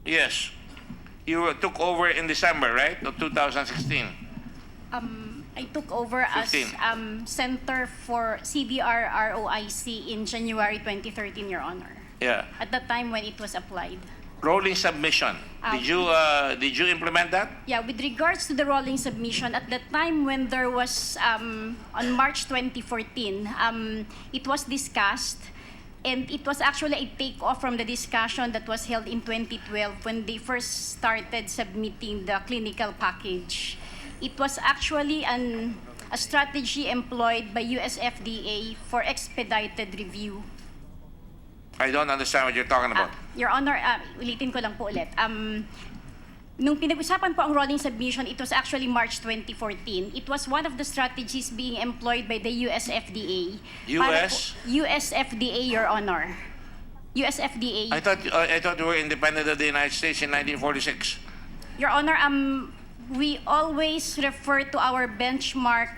Yes. You took over in December, right? Of 2016. I took over as 15. Center for CBR ROIC in January 2013, Your Honor. Yeah. At the time when it was applied. Rolling submission. Did you implement that? Yeah, with regards to the rolling submission, at the time when there was, on March 2014, it was discussed, and it was actually a takeoff from the discussion that was held in 2012 when they first started submitting the clinical package. It was actually a strategy employed by US FDA for expedited review. I don't understand what you're talking about. Your Honor, ulitin ko lang po ulit. Nung pinag-usapan po ang rolling submission, it was actually March 2014. It was one of the strategies being employed by the US FDA. US? US FDA, Your Honor. US FDA. I thought you were independent of the United States in 1946. Your Honor, we always refer to our benchmark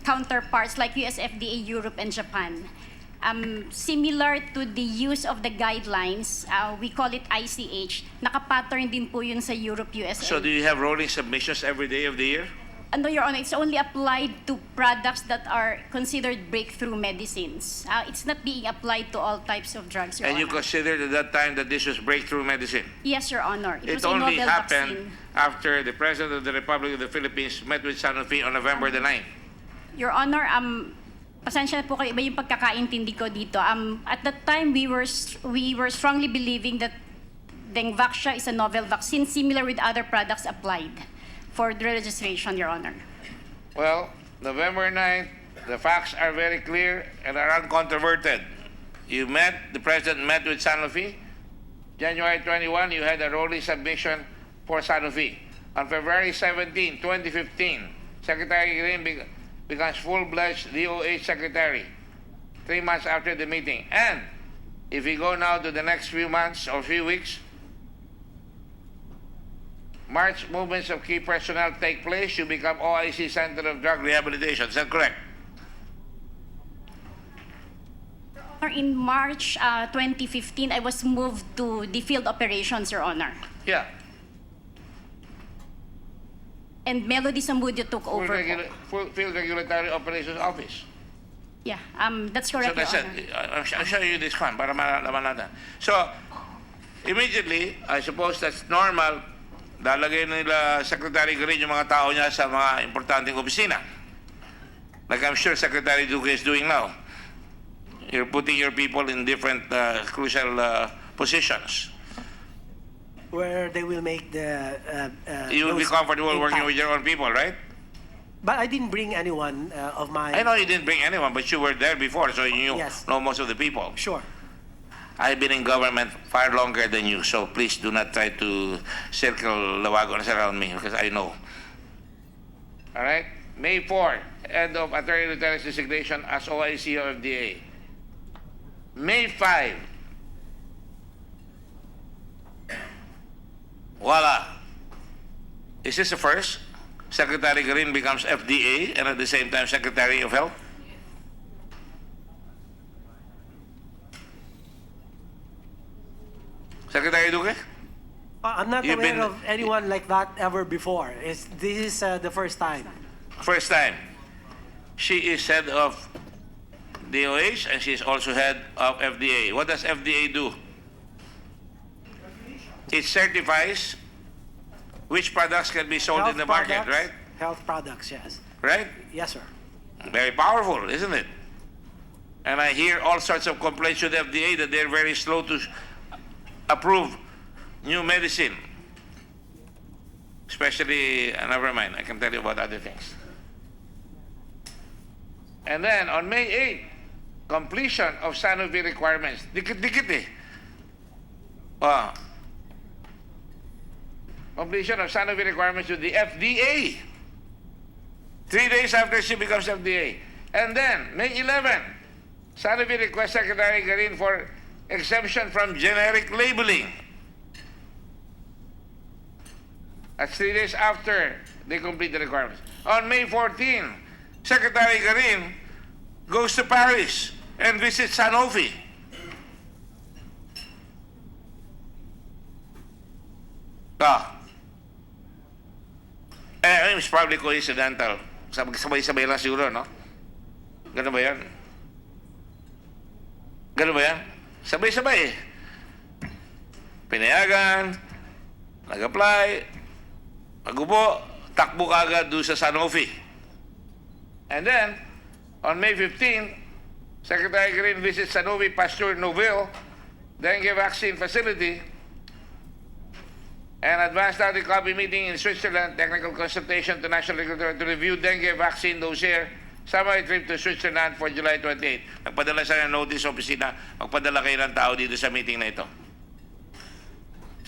counterparts like US FDA, Europe, and Japan. Similar to the use of the guidelines, we call it ICH. Nakapattern din po yun sa Europe, USA. So do you have rolling submissions every day of the year? No, Your Honor, it's only applied to products that are considered breakthrough medicines. It's not being applied to all types of drugs, Your And you Honor. considered at that time that this was breakthrough medicine? Yes, Your Honor. It was a only novel happened vaccine. after the President of the Republic of the Philippines met with Sanofi on November the 9th. Your Honor, pasensya na po kayo, iba yung pagkakaintindi ko dito. At that time, we were strongly believing that Dengvaxia is a novel vaccine similar with other products applied for the registration, Your Honor. Well, November 9th, the facts are very clear and are uncontroverted. The President met with Sanofi. January 21, you had a rolling submission for Sanofi. On February 17, 2015, Secretary Green becomes full-fledged DOH Secretary 3 months after the meeting. And if we go now to the next few months or few weeks, March movements of key personnel take place. You become OIC Center of Drug Rehabilitation. Is that correct? In March 2015, I was moved to the field operations, Your Honor. Yeah. And Melody Sambudio took over. Full Field Regulatory Operations Office. Yeah, that's So correct, that's Your it. Honor. I'll show you this one para malaman natin. So, immediately, I suppose that's normal. Lalagay nila Secretary Green yung mga tao niya sa mga importanteng opisina. Like I'm sure Secretary Duque is doing now. You're putting your people in different crucial positions. Where they will make the... You will be those comfortable working impact. with your own people, right? But I didn't bring anyone of my... I know you didn't bring anyone, but you were there before, so you Yes. know most of the people. Sure. I've been in government far longer than you, so please do not try to circle the wagons around me because I know. All right? May 4, end of Attorney Lieutenant's designation as OIC of FDA. May 5. Voila. Is this the first? Secretary Green becomes FDA and at the same time Secretary of Health? Secretary Duque? I'm not You've aware been- of anyone like that ever before. This is the first time. First time. She is head of DOH and she is also head of FDA. What does FDA do? It certifies which products can be sold in the market, products, right? Health products, yes. Right? Yes, sir. Very powerful, isn't it? And I hear all sorts of complaints to the FDA that they're very slow to approve new medicine. Especially, never mind, I can tell you about other things. And then on May 8th, completion of Sanofi requirements. Dikit-dikit eh. Completion of Sanofi requirements to the FDA. 3 days after she becomes FDA. And then, May 11, Sanofi requests Secretary Garin for exemption from generic labeling. That's 3 days after they complete the requirements. On May 14, Secretary Garin goes to Paris and visits Sanofi. It's probably coincidental. Sabay-sabay lang siguro, no? Ganun ba yan? Ganun ba yan? Sabay-sabay eh. Pinayagan, nag-apply, magubo, takbo kagad doon sa Sanofi. And then, on May 15, Secretary Green visits Sanofi Pasteur Nouvelle dengue vaccine facility and advanced study copy meeting in Switzerland, technical consultation to national regulatory to review dengue vaccine dossier, summary trip to Switzerland for July 28. Nagpadala siya ng notice sa opisina, magpadala kayo ng tao dito sa meeting na ito.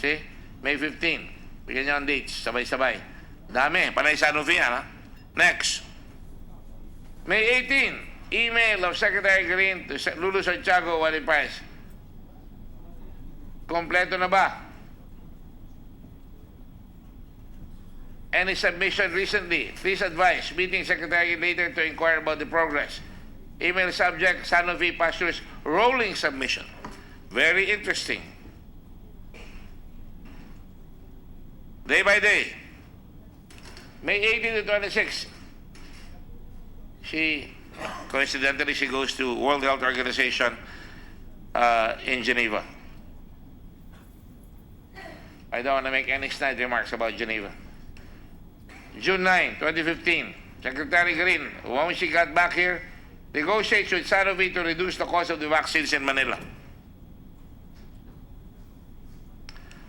See? May 15. Bigyan niyo ang dates, sabay-sabay. Dami, panay Sanofi yan, ha? Next. May 18, email of Secretary Green to Lulu Santiago while in Paris. Kompleto na ba? Any submission recently? Please advise. Meeting Secretary later to inquire about the progress. Email subject, Sanofi Pasteur's rolling submission. Very interesting. Day by day. May 18 to 26. Coincidentally, she goes to World Health Organization in Geneva. I don't want to make any snide remarks about Geneva. June 9, 2015, Secretary Green, when she got back here, negotiates with Sanofi to reduce the cost of the vaccines in Manila.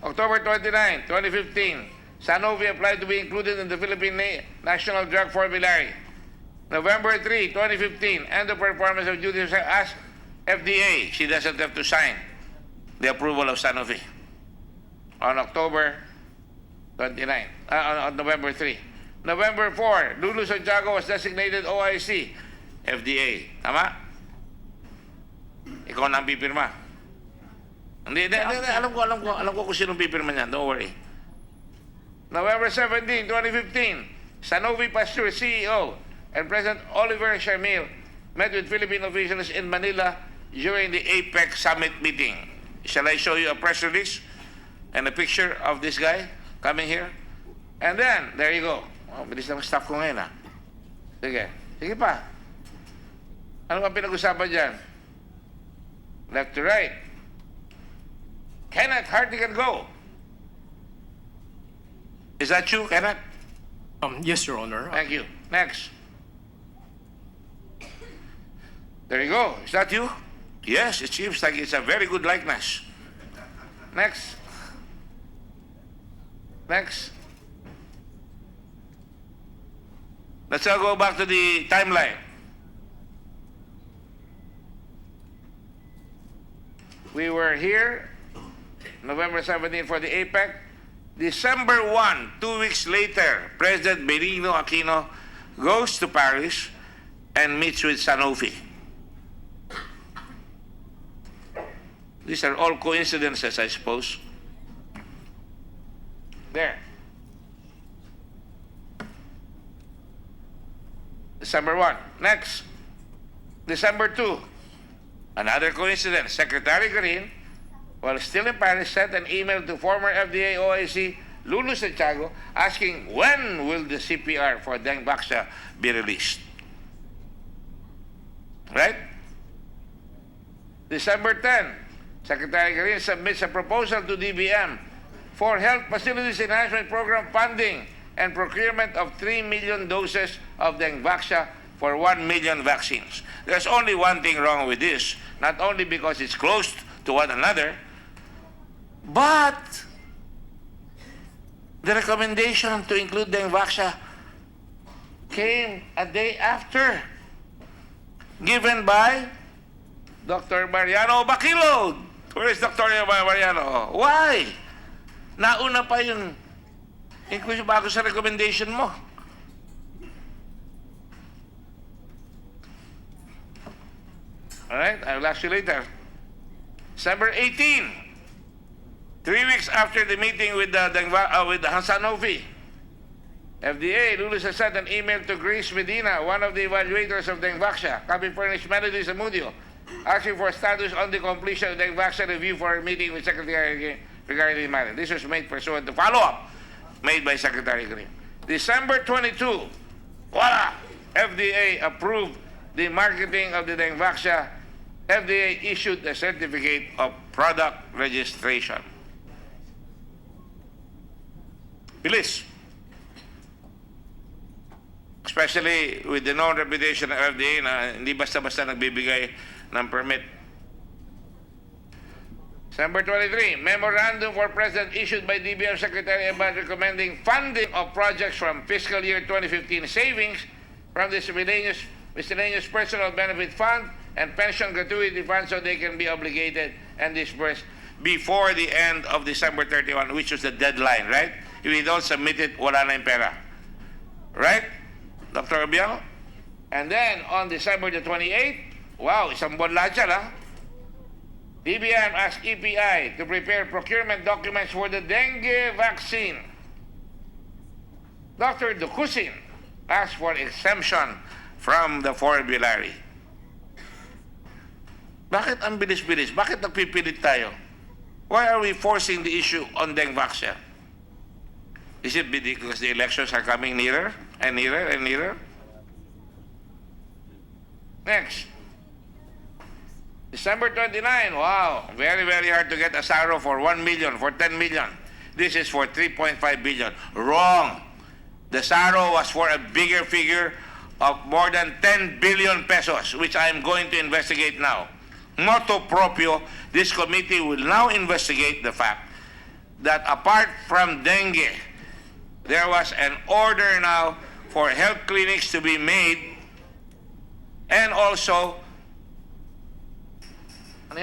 October 29, 2015, Sanofi applied to be included in the Philippine National Drug Formulary. November 3, 2015, end of performance of duties as FDA. She doesn't have to sign the approval of Sanofi. On October 29, on November 3. November 4, Lulu Santiago was designated OIC, FDA. Tama? Ikaw na ang pipirma. Hindi, alam ko kung sinong pipirma niyan. Don't worry. November 17, 2015, Sanofi Pasteur CEO and President Oliver Shamil met with Philippine officials in Manila during the APEC summit meeting. Shall I show you a press release and a picture of this guy coming here? And then, there you go. Oh, bilis ng staff ko ngayon, ha? Sige. Sige pa. Ano ang pinag-usapan dyan? Left to right. Kenneth Hartigan, go. Is that you, Kenneth? Yes, Your Honor. Thank you. Next. There you go. Is that you? Yes, it seems like it's a very good likeness. Next. Next. Let's now go back to the timeline. We were here November 17 for the APEC. December 1, 2 weeks later, President Benigno Aquino goes to Paris and meets with Sanofi. These are all coincidences, I suppose. There. December 1. Next. December 2. Another coincidence. Secretary Green, while still in Paris, sent an email to former FDA OIC Lulu Santiago asking when will the CPR for Dengvaxia be released. Right? December 10. Secretary Green submits a proposal to DBM for Health Facilities Enhancement Program funding and procurement of 3 million doses of Dengvaxia for 1 million vaccines. There's only one thing wrong with this, not only because it's close to one another, but the recommendation to include Dengvaxia came a day after, given by Dr. Mariano Baquilod. Where is Dr. Mariano? Why? Nauna pa yung inclusion bago sa recommendation mo. Alright, I will ask you later. December 18, 3 weeks after the meeting with with Sanofi, FDA, Lulu has sent an email to Grace Medina, one of the evaluators of Dengvaxia, copy furnished Melody Zamudio, asking for status on the completion of Dengvaxia review for a meeting with Secretary regarding the matter. This was made pursuant to follow-up made by Secretary Green. December 22, voila! FDA approved the marketing of the Dengvaxia. FDA issued a certificate of product registration. Bilis. Especially with the known reputation ng FDA na hindi basta-basta nagbibigay ng permit. December 23, memorandum for President issued by DBM Secretary about recommending funding of projects from fiscal year 2015 savings from the miscellaneous personal benefit fund and pension gratuity fund so they can be obligated and disbursed before the end of December 31, which was the deadline, right? If we don't submit it, wala na yung pera. Right, Dr. Obiang? And then, on December the 28th, wow, isang buwan lahat yan, ha? DBM asked EPI to prepare procurement documents for the dengue vaccine. Dr. Dukusin asked for exemption from the formulary. Bakit ang bilis-bilis? Bakit nagpipilit tayo? Why are we forcing the issue on Dengvaxia? Is it because the elections are coming nearer and nearer and nearer? Next. December 29, wow, very, very hard to get a SARO for 1 million, for 10 million. This is for 3.5 billion. Wrong. The SARO was for a bigger figure of more than 10 billion pesos, which I am going to investigate now. Motu proprio, this committee will now investigate the fact that apart from dengue, there was an order now for health clinics to be made and also 10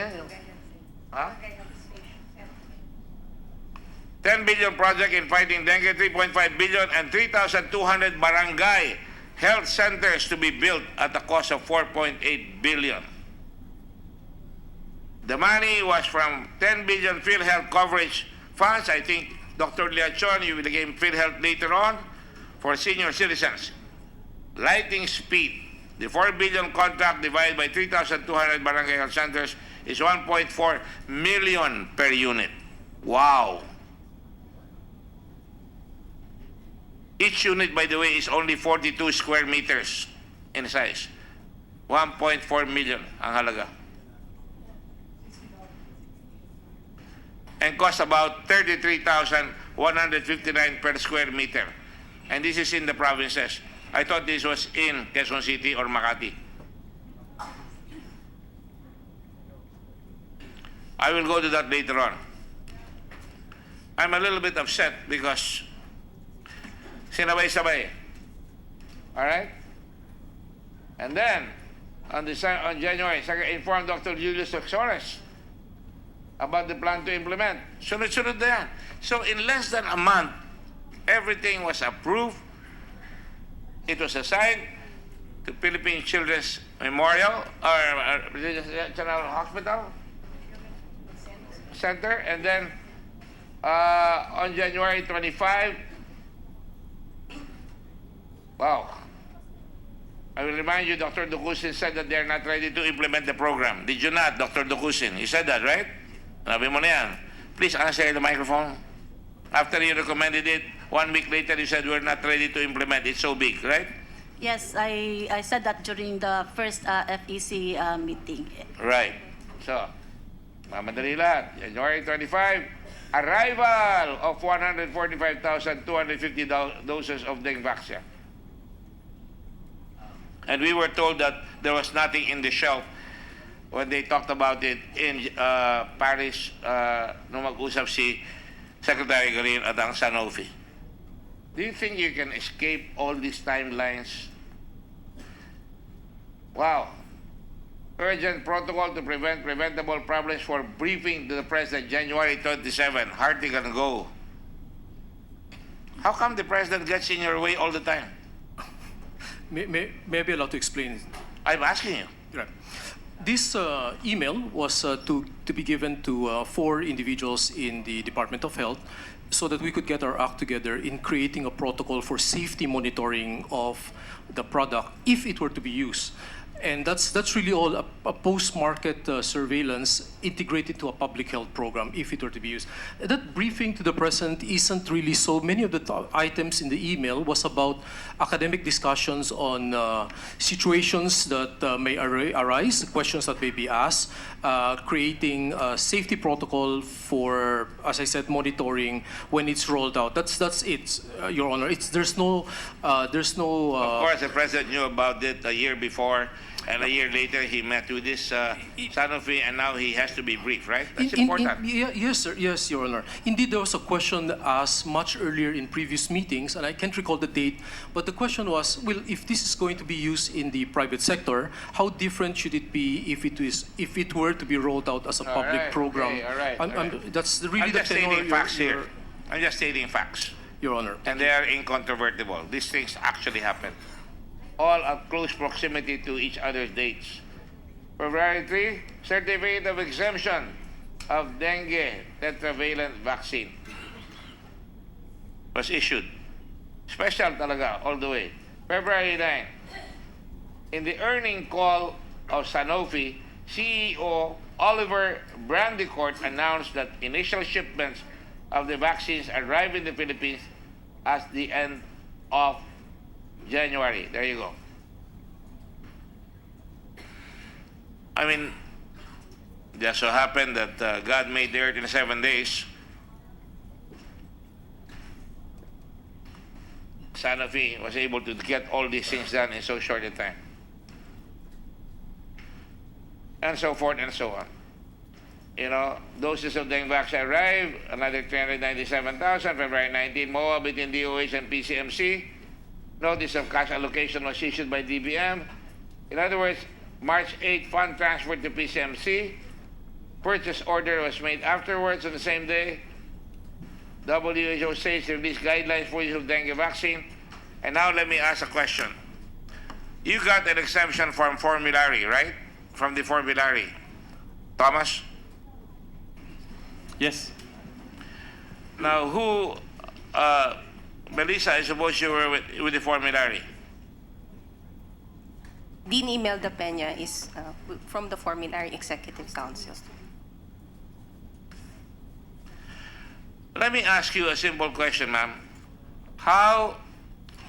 billion project in fighting dengue, 3.5 billion, and 3,200 barangay health centers to be built at a cost of 4.8 billion. The money was from 10 billion PhilHealth coverage funds. I think Dr. Liachon, you will gain PhilHealth later on, for senior citizens. Lighting speed. The 4 billion contract divided by 3,200 barangay health centers is 1.4 million per unit. Wow. Each unit, by the way, is only 42 square meters in size. 1.4 million ang halaga. And costs about 33,159 per square meter. And this is in the provinces. I thought this was in Quezon City or Makati. I will go to that later on. I'm a little bit upset because sinabay-sabay. All right? And then, on January 2nd, informed Dr. Julius Oxores about the plan to implement. Sunod-sunod na yan. So in less than a month, everything was approved. It was assigned. to Philippine Children's Memorial or General Hospital Center, and then on January 25, wow. I will remind you, Dr. Dukusin said that they're not ready to implement the program. Did you not, Dr. Dukusin? You said that, right? Sabi mo na yan. Please answer the microphone. After you recommended it, 1 week later you said we're not ready to implement. It's so big, right? Yes, I said that during the first FEC meeting. Right. So, mamadali lahat. January 25, arrival of 145,250 doses of Dengvaxia. And we were told that there was nothing in the shelf when they talked about it in Paris nung mag-usap si Secretary Garin at ang Sanofi. Do you think you can escape all these timelines? Wow. Urgent protocol to prevent preventable problems for briefing to the President January 27. Hardly can go. How come the President gets in your way all the time? May I be allowed to explain? I'm asking you. Right. This email was to be given to 4 individuals in the Department of Health so that we could get our act together in creating a protocol for safety monitoring of the product if it were to be used. And that's really all a post-market surveillance integrated to a public health program if it were to be used. That briefing to the President isn't really so. Many of the items in the email was about academic discussions on situations that may arise, questions that may be asked, creating a safety protocol for, as I said, monitoring when it's rolled out. That's it, Your Honor. There's no. Of course, the President knew about it a year before. And a year later, he met with this Sanofi, and now he has to be briefed, right? That's important. Yes, sir. Yes, Your Honor. Indeed, there was a question asked much earlier in previous meetings, and I can't recall the date, but the question was, well, if this is going to be used in the private sector, how different should it be if it were to be rolled out as a public program? Okay, all right. That's really the I'm just stating tenor, facts here. I'm just stating facts. Your Honor. And they are incontrovertible. These things actually happen. All at close proximity to each other's dates. February 3, Certificate of Exemption of Dengue Tetravalent Vaccine was issued. Special talaga, all the way. February 9, in the earning call of Sanofi, CEO Oliver Brandicourt announced that initial shipments of the vaccines arrived in the Philippines at the end of January. There you go. I mean, just so happened that God made the earth in 7 days. Sanofi was able to get all these things done in so short a time. And so forth and so on. You know, doses of Dengvaxia arrived, another 397,000, February 19, MOA between DOH and PCMC. Notice of cash allocation was issued by DBM. In other words, March 8, fund transferred to PCMC. Purchase order was made afterwards on the same day. WHO says released guidelines for use of dengue vaccine. And now let me ask a question. You got an exemption from formulary, right? From the formulary. Thomas? Yes. Now, who... Melissa, I suppose you were with the formulary. Dean Imelda Peña is from the Formulary Executive Council. Let me ask you a simple question, ma'am.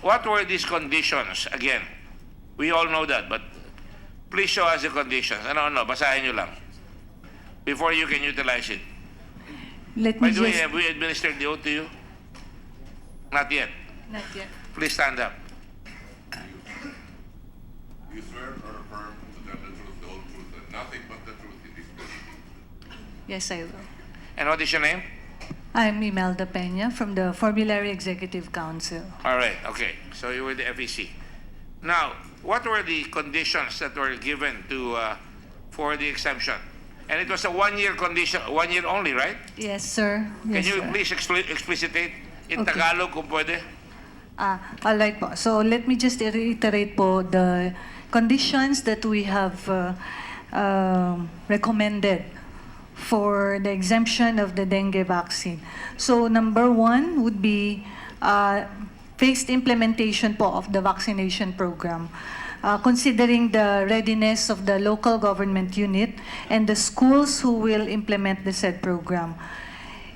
What were these conditions? Again, we all know that, but please show us the conditions. Ano, basahin nyo lang. Before you can utilize it. By the way, have we administered the oath to you? Not yet. Not yet. Please stand up. You swear or affirm to tell the truth, the whole truth, and nothing but the truth in this proceeding? Yes, I will. And what is your name? I'm Imelda Peña from the Formulary Executive Council. All right, okay. So you were the FEC. Now, what were the conditions that were given for the exemption? And it was a 1-year condition, 1 year only, right? Yes, sir. Can Yes, you sir. please explicitate in Okay. Tagalog kung pwede? Alright po. So let me just reiterate po the conditions that we have recommended for the exemption of the dengue vaccine. So number one would be phased implementation po of the vaccination program. Considering the readiness of the local government unit and the schools who will implement the said program.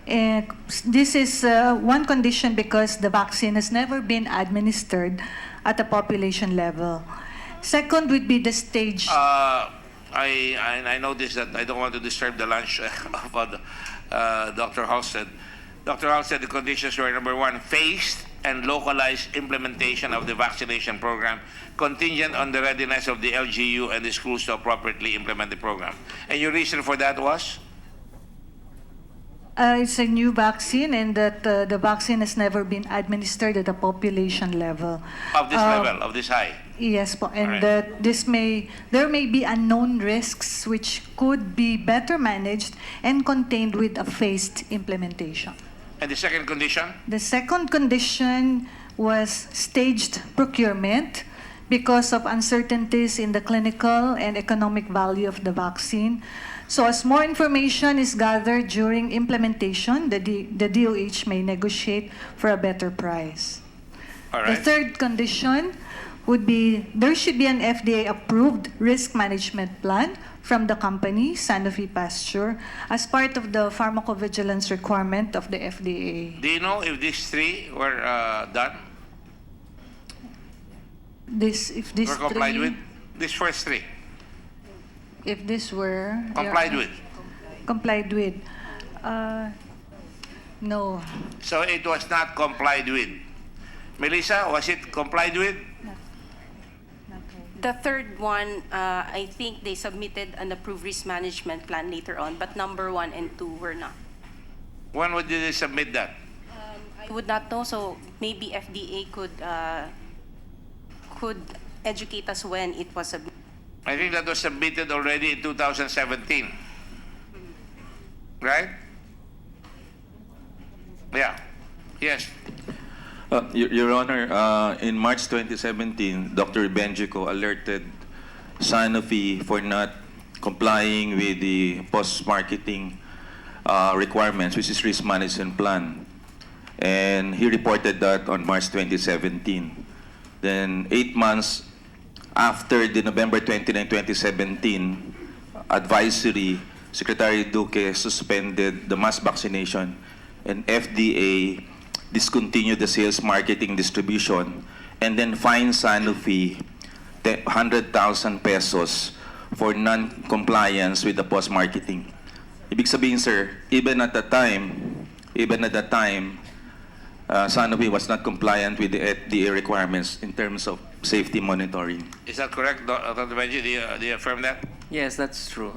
This is one condition because the vaccine has never been administered at a population level. Second would be the stage. I noticed that I don't want to disturb the lunch of Dr. Halstead. Dr. Halstead, the conditions were number one, phased and localized implementation of the vaccination program, contingent on the readiness of the LGU and the schools to appropriately implement the program. And your reason for that was? It's a new vaccine, and that the vaccine has never been administered at a population level. Of this level, of this high? Yes po, and Alright. that there may be unknown risks which could be better managed and contained with a phased implementation. And the second condition? The second condition was staged procurement because of uncertainties in the clinical and economic value of the vaccine. So as more information is gathered during implementation, the DOH may negotiate for a better price. All The right. third condition would be there should be an FDA-approved risk management plan from the company, Sanofi Pasteur, as part of the pharmacovigilance requirement of the FDA. Do you know if these three were done? If these Were complied three, with? These first three? if this were Complied with? complied with, no, So it was not complied with. Melissa, was it complied with? The third one, I think they submitted an approved risk management plan later on, but number 1 and 2 were not. When did they submit that? I would not know, so maybe FDA could educate us when it was submitted. I think that was submitted already in 2017. Right? Yeah. Yes. Your Honor, in March 2017, Dr. Benjico alerted Sanofi for not complying with the post-marketing requirements, which is risk management plan. And he reported that on March 2017. Then 8 months after the November 29, 2017 advisory, Secretary Duque suspended the mass vaccination and FDA discontinued the sales, marketing, distribution, and then fined Sanofi 100,000 pesos for non-compliance with the post-marketing. Ibig sabihin, sir, even at the time, Sanofi was not compliant with the FDA requirements in terms of safety monitoring. Is that correct, Dr. Benji? Do you affirm that? Yes, that's true.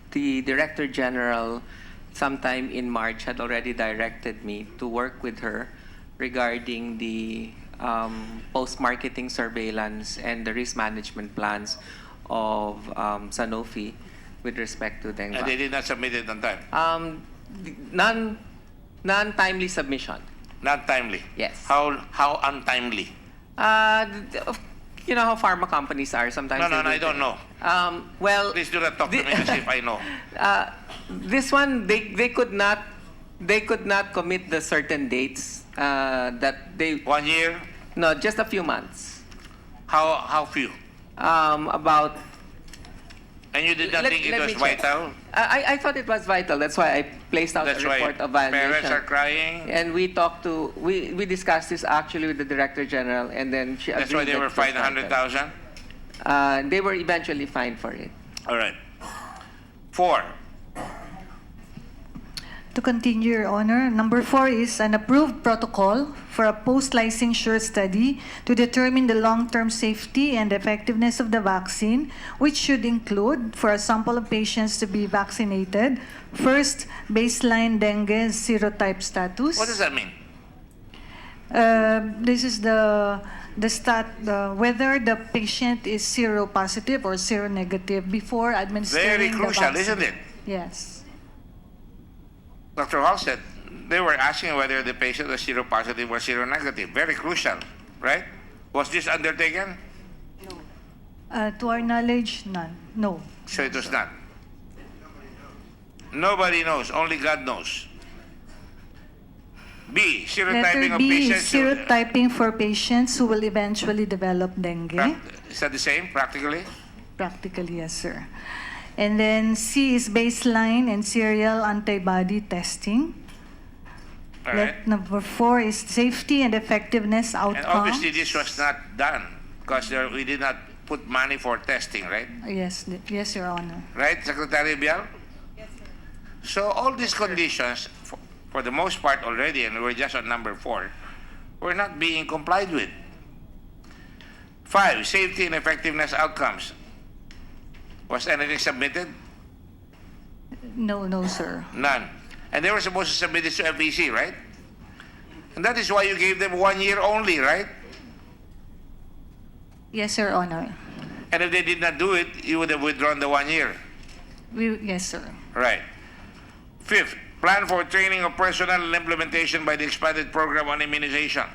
The Director General, sometime in March, had already directed me to work with her regarding the post-marketing surveillance and the risk management plans of Sanofi with respect to Dengvaxia. And they did not submit it on time? Non-timely submission. Not timely? Yes. How untimely? You know how pharma companies are sometimes. No, I don't know. Well, please do not talk to me as if I know. This one, they could not commit the certain dates that they. 1 year? No, just a few months. How few? About. And you did not think it was vital? I thought it was vital. That's why I placed out a report of violation. Parents are crying? And we discussed this actually with the Director General, and then she agreed. That's why they were fined 100,000? They were eventually fined for it. All right. 4. To continue, Your Honor, number 4 is an approved protocol for a post-licensure study to determine the long-term safety and effectiveness of the vaccine, which should include, for a sample of patients to be vaccinated, first, baseline dengue serotype status. What does that mean? This is whether the patient is seropositive or seronegative before administering Very the crucial, vaccine. isn't it? Yes. Dr. Hall said they were asking whether the patient was seropositive or seronegative. Very crucial, right? Was this undertaken? No. To our knowledge, none. No. So it was not. Nobody knows. Only God knows. B. Serotyping Letter of B patients. is serotyping for patients who will eventually develop dengue. Is that the same, practically? Practically, yes, sir. And then C is baseline and serial antibody testing. All right. Number 4 is safety and effectiveness outcomes. And obviously this was not done because we did not put money for testing, right? Yes, yes, Your Honor. Right, Secretary Bial? Yes, sir. So all these conditions, for the most part already, and we're just on number 4, were not being complied with. 5, safety and effectiveness outcomes. Was anything submitted? No, no, sir. None. And they were supposed to submit this to FEC, right? And that is why you gave them 1 year only, right? Yes, Your Honor. And if they did not do it, you would have withdrawn the 1 year. Yes, sir. Right. 5th, plan for training of personnel and implementation by the expanded program on immunization.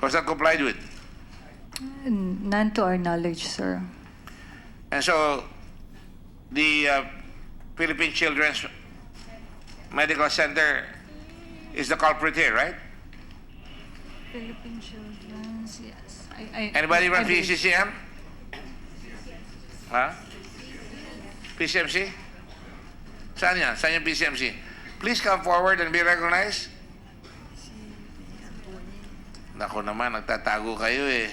Was that complied with? None to our knowledge, sir. And so, the Philippine Children's Medical Center is the culprit here, right? Philippine Children's, yes. Anybody run I believe- PCCM? Huh? PCMC? Saan yan? Saan yung PCMC? Please come forward and be recognized. Naku naman, nagtatago kayo eh.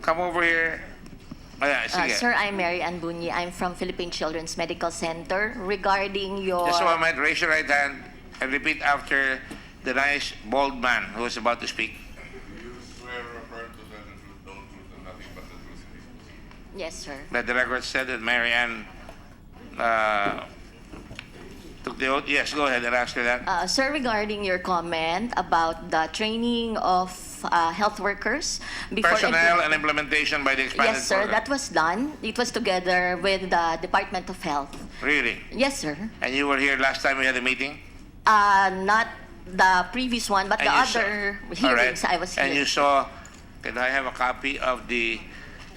Come over here. Ayan, sige. Sir, I'm Mary Ann Bunyi. I'm from Philippine Children's Medical Center. Regarding your... Just a moment, raise your right hand and repeat after the nice, bald man who is about to speak. Do you swear or affirm to tell the truth, the whole truth, and nothing but the truth in this proceeding? Yes, sir. Let the record said that Mary Ann took the oath. Yes, go ahead and ask her that. Sir, regarding your comment about the training of health workers before... Personnel and implementation by the expanded Yes, sir. program. That was done. It was together with the Department of Health. Really? Yes, sir. And you were here last time we had a meeting? Not the previous one, but And the you saw- other All right. hearings I was here. And you saw, can I have a copy of the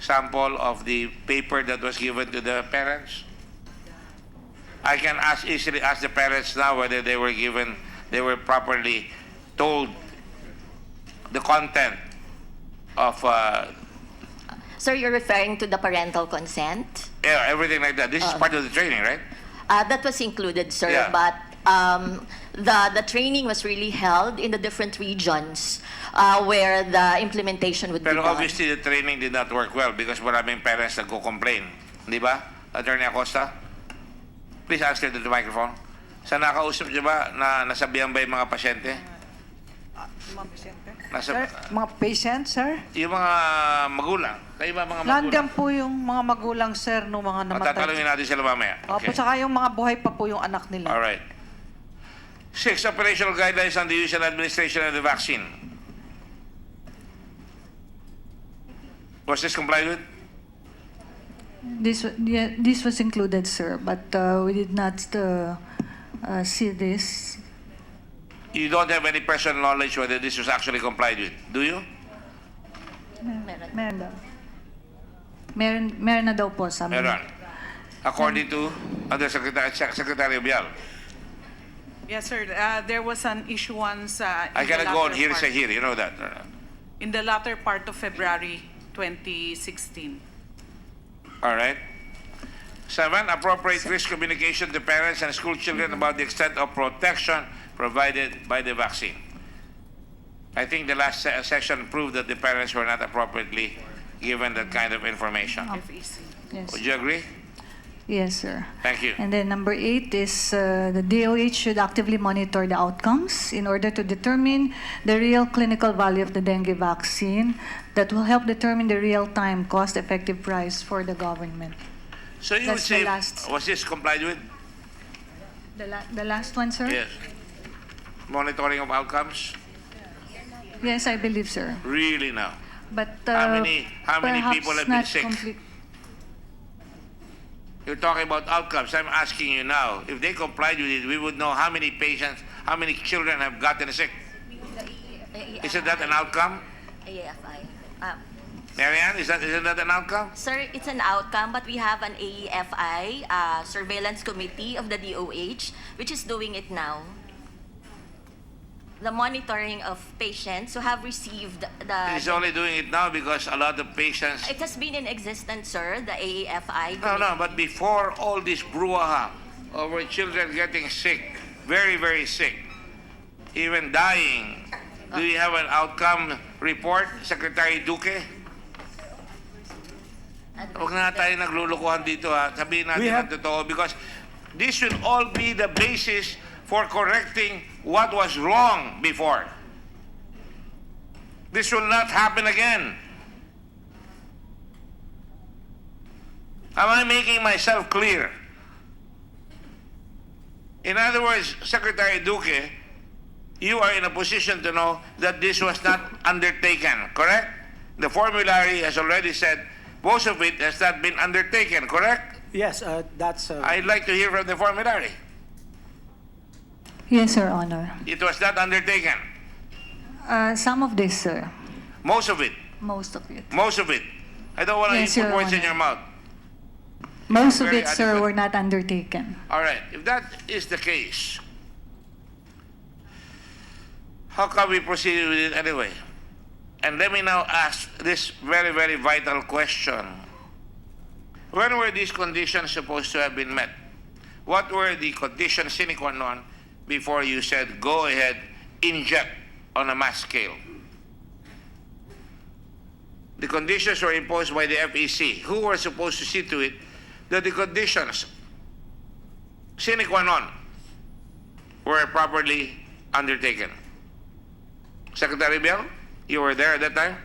sample of the paper that was given to the parents? I can easily ask the parents now whether they were properly told the content of Sir, you're referring to the parental consent? everything like that. This is part of the training, right? That was included, sir, Yeah. but the training was really held in the different regions where the implementation would be Pero done. obviously the training did not work well because maraming parents nagko-complain. Di ba? Attorney Acosta? Please answer to the microphone. Sa nakausap niyo ba na nasabihan ba yung mga pasyente? Mga pasyente? Sir, mga patient, sir? Yung mga magulang. Kayo ba mga magulang? Nandiyan po yung mga magulang, sir, ng mga namatay. Tatanungin natin sila mamaya. Opo, tsaka yung mga buhay pa po yung anak nila. All right. 6, operational guidelines on the use and administration of the vaccine. Was this complied with? This was included, sir, but we did not see this. You don't have any personal knowledge whether this was actually complied with, do you? Meron daw. Meron na daw po sa amin. Meron. According to Secretary Bial. Yes, sir. There was an issuance I cannot go on hearsay here, you know that. in the latter part of February 2016. All right. 7, appropriate risk communication to parents and school children about the extent of protection provided by the vaccine. I think the last session proved that the parents were not appropriately given that kind of information. FEC. Yes. Would you agree? Yes, sir. Thank you. And then number 8 is the DOH should actively monitor the outcomes in order to determine the real clinical value of the dengue vaccine that will help determine the real-time cost-effective price for the government. So you would That's the say, last. was this complied with? The last one, sir? Yes. Monitoring of outcomes? Yes, I believe, sir. Really now? But How many perhaps people have been not sick? You're talking about outcomes. I'm asking you now. If they complied with it, we would know how many patients, how many children have gotten sick. Isn't that an outcome? AEFI. Marianne, isn't that an outcome? Sir, it's an outcome, but we have an AEFI surveillance committee of the DOH, which is doing it now. The monitoring of patients who have received the... It's only doing it now because a lot of patients... It has been in existence, sir, the AEFI. No, but before all this brouhaha over children getting sick, very, very sick, even dying, do you have an outcome report, Secretary Duque? Huwag na tayo naglulukuhan dito, ha. Sabihin natin ang totoo because this should all be the basis for correcting what was wrong before. This will not happen again. Am I making myself clear? In other words, Secretary Duque, you are in a position to know that this was not undertaken, correct? The formulary has already said most of it has not been undertaken, correct? Yes, that's... I'd like to hear from the formulary. Yes, Your Honor. It was not undertaken. Some of this, sir. Most of it. Most of it. Most of it. I don't want to Yes, put Your words in Honor. your mouth. Most of Very it, sir, adequate. were not undertaken. All right. If that is the case, how can we proceed with it anyway? And let me now ask this very, very vital question. When were these conditions supposed to have been met? What were the conditions sine qua non before you said, go ahead, inject on a mass scale? The conditions were imposed by the FEC, who were supposed to see to it that the conditions sine qua non were properly undertaken. Secretary Biel, you were there at that time?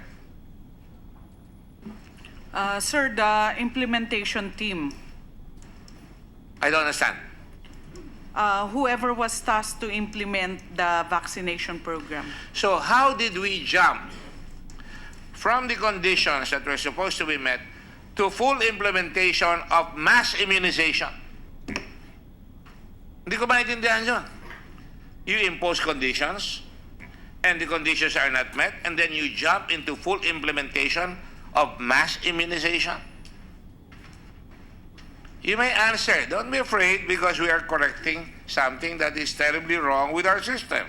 Sir, the implementation team, I don't understand. whoever was tasked to implement the vaccination program. So how did we jump from the conditions that were supposed to be met to full implementation of mass immunization? Hindi ko maintindihan yun. You impose conditions, and the conditions are not met, and then you jump into full implementation of mass immunization? You may answer. Don't be afraid because we are correcting something that is terribly wrong with our system.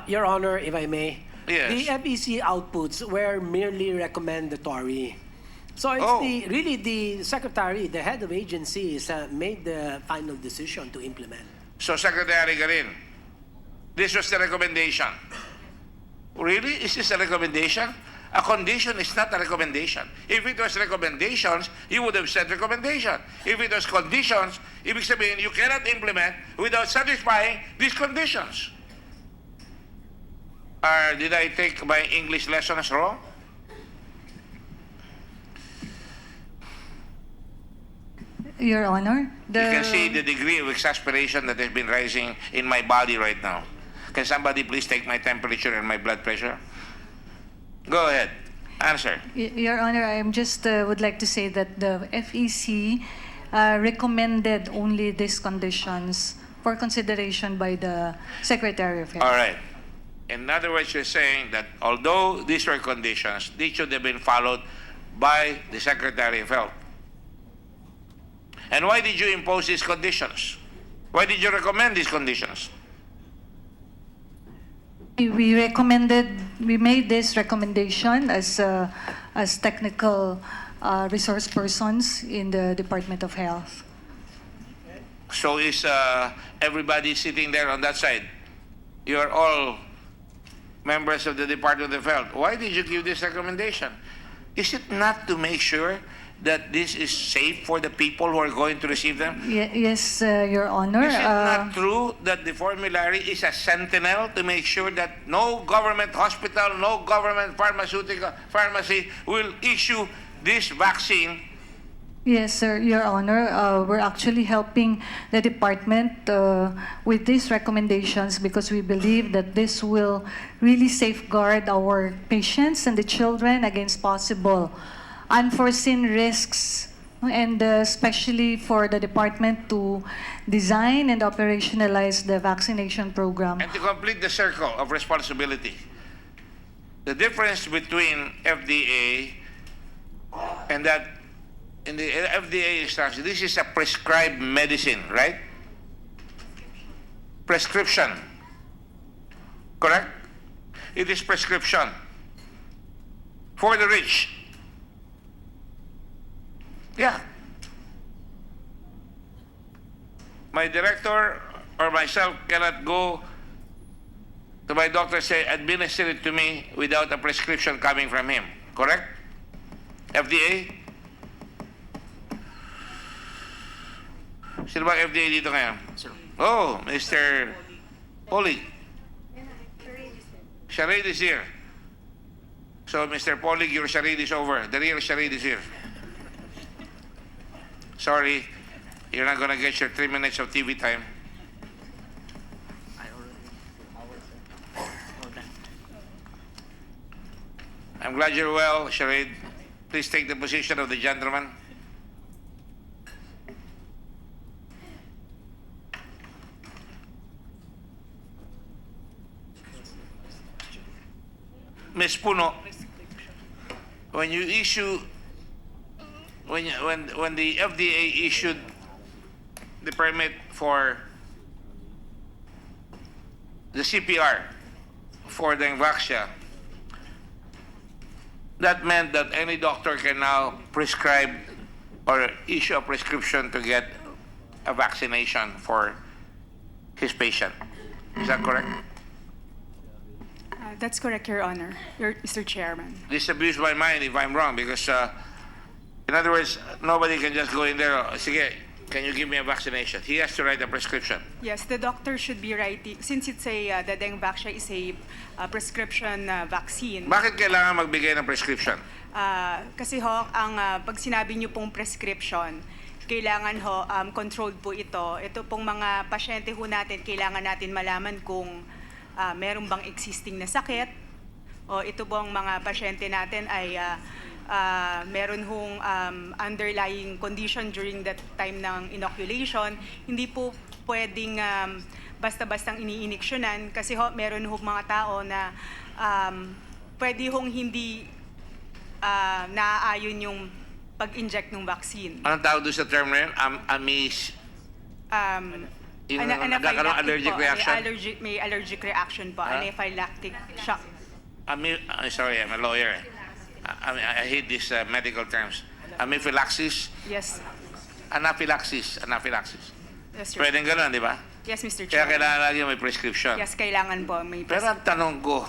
Your Honor, if I may, Yes. the FEC outputs were merely recommendatory. So it's really the secretary, the head of agencies, made the final decision to implement. So, Secretary Garin, this was the recommendation. Really? Is this a recommendation? A condition is not a recommendation. If it was recommendations, you would have said recommendation. If it was conditions, ibig sabihin, you cannot implement without satisfying these conditions. Did I take my English lessons wrong? Your Honor, You can see the degree of exasperation that has been rising in my body right now. Can somebody please take my temperature and my blood pressure? Go ahead. Answer. Your Honor, I just would like to say that the FEC recommended only these conditions for consideration by the Secretary of Health. All right. In other words, you're saying that although these were conditions, these should have been followed by the Secretary of Health. And why did you impose these conditions? Why did you recommend these conditions? We made this recommendation as technical resource persons in the Department of Health. So is everybody sitting there on that side? You're all members of the Department of Health. Why did you give this recommendation? Is it not to make sure that this is safe for the people who are going to receive them? Yes, Your Honor. Is it not true that the formulary is a sentinel to make sure that no government hospital, no government pharmacy will issue this vaccine? Yes, sir, Your Honor. We're actually helping the department with these recommendations because we believe that this will really safeguard our patients and the children against possible unforeseen risks, and especially for the department to design and operationalize the vaccination program. And to complete the circle of responsibility, The difference between FDA and that in the FDA instruction, this is a prescribed medicine, right? Prescription. Correct? It is prescription for the rich. Yeah. My director or myself cannot go to my doctor and say, administer it to me without a prescription coming from him. Correct? FDA? Sino ba FDA dito ngayon? Oh, Mr. Polig. Charade is here. So, Mr. Polig, your charade is over. The real charade is here. Sorry, you're not gonna get your 3 minutes of TV time. I'm glad you're well, Charade. Please take the position of the gentleman. Ms. Puno, when you issue, when the FDA issued the permit for the CPR for Dengvaxia, that meant that any doctor can now prescribe or issue a prescription to get a vaccination for his patient. Is that correct? That's correct, Your Honor, Mr. Chairman. Disabuse my mind if I'm wrong, because in other words, nobody can just go in there, sige, can you give me a vaccination? He has to write a prescription. Yes, the doctor should be writing, since it's the Dengvaxia is a prescription vaccine. Bakit kailangan magbigay ng prescription? Kasi ho, pag sinabi niyo pong prescription, kailangan ho, controlled po ito. Ito pong mga pasyente ho natin, kailangan natin malaman kung meron bang existing na sakit, o ito pong mga pasyente natin ay meron hong underlying condition during that time ng inoculation. Hindi po pwedeng basta-bastang iniiniksyonan kasi ho, meron hong mga tao na pwede hong hindi naaayon yung pag-inject ng vaccine. Anong tawag doon sa term na yun? Nagkakaroon allergic reaction? May allergic reaction po. Anaphylactic shock. Sorry, I'm a lawyer. I hate these medical terms. Anaphylaxis? Yes. Anaphylaxis. Yes, sir. Pwedeng ganun, di ba? Yes, Mr. Kaya Chair. kailangan lagi may prescription. Yes, kailangan po. May Pero ang tanong ko,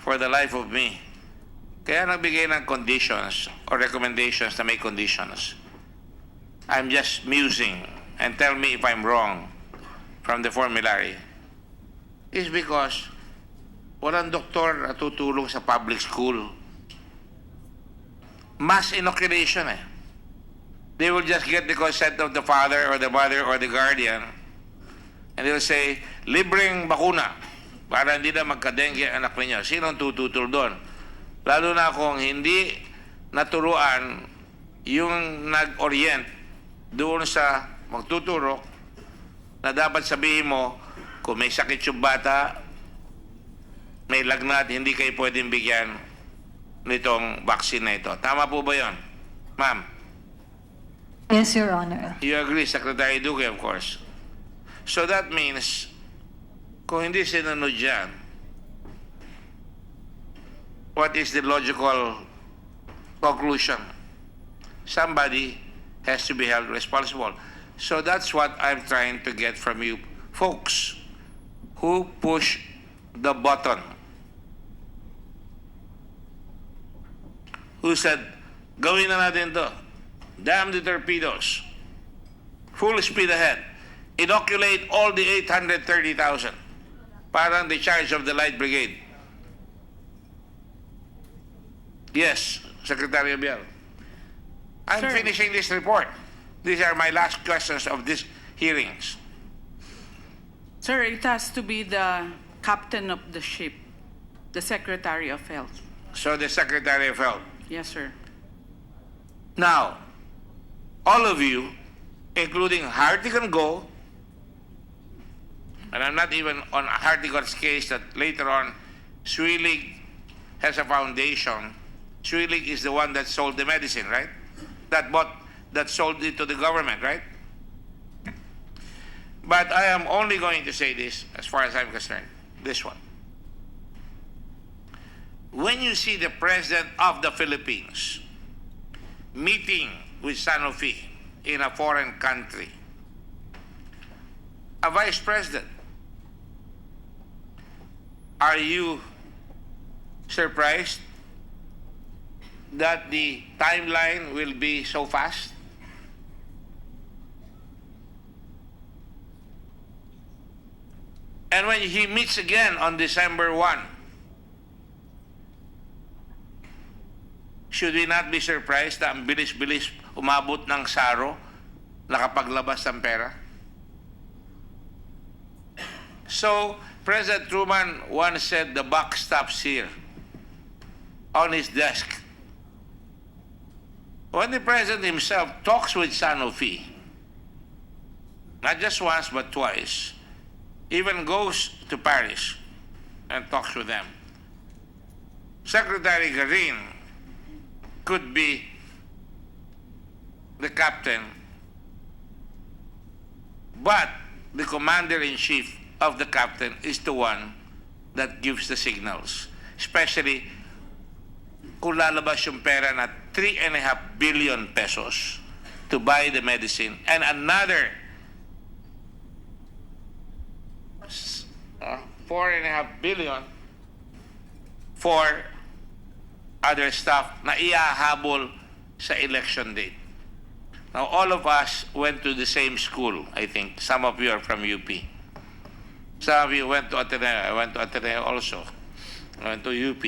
for the life of me, kaya nagbigay ng conditions or recommendations na may conditions. I'm just musing, and tell me if I'm wrong from the formulary, is because walang doktor na tutulong sa public school. Mass inoculation eh. They will just get the consent of the father or the mother or the guardian, and they'll say, libreng bakuna para hindi na magka-dengue ang anak ninyo. Sino ang tututol doon? Lalo na kung hindi naturuan yung nag-orient doon sa magtuturok na dapat sabihin mo, kung may sakit yung bata, may lagnat, hindi kayo pwedeng bigyan nitong vaccine na ito. Tama po ba yun, ma'am? Yes, Your Honor. You agree, Secretary Duque, of course. So that means, kung hindi sinunod yan, what is the logical conclusion? Somebody has to be held responsible. So that's what I'm trying to get from you folks who push the button. Who said, gawin na natin to. Damn the torpedoes. Full speed ahead. Inoculate all the 830,000. Parang the charge of the Light Brigade. Yes, Secretary Abiel. I'm Sir. finishing this report. These are my last questions of these hearings. Sir, it has to be the captain of the ship, the Secretary of Health. So the Secretary of Health. Yes, sir. Now, all of you, including Hartigan Go, and I'm not even on Hartigan's case that later on Swilig has a foundation. Swilig is the one that sold the medicine, right? That sold it to the government, right? But I am only going to say this, as far as I'm concerned, this one. When you see the President of the Philippines meeting with Sanofi in a foreign country, a Vice President, are you surprised that the timeline will be so fast? And when he meets again on December 1, should we not be surprised na ang bilis-bilis umabot ng SARO nakapaglabas ng pera? So, President Truman once said the buck stops here, on his desk. When the President himself talks with Sanofi, not just once but twice, even goes to Paris and talks with them, Secretary Garin could be the captain, but the commander-in-chief of the captain is the one that gives the signals, especially kung lalabas yung pera na 3.5 billion pesos to buy the medicine and another 4.5 billion for other stuff na iahabol sa election date. Now, all of us went to the same school, I think. Some of you are from UP. Some of you went to Ateneo. I went to Ateneo also. I went to UP.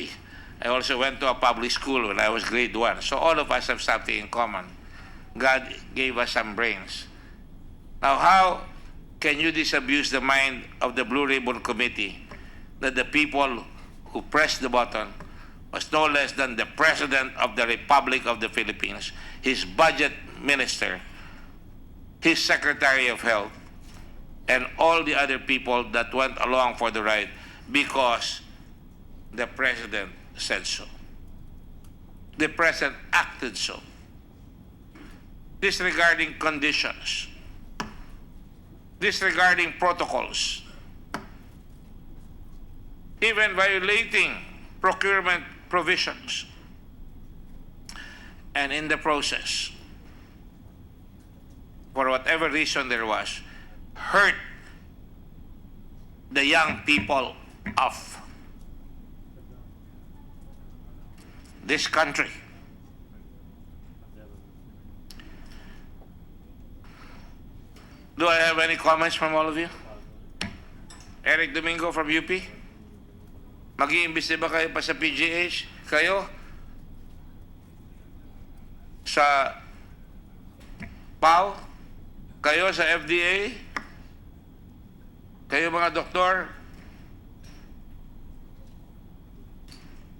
I also went to a public school when I was grade 1. So all of us have something in common. God gave us some brains. Now, how can you disabuse the mind of the Blue Ribbon Committee that the people who pressed the button was no less than the President of the Republic of the Philippines, his budget minister, his Secretary of Health, and all the other people that went along for the ride because the President said so. The President acted so. Disregarding conditions, disregarding protocols, even violating procurement provisions, and in the process, for whatever reason there was, hurt the young people of this country. Do I have any comments from all of you? Eric Domingo from UP? Mag-iimbis ba kayo pa sa PGH? Kayo? Sa PAO? Kayo sa FDA? Kayo mga doktor?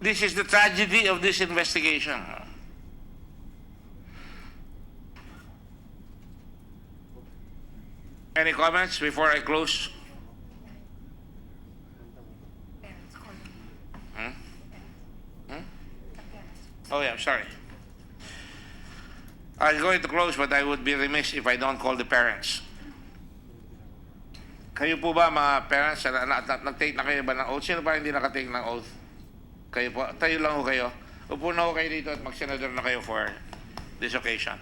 This is the tragedy of this investigation. Any comments before I close? Oh yeah, I'm sorry. I was going to close, but I would be remiss if I don't call the parents. Kayo po ba mga parents, nag-take na kayo ba ng oath? Sino ba hindi nakatake ng oath? Kayo po, tayo lang ho kayo. Upo na ho kayo dito at mag-senador na kayo for this occasion.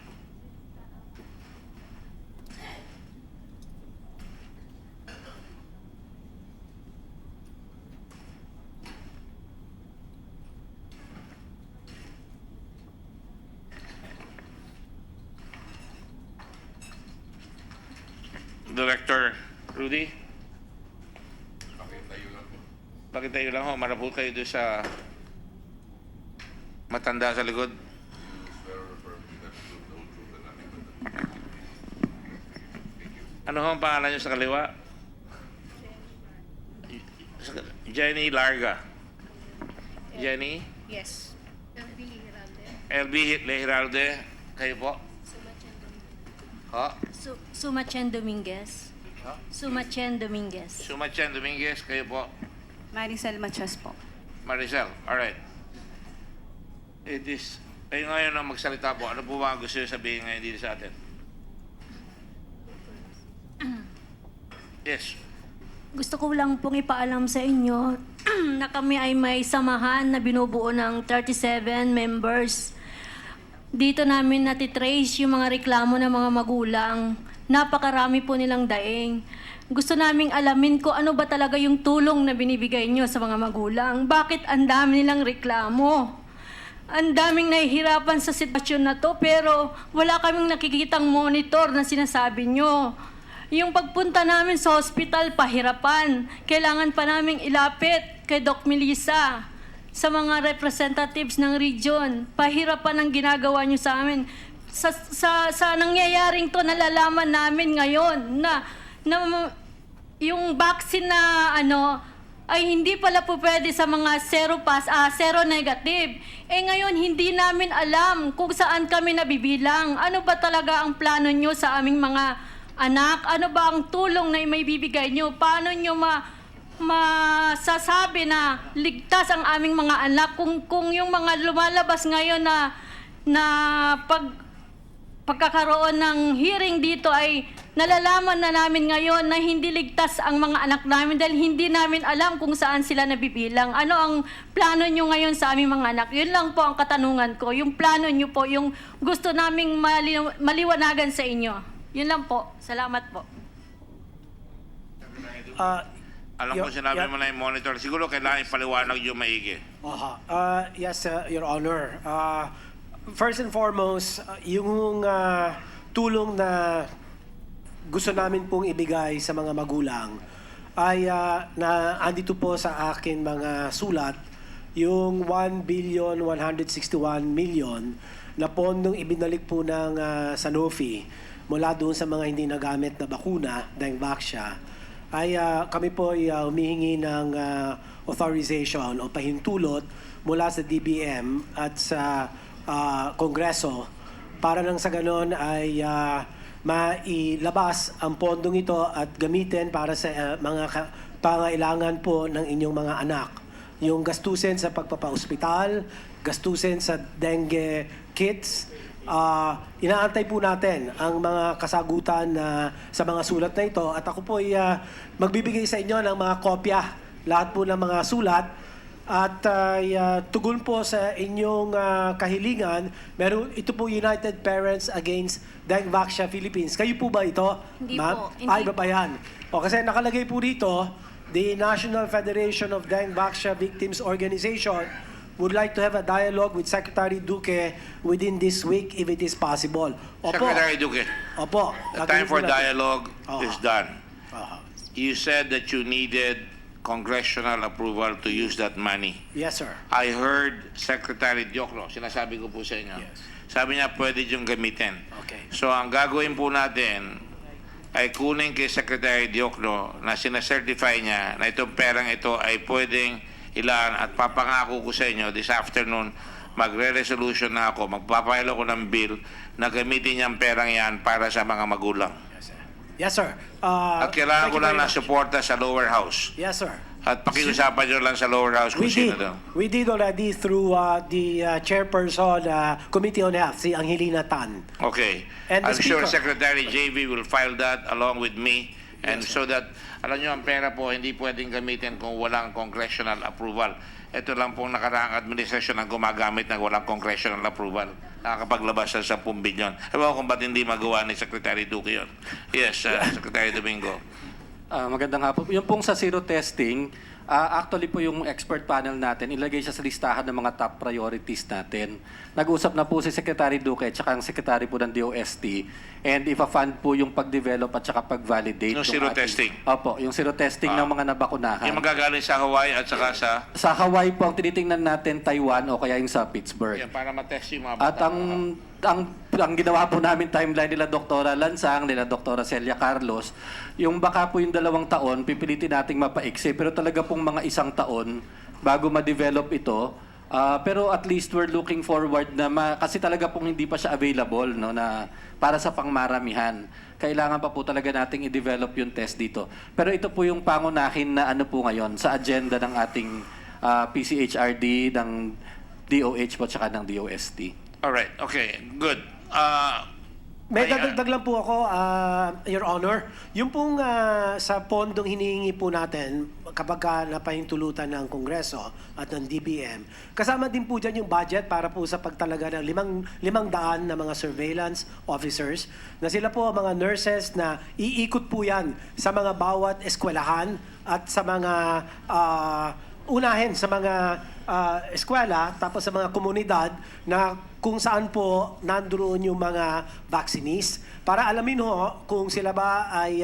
Director Rudy? Pakitayo lang ho. Marapot kayo doon sa matanda sa likod. Ano ho ang pangalan niyo sa kaliwa? Jenny Larga. Jenny? Yes. LB Hiralde. LB Hiralde. Kayo po? Sumachen Dominguez. Sumachen Dominguez. Sumachen Dominguez. Kayo po? Maricel Machas po. Maricel. Alright. It is, kayo ngayon ang magsalita po. Ano po ba ang gusto nyo sabihin ngayon dito sa atin? Yes. Gusto ko lang pong ipaalam sa inyo na kami ay may samahan na binubuo ng 37 members. Dito namin natitrace yung mga reklamo ng mga magulang. Napakarami po nilang daing. Gusto naming alamin ko ano ba talaga yung tulong na binibigay nyo sa mga magulang. Bakit ang dami nilang reklamo? Ang daming nahihirapan sa sitwasyon na to pero wala kaming nakikitang monitor na sinasabi nyo. Yung pagpunta namin sa hospital, pahirapan. Kailangan pa naming ilapit kay Doc Melissa sa mga representatives ng region. Pahirapan ang ginagawa nyo sa amin. Sa nangyayaring to, nalalaman namin ngayon na yung vaccine na ay hindi pala po pwede sa mga zero negative. Ngayon, hindi namin alam kung saan kami nabibilang. Ano ba talaga ang plano nyo sa aming mga anak? Ano ba ang tulong na may bibigay nyo? Paano nyo masasabi na ligtas ang aming mga anak kung yung mga lumalabas ngayon na pagkakaroon ng hearing dito ay nalalaman na namin ngayon na hindi ligtas ang mga anak namin dahil hindi namin alam kung saan sila nabibilang. Ano ang plano nyo ngayon sa aming mga anak? Yun lang po ang katanungan ko. Yung plano nyo po, yung gusto naming maliwanagan sa inyo. Yun lang po. Salamat po. Alam ko sinabi mo na yung monitor. Siguro kailangan ipaliwanag yung maigi. Yes, Your Honor. First and foremost, yung tulong na gusto namin pong ibigay sa mga magulang ay na andito po sa akin mga sulat yung 1,161,000,000 na pondong ibinalik po ng Sanofi mula doon sa mga hindi nagamit na bakuna, Dengvaxia, ay kami po ay humihingi ng authorization o pahintulot mula sa DBM at sa Kongreso para nang sa ganon ay mailabas ang pondong ito at gamitin para sa mga pangailangan po ng inyong mga anak. Yung gastusin sa pagpapaospital, gastusin sa dengue kits. Inaantay po natin ang mga kasagutan sa mga sulat na ito at ako po ay magbibigay sa inyo ng mga kopya, lahat po ng mga sulat at tugon po sa inyong kahilingan. Ito po United Parents Against Dengvaxia Philippines. Kayo po ba ito? Hindi ma'am? po. Hindi Iba pa yan. Kasi nakalagay po dito, the National Federation of Dengvaxia Victims Organization would like to have a dialogue with Secretary Duque within this week if it is possible. Opo. Secretary Duque, Opo. the time for Gagawin po natin. dialogue is done. You said that you needed congressional approval to use that money. Yes, sir. I heard Secretary Diokno, sinasabi ko po sa inyo. Yes. Sabi niya pwede yung gamitin. Okay. So ang gagawin po natin ay kunin kay Secretary Diokno na sinacertify niya na itong perang ito ay pwedeng ilan at papangako ko sa inyo this afternoon magre-resolution na ako, magpapail ako ng bill na gamitin niyang perang yan para sa mga magulang. Yes, sir. At kailangan Thank ko you lang very ng much. suporta sa lower house. Yes, sir. At pakiusapan nyo lang sa lower house kung sino doon. We did already through the chairperson, Committee on Health, si Angelina Tan. Okay. And the I'm sure Speaker. Secretary JV will file that along with me. And so that, alam nyo, ang pera po hindi pwedeng gamitin kung walang congressional approval. Ito lang pong nakaraang administrasyon ang gumagamit ng walang congressional approval. Nakakapaglabas sa 10 bilyon. Ewan ko kung ba't hindi magawa ni Secretary Duque yun. Yes, Secretary Domingo. Magandang hapon. Yung pong sa zero testing, actually po yung expert panel natin, ilagay siya sa listahan ng mga top priorities natin. Nag-usap na po si Secretary Duque at saka ang Secretary po ng DOST and ipa-fund po yung pag-develop at saka pag-validate. Yung zero testing? Opo, yung zero testing ng mga nabakunahan. Yung magagaling sa Hawaii at saka sa... Sa Hawaii po, ang tinitingnan natin Taiwan o kaya yung sa Pittsburgh. Yan, para matest yung mga At ang ginawa po namin timeline nila Doktora Lansang, nila Doktora Celia Carlos, yung baka po yung 2 taon, pipilitin nating mapaiksi, pero talaga pong mga 1 taon bago ma-develop ito. Pero at least we're looking forward na kasi talaga pong hindi pa siya available no, na para sa pangmaramihan. Kailangan pa po talaga nating i-develop yung test dito. Pero ito po yung pangunahin na ano po ngayon sa agenda ng ating PCHRD, ng DOH po tsaka ng DOST. Alright, okay, good. May dadagdag lang po ako, Your Honor. Yung pong sa pondong hinihingi po natin kapag napahintulutan ng Kongreso at ng DBM, kasama din po dyan yung budget para po sa pagtalaga ng 500 na mga surveillance officers na sila po mga nurses na iikot po yan sa mga bawat eskwelahan at sa mga unahin sa mga eskwela, tapos sa mga komunidad na kung saan po nandoon yung mga vaccinees para alamin ho kung sila ba ay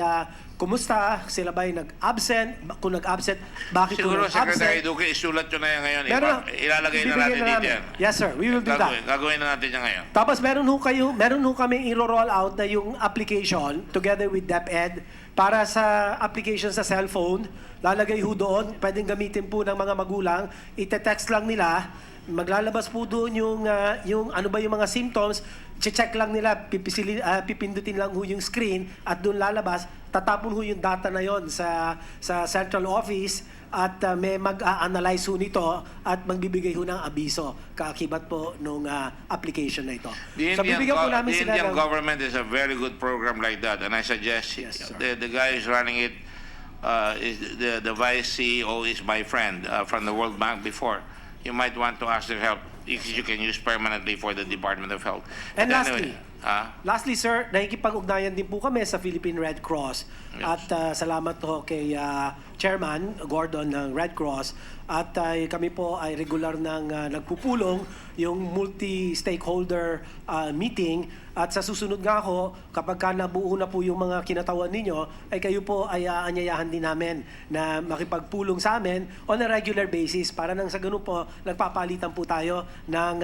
kumusta, sila ba ay nag-absent, kung nag-absent, bakit Siguro, kung nag-absent. Secretary Duque, isulat nyo na yan ngayon. Ilalagay na ibibigay natin dito namin. yan. Yes, sir. We will do that. Gagawin na natin yan ngayon. Tapos meron ho kami i-roll out na yung application together with DepEd para sa application sa cellphone. Lalagay ho doon, pwedeng gamitin po ng mga magulang, ite-text lang nila, maglalabas po doon yung ano ba yung mga symptoms, check lang nila, pipindutin lang ho yung screen at doon lalabas, tatapon ho yung data na yon sa central office at may mag-analyze ho nito at magbibigay ho ng abiso kaakibat po nung application na ito. The Indian government is a very good program like that, and I suggest the guy who's running it, the vice CEO is my friend from the World Bank before. You might want to ask their help if you can use permanently for the Department of Health. And But lastly, anyway, lastly, sir, nakikipag-ugnayan din po kami sa Philippine Red Cross. At salamat ho kay Chairman Gordon ng Red Cross. At kami po ay regular ng nagpupulong yung multi-stakeholder meeting. At sa susunod nga ho, kapag nabuo na po yung mga kinatawan ninyo, ay kayo po ay aanyayahan din namin na makipagpulong sa amin on a regular basis para nang sa ganun po, nagpapalitan po tayo ng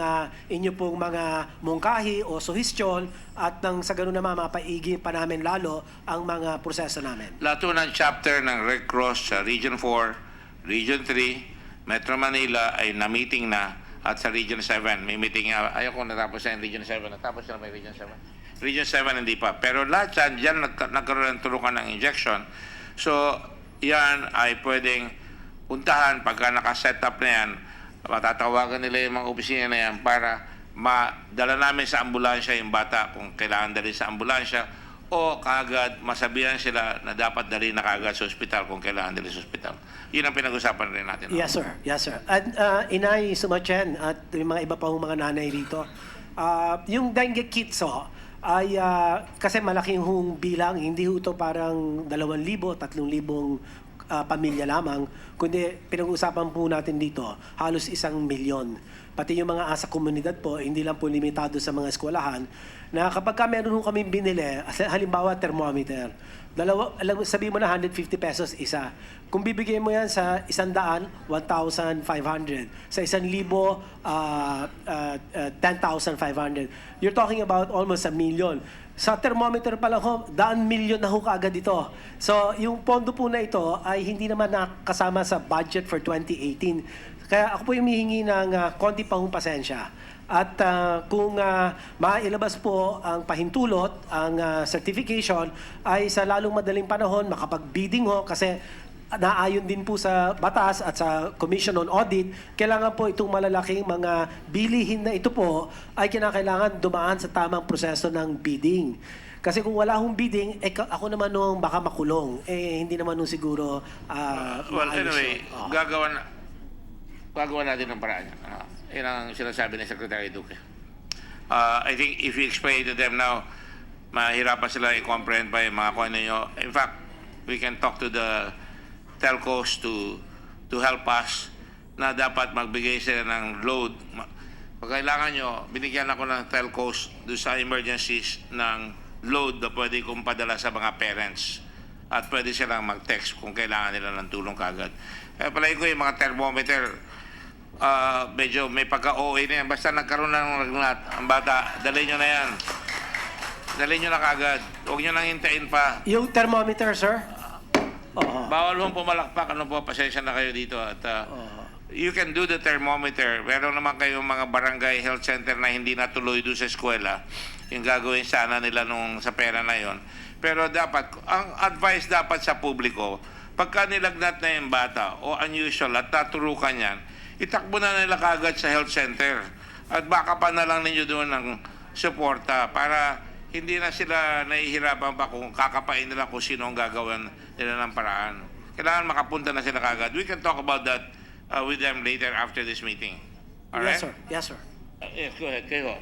inyo pong mga mungkahi o suhestyon at nang sa ganun naman mapaigi pa namin lalo ang mga proseso namin. lahat ng chapter ng Red Cross sa Region 4, Region 3, Metro Manila ay na-meeting na at sa Region 7. May meeting, ayaw ko natapos sa Region 7. Natapos na may Region 7. Region 7 hindi pa. Pero lahat dyan nagkaroon ng tulungan ng injection. So, yan ay pwedeng puntahan pagka nakaset up na yan. Matatawagan nila yung mga opisina na yan para madala namin sa ambulansya yung bata kung kailangan dali sa ambulansya o kaagad masabihan sila na dapat dali na kaagad sa ospital kung kailangan dali sa ospital. Yun ang pinag-usapan rin natin. Yes, sir. Yes, sir. At Inay Sumachen at yung mga iba pang mga nanay rito, yung dengue kits ay kasi malaking hong bilang, hindi ho ito parang 2,000, 3,000 pamilya lamang, kundi pinag-uusapan po natin dito, halos 1,000,000. Pati yung mga asa komunidad po, hindi lang po limitado sa mga eskwelahan, na kapag meron ho kami binili, halimbawa thermometer, sabihin mo na 150 pesos isa. Kung bibigay mo yan sa 100, 1,500. Sa 1,000, 10,500. You're talking about almost 1,000,000. Sa thermometer pa lang ho, 1,000,000 na ho kaagad ito. So, yung pondo po na ito ay hindi naman nakasama sa budget for 2018. Kaya ako po yung humihingi ng konti pa hong pasensya. At kung mailabas po ang pahintulot, ang certification, ay sa lalong madaling panahon makapag-bidding ho kasi naayon din po sa batas at sa Commission on Audit, kailangan po itong malalaking mga bilihin na ito po ay kinakailangan dumaan sa tamang proseso ng bidding. Kasi kung wala hong bidding, ako naman nung baka makulong. Hindi naman nung siguro well, anyway, gagawa natin ng paraan. Yan ang sinasabi ni Secretary Duque. I think if you explain to them now, mahirapan sila i-comprehend pa yung mga kuha ninyo. In fact, we can talk to the telcos to help us na dapat magbigay sila ng load. Pag kailangan nyo, binigyan ako ng telcos doon sa emergencies ng load na pwede kong padala sa mga parents at pwede silang mag-text kung kailangan nila ng tulong kagad. Kaya palagi ko yung mga thermometer, medyo may pagka-OA na yan. Basta nagkaroon lang ng lahat. Ang bata, dalhin nyo na yan. Dalhin nyo na kagad. Huwag nyo nang hintayin pa. Yung thermometer, sir? Bawal mong pumalakpak. Ano po, pasensya na kayo dito. At you can do the thermometer. Meron naman kayong mga barangay health center na hindi natuloy doon sa eskwela. Yung gagawin sana nila nung sa pera na yon. Pero dapat, ang advice dapat sa publiko, pagka nilagnat na yung bata o unusual at naturukan yan, itakbo na nila kagad sa health center. At baka pa na lang ninyo doon ng suporta para hindi na sila nahihirapan pa kung kakapain nila kung sino ang gagawin nila ng paraan. Kailangan makapunta na sila kagad. We can talk about that with them later after this meeting. All right? Yes, sir. Yes, sir. Yes, go ahead. Kayo.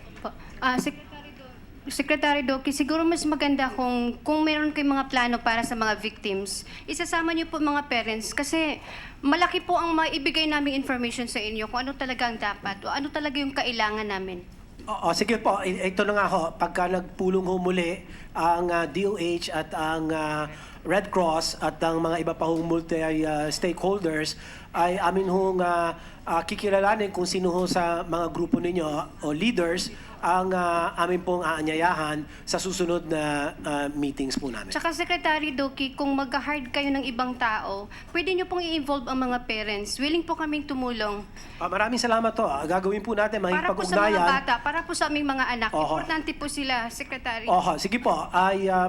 Secretary Doki, siguro mas maganda kung meron kayong mga plano para sa mga victims, isasama niyo po mga parents kasi malaki po ang maibigay namin information sa inyo kung ano talaga ang dapat o ano talaga yung kailangan namin. Oo, sige po. Ito na nga ho. Pagka nagpulong humuli ang DOH at ang Red Cross at ang mga iba pa hong multi-stakeholders ay amin hong kikilalanin kung sino ho sa mga grupo ninyo o leaders ang amin pong aanyayahan sa susunod na meetings po namin. Tsaka Secretary Doki, kung mag-hard kayo ng ibang tao, pwede niyo pong i-involve ang mga parents. Willing po kaming tumulong. Maraming salamat to. Gagawin po natin Para po sa mga bata, para po sa aming mga anak. Importante po sila, Secretary. Sige po.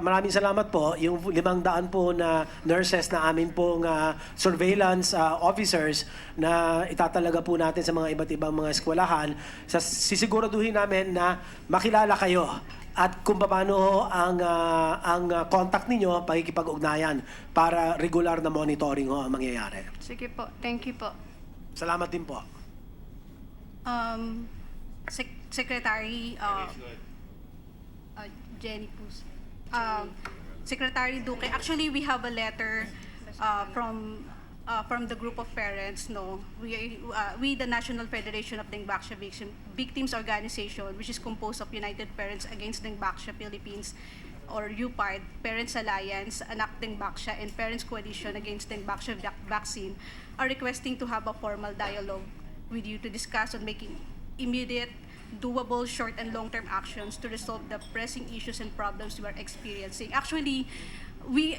Maraming salamat po. Yung 500 po na nurses na amin pong surveillance officers na itatalaga po natin sa mga iba't ibang mga eskwelahan, sisiguraduhin namin na makilala kayo at kung paano ang contact ninyo, pakikipag-ugnayan para regular na monitoring ho ang mangyayari. Sige po. Thank you po. Salamat din po. Secretary Jenny Puz. Secretary Duque, actually we have a letter from the group of parents. We the National Federation of Dengvaxia Victims Organization, which is composed of United Parents Against Dengvaxia Philippines, or UPARD, Parents Alliance, Anak Dengvaxia, and Parents Coalition Against Dengvaxia Vaccine, are requesting to have a formal dialogue with you to discuss on making immediate, doable, short and long-term actions to resolve the pressing issues and problems we are experiencing. Actually, we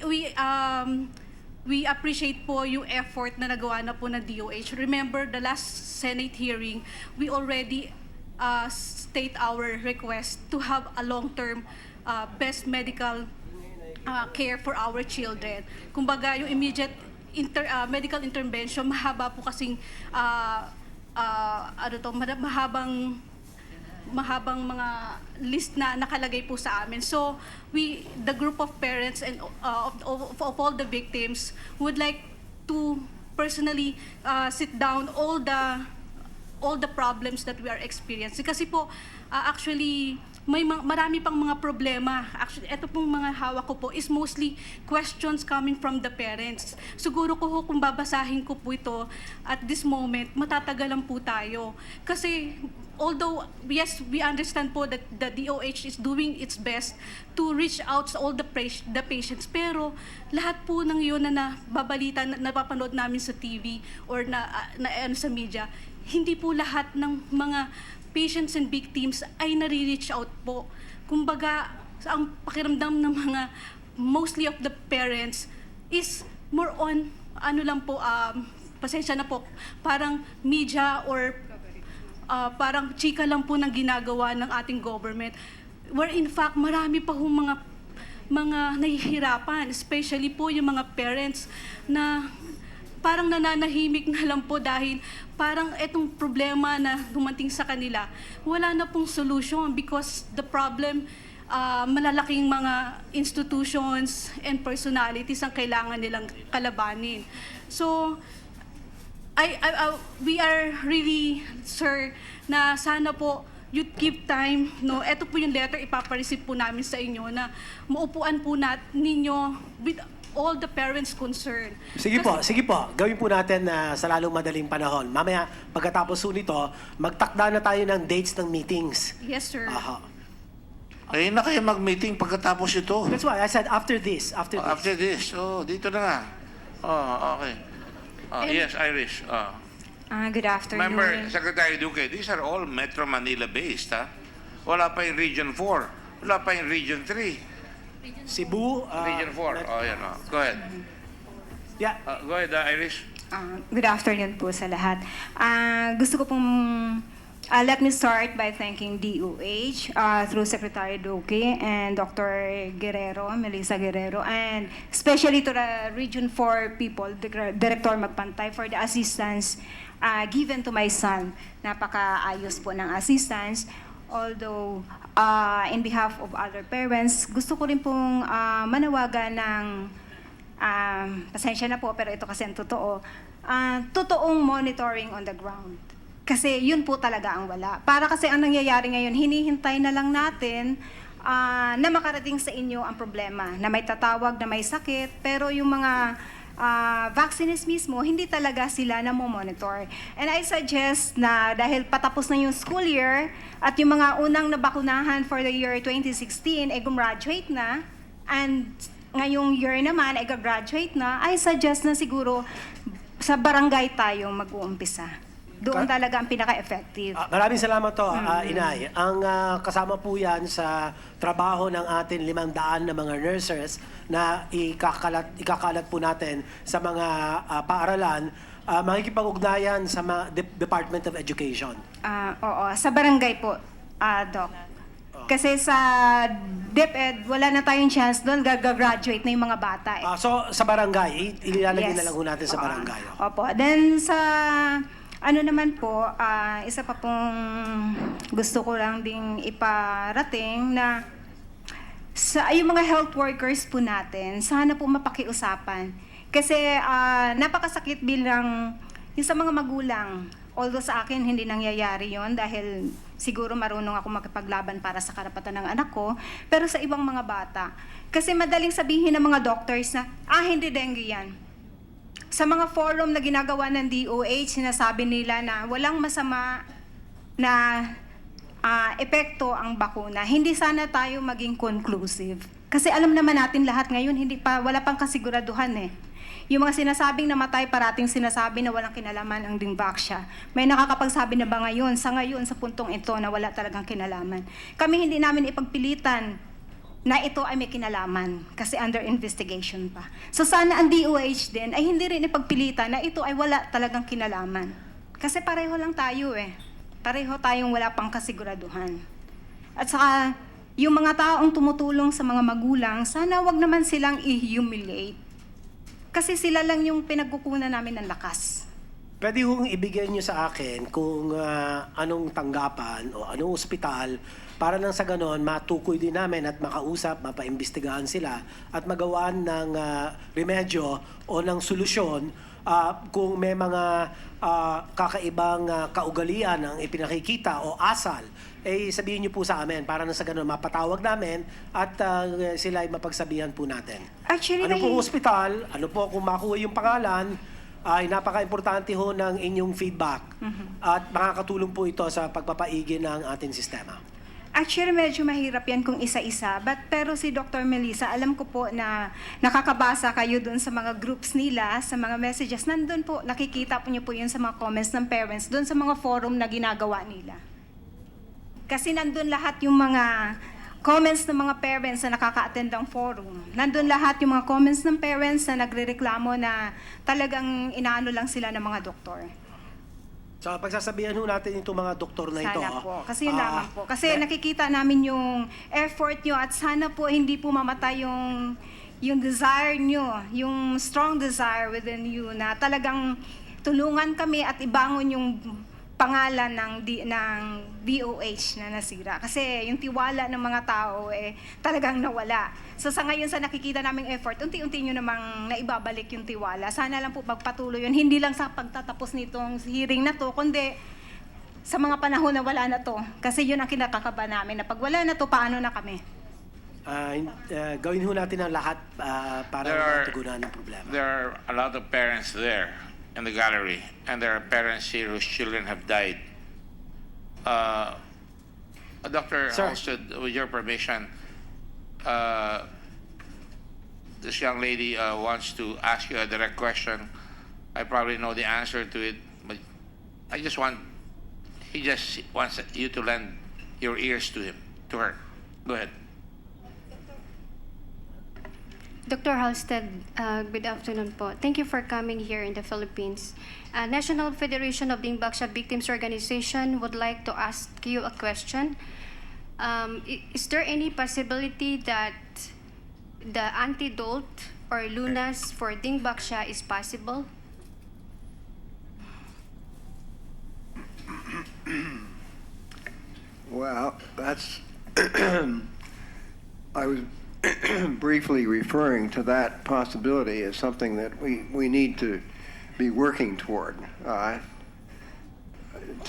appreciate po yung effort na nagawa na po ng DOH. Remember, the last Senate hearing, we already state our request to have a long-term best medical care for our children. Kumbaga, yung immediate medical intervention, mahaba po kasing mahabang mga list na nakalagay po sa amin. So, the group of parents and of all the victims would like to personally sit down all the problems that we are experiencing. Kasi po, actually, marami pang mga problema. Actually, ito pong mga hawak ko po is mostly questions coming from the parents. Siguro ko kung babasahin ko po ito at this moment, matatagalan po tayo. Kasi although, yes, we understand po that the DOH is doing its best to reach out to all the patients, pero lahat po ng yun na nababalita, napapanood namin sa TV or sa media, hindi po lahat ng mga patients and victims ay nare-reach out po. Kumbaga, ang pakiramdam ng mga mostly of the parents is more on, pasensya na po, parang media or parang chika lang po ng ginagawa ng ating government. Where in fact, marami pa hong mga nahihirapan, especially po yung mga parents na parang nananahimik na lang po dahil parang etong problema na dumating sa kanila, wala na pong solution because the problem, malalaking mga institutions and personalities ang kailangan nilang kalabanin. So, we are really, sir, na sana po you'd give time, no? Ito po yung letter, ipapareceive po namin sa inyo na maupuan po ninyo with all the parents concerned. Sige po. Gawin po natin sa lalong madaling panahon. Mamaya, pagkatapos po nito, magtakda na tayo ng dates ng meetings. Yes, sir. Ayun na kayo mag-meeting pagkatapos ito. That's why I said after this. After this. Dito na nga. Okay. Yes, Irish. Good afternoon. Remember, Secretary Duque, these are all Metro Manila based, ha? Wala pa yung Region 4. Wala pa yung Region 3. Cebu. Region 4. Go ahead. Yeah. Go ahead, Irish. Good afternoon po sa lahat. Gusto ko pong let me start by thanking DOH through Secretary Duque and Dr. Guerrero, Melissa Guerrero, and especially to the Region 4 people, Director Magpantay, for the assistance given to my son. Napakaayos po ng assistance. Although, in behalf of other parents, gusto ko rin pong manawagan ng, pasensya na po, pero ito kasi ang totoo, totoong monitoring on the ground. Kasi yun po talaga ang wala. Para kasi ang nangyayari ngayon, hinihintay na lang natin na makarating sa inyo ang problema, na may tatawag, na may sakit, pero yung mga vaccinist mismo, hindi talaga sila monitor. And I suggest na dahil patapos na yung school year at yung mga unang nabakunahan for the year 2016 ay gumraduate na, and ngayong year naman ay gagraduate na, I suggest na siguro sa barangay tayo mag-uumpisa. Doon talaga ang pinaka-effective. Maraming salamat to, Inay. Ang kasama po yan sa trabaho ng atin 500 na mga nurses na ikakalat po natin sa mga paaralan, makikipag-ugnayan sa Department of Education. Oo, sa barangay po, Doc. Kasi sa DepEd, wala na tayong chance doon, gagraduate na yung mga bata. So, sa barangay, ilalagay na lang po natin sa barangay. Opo. Then sa ano naman po, isa pa pong gusto ko lang ding iparating na sa yung mga health workers po natin, sana po mapakiusapan. Kasi napakasakit bilang yung sa mga magulang. Although sa akin hindi nangyayari yon dahil siguro marunong ako makipaglaban para sa karapatan ng anak ko, pero sa ibang mga bata. Kasi madaling sabihin ng mga doctors na, hindi dengue yan. Sa mga forum na ginagawa ng DOH, sinasabi nila na walang masama na epekto ang bakuna. Hindi sana tayo maging conclusive. Kasi alam naman natin lahat ngayon, wala pang kasiguraduhan eh. Yung mga sinasabing namatay, parating sinasabi na walang kinalaman ang Dengvaxia. May nakakapagsabi na ba ngayon, sa puntong ito na wala talagang kinalaman. Kami hindi namin ipagpilitan na ito ay may kinalaman kasi under investigation pa. So sana ang DOH din ay hindi rin ipagpilitan na ito ay wala talagang kinalaman. Kasi pareho lang tayo eh. Pareho tayong wala pang kasiguraduhan. At saka, yung mga taong tumutulong sa mga magulang, sana wag naman silang i-humiliate. Kasi sila lang yung pinagkukunan namin ng lakas. Pwede hong ibigay niyo sa akin kung anong tanggapan o anong ospital para nang sa ganon matukoy din namin at makausap, mapaimbestigahan sila at magawaan ng remedyo o ng solusyon kung may mga kakaibang kaugalian ang ipinakikita o asal, sabihin niyo po sa amin para nang sa ganon mapatawag namin at sila ay mapagsabihan po natin. Actually, ano pong ospital, ano po kung makuha yung pangalan, ay napaka-importante ho ng inyong feedback at makakatulong po ito sa pagpapaigin ng ating sistema. Actually, medyo mahirap yan kung isa-isa. Pero si Dr. Melissa, alam ko po na nakakabasa kayo dun sa mga groups nila, sa mga messages. Nandun po, nakikita po niyo po yun sa mga comments ng parents, dun sa mga forum na ginagawa nila. Kasi nandun lahat yung mga comments ng mga parents na nakaka-attend ng forum. Nandun lahat yung mga comments ng parents na nagrereklamo na talagang inaano lang sila ng mga doktor. So, pagsasabihan ho natin itong mga doktor na ito. Sana po. Kasi yun naman po. Kasi nakikita namin yung effort nyo at sana po hindi po mamatay yung desire nyo, yung strong desire within you na talagang tulungan kami at ibangon yung pangalan ng DOH na nasira. Kasi yung tiwala ng mga tao talagang nawala. So sa ngayon sa nakikita naming effort, unti-unti nyo namang naibabalik yung tiwala. Sana lang po magpatuloy yun. Hindi lang sa pagtatapos nitong hearing na to, kundi sa mga panahon na wala na to. Kasi yun ang kinakakaba namin na pag wala na to, paano na kami? Gawin ho natin ang lahat para matugunan ang problema. There are a lot of parents there in the gallery, and there are parents here whose children have died. Dr. Halstead, with your permission, this young lady wants to ask you a direct question. I probably know the answer to it, but he just wants you to lend your ears to her. Go ahead. Dr. Halstead, good afternoon po. Thank you for coming here in the Philippines. National Federation of Dengvaxia Victims Organization would like to ask you a question. Is there any possibility that the antidote or lunas for Dengvaxia is possible? Well, that's, I was briefly referring to that possibility as something that we need to be working toward. To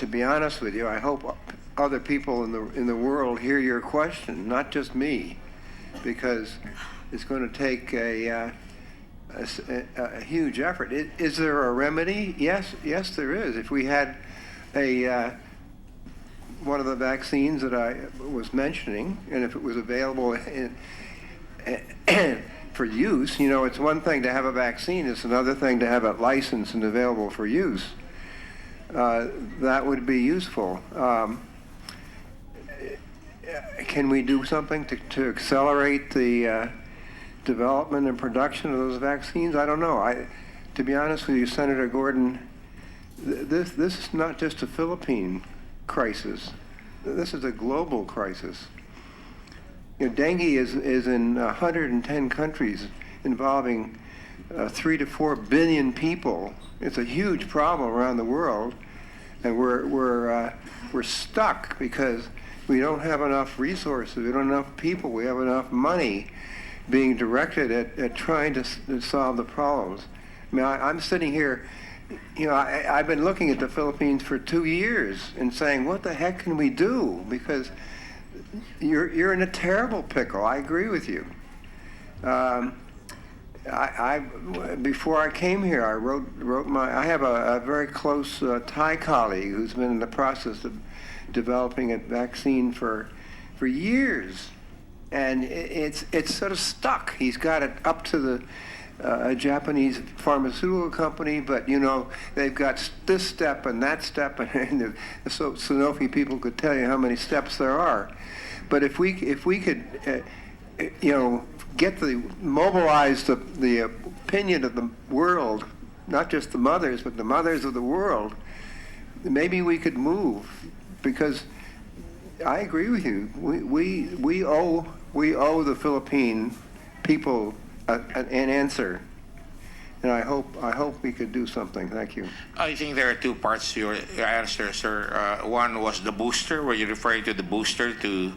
be honest with you, I hope other people in the world hear your question, not just me, because it's going to take a huge effort. Is there a remedy? Yes, there is. If we had one of the vaccines that I was mentioning, and if it was available for use, it's one thing to have a vaccine, it's another thing to have it licensed and available for use. That would be useful. Can we do something to accelerate the development and production of those vaccines? I don't know. To be honest with you, Senator Gordon, this is not just a Philippine crisis. This is a global crisis. Dengue is in 110 countries, involving 3 to 4 billion people. It's a huge problem around the world, and we're stuck because we don't have enough resources, we don't have enough people, we have enough money being directed at trying to solve the problems. I mean, I'm sitting here, I've been looking at the Philippines for 2 years and saying, what the heck can we do? Because you're in a terrible pickle. I agree with you. Before I came here, I wrote I have a very close Thai colleague who's been in the process of developing a vaccine for years, and it's sort of stuck. He's got it up to the a Japanese pharmaceutical company, but they've got this step and that step, and the Sanofi people could tell you how many steps there are. But if we could mobilize the opinion of the world, not just the mothers, but the mothers of the world, maybe we could move. Because I agree with you. We owe the Philippine people an answer, and I hope we could do something. Thank you. I think there are two parts to your answer, sir. One was the booster. Were you referring to the booster to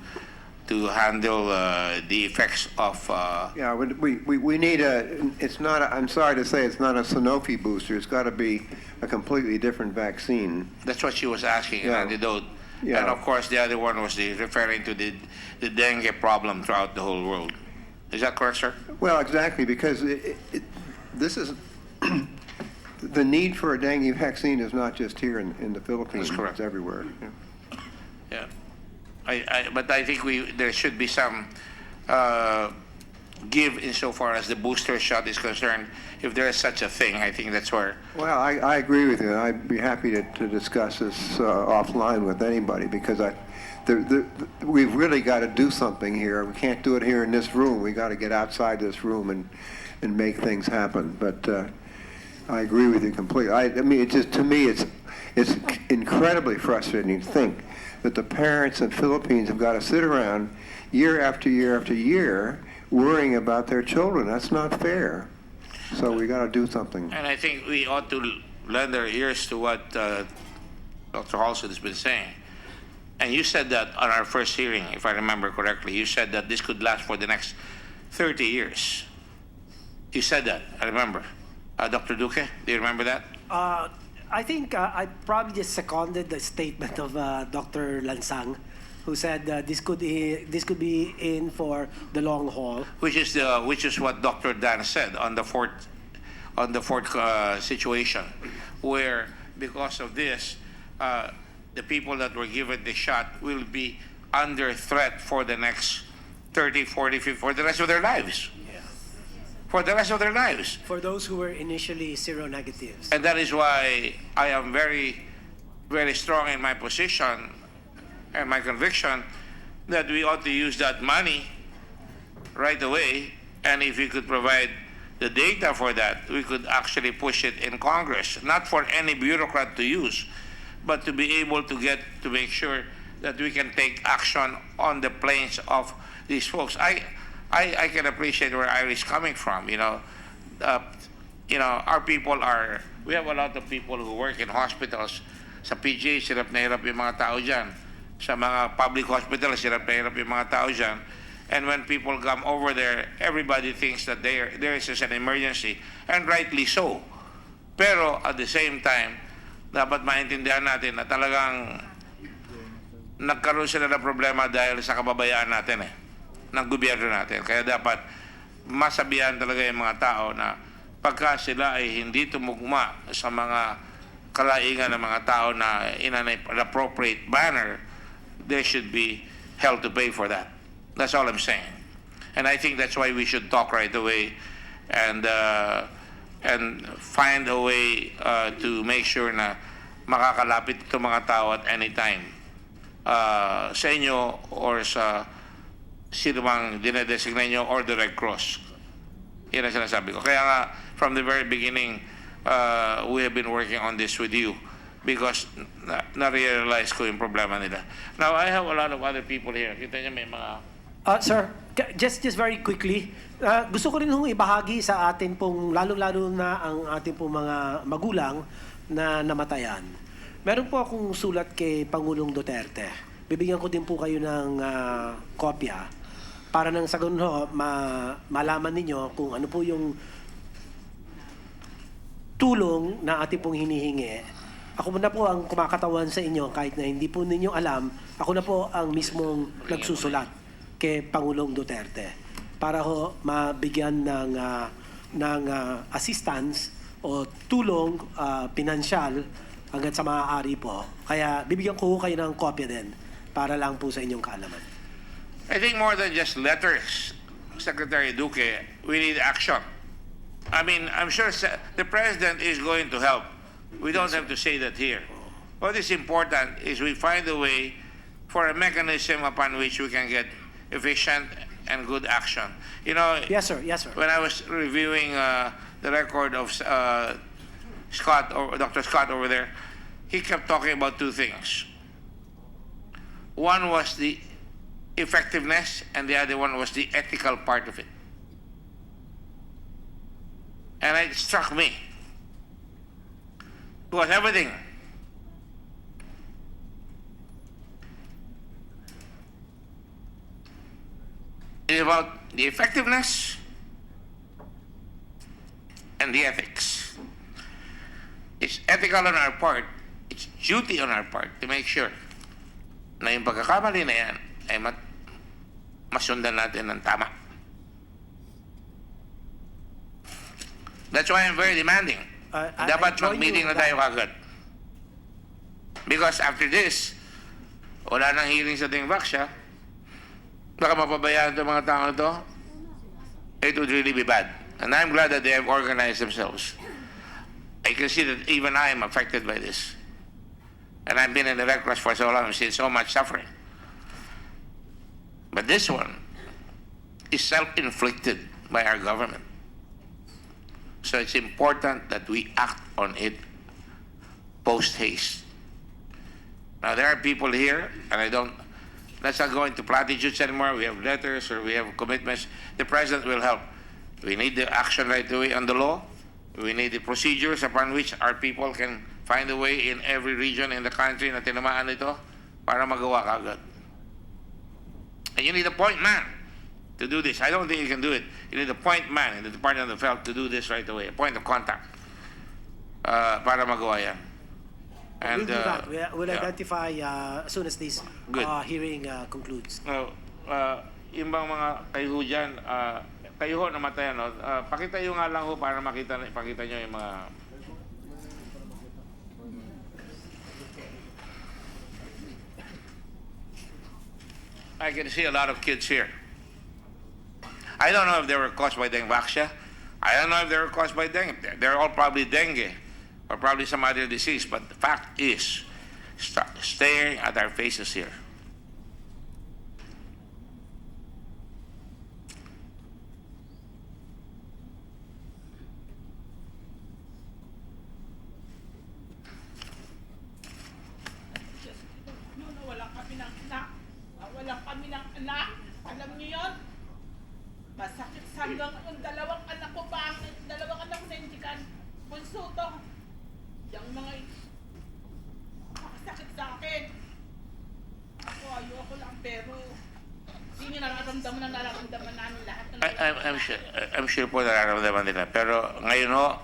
handle the effects of? Yeah, we need it's not. I'm sorry to say, it's not a Sanofi booster. It's got to be a completely different vaccine. That's what she was asking. Yeah. An antidote. Yeah. And of course, the other one was referring to the dengue problem throughout the whole world. Is that correct, sir? Well, exactly, because this is the need for a dengue vaccine is not just here in the Philippines. That's correct. It's everywhere. Yeah. But I think there should be some give insofar as the booster shot is concerned. If there is such a thing, I think that's where. Well, I agree with you. I'd be happy to discuss this offline with anybody, because we've really got to do something here. We can't do it here in this room. We got to get outside this room and make things happen. But I agree with you completely. I mean, to me, it's incredibly frustrating to think that the parents in the Philippines have got to sit around year after year after year worrying about their children. That's not fair. So we got to do something. And I think we ought to lend our ears to what Dr. Halston has been saying. And you said that on our first hearing, if I remember correctly, you said that this could last for the next 30 years. You said that, I remember. Dr. Duque, do you remember that? I think I probably just seconded the statement of Dr. Lansang, who said this could be in for the long haul. Which is what Dr. Dan said on the fourth situation, where because of this, the people that were given the shot will be under threat for the next 30, 40, 50, for the rest of their lives. Yeah. For the rest of their lives. For those who were initially seronegatives. And that is why I am very, very strong in my position and my conviction that we ought to use that money right away. And if we could provide the data for that, we could actually push it in Congress, not for any bureaucrat to use, but to be able to make sure that we can take action on the planes of these folks. I can appreciate where Irish coming from. Our people we have a lot of people who work in hospitals. Sa PGH, hirap na hirap yung mga tao dyan. sa mga public hospital, hirap na hirap yung mga tao dyan. And when people come over there, everybody thinks that there is just an emergency, and rightly so. Pero at the same time, dapat maintindihan natin na talagang nagkaroon sila ng problema dahil sa kababayaan natin ng gobyerno natin. Kaya dapat masabihan talaga yung mga tao na pagka sila ay hindi tumugma sa mga kalaingan ng mga tao na in an appropriate manner, they should be held to pay for that. That's all I'm saying. And I think that's why we should talk right away and find a way to make sure na makakalapit itong mga tao at any time sa inyo or sa sino mang dinedesignate nyo or the Red Cross. Yan ang sinasabi ko. Kaya nga, from the very beginning, we have been working on this with you because na-realize ko yung problema nila. Now, I have a lot of other people here. Kita niyo may mga... Sir, just very quickly, gusto ko rin hong ibahagi sa atin pong, lalo-lalo na ang ating pong mga magulang na namatayan. Meron po akong sulat kay Pangulong Duterte. Bibigyan ko din po kayo ng kopya para nang sa ganun ho, malaman ninyo kung ano po yung tulong na ating pong hinihingi. Ako na po ang kumakatawan sa inyo kahit na hindi po ninyo alam, ako na po ang mismong nagsusulat kay Pangulong Duterte para ho mabigyan ng assistance o tulong pinansyal hanggat sa maaari po. Kaya bibigyan ko kayo ng kopya din para lang po sa inyong kaalaman. I think more than just letters, Secretary Duque, we need action. I mean, I'm sure the President is going to help. We don't have to say that here. What is important is we find a way for a mechanism upon which we can get efficient and good action. You know, Yes, sir. Yes, sir. when I was reviewing the record of Scott or Dr. Scott over there, he kept talking about two things. One was the effectiveness, and the other one was the ethical part of it. And it struck me. It was everything. It's about the effectiveness and the ethics. It's ethical on our part. It's duty on our part to make sure na yung pagkakamali na yan ay masundan natin ng tama. That's why I'm very demanding. Dapat mag-meeting na tayo kagad. Because after this, wala nang hearing sa Dengvaxia, baka mapabayaan itong mga tao ito, it would really be bad. And I'm glad that they have organized themselves. I can see that even I am affected by this. And I've been in the Red Cross for so long, I've seen so much suffering. But this one is self-inflicted by our government. So it's important that we act on it post-haste. Now, there are people here, and let's not go into platitudes anymore. We have letters or we have commitments. The President will help. We need the action right away on the law. We need the procedures upon which our people can find a way in every region in the country na tinamaan ito para magawa kagad. And you need a point man to do this. I don't think you can do it. You need a point man in the Department of Health to do this right away, a point of contact para magawa yan. And, we'll do that. We'll yeah. identify as soon as this hearing concludes. Now, yung bang mga kayo dyan, kayo ho namatayan, no? Pakita nyo nga lang ho para pakita nyo yung mga... I can see a lot of kids here. I don't know if they were caused by Dengvaxia. I don't know if they were caused by dengue. They're all probably dengue or probably some other disease. But the fact is, staring at our faces here. Wala kami ng anak. Alam niyo yun? Masakit sa hanggang yung dalawang anak ko pa. Dalawang anak ko na hindi kan. Bunso to. Yung mga makasakit sa akin. Loko lang, pero hindi nyo nararamdaman namin lahat. I'm sure po nararamdaman nila. Pero ngayon ho,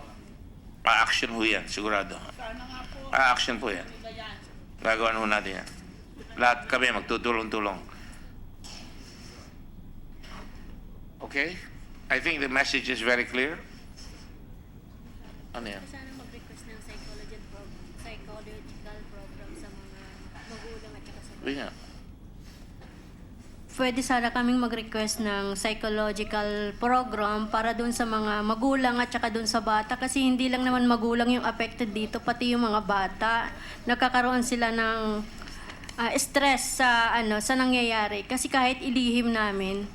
pa-action ho yan, sigurado. Sana nga po. Pa-action po yan. Gagawan ho natin yan. Lahat kami magtutulong-tulong. Okay? I think the message is very clear. Ano yan? Sana mag-request ng psychological program sa mga magulang at saka sa Uy nga. Pwede sana kaming mag-request ng psychological program para dun sa mga magulang at saka dun sa bata kasi hindi lang naman magulang yung affected dito, pati yung mga bata. Nagkakaroon sila ng stress sa nangyayari kasi kahit ilihim namin,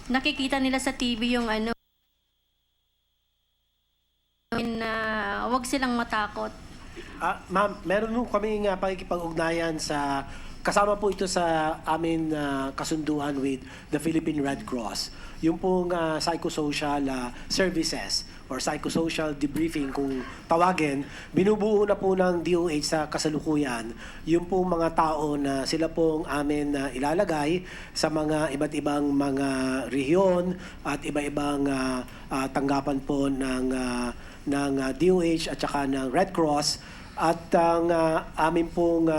nakikita nila sa TV yung wag silang matakot. Ma'am, meron po kami pakikipag-ugnayan sa kasama po ito sa amin kasunduan with the Philippine Red Cross. Yung pong psychosocial services or psychosocial debriefing kung tawagin, binubuo na po ng DOH sa kasalukuyan yung pong mga tao na sila pong amin ilalagay sa mga iba't ibang mga rehiyon at iba-ibang tanggapan po ng DOH at saka ng Red Cross. At ang amin pong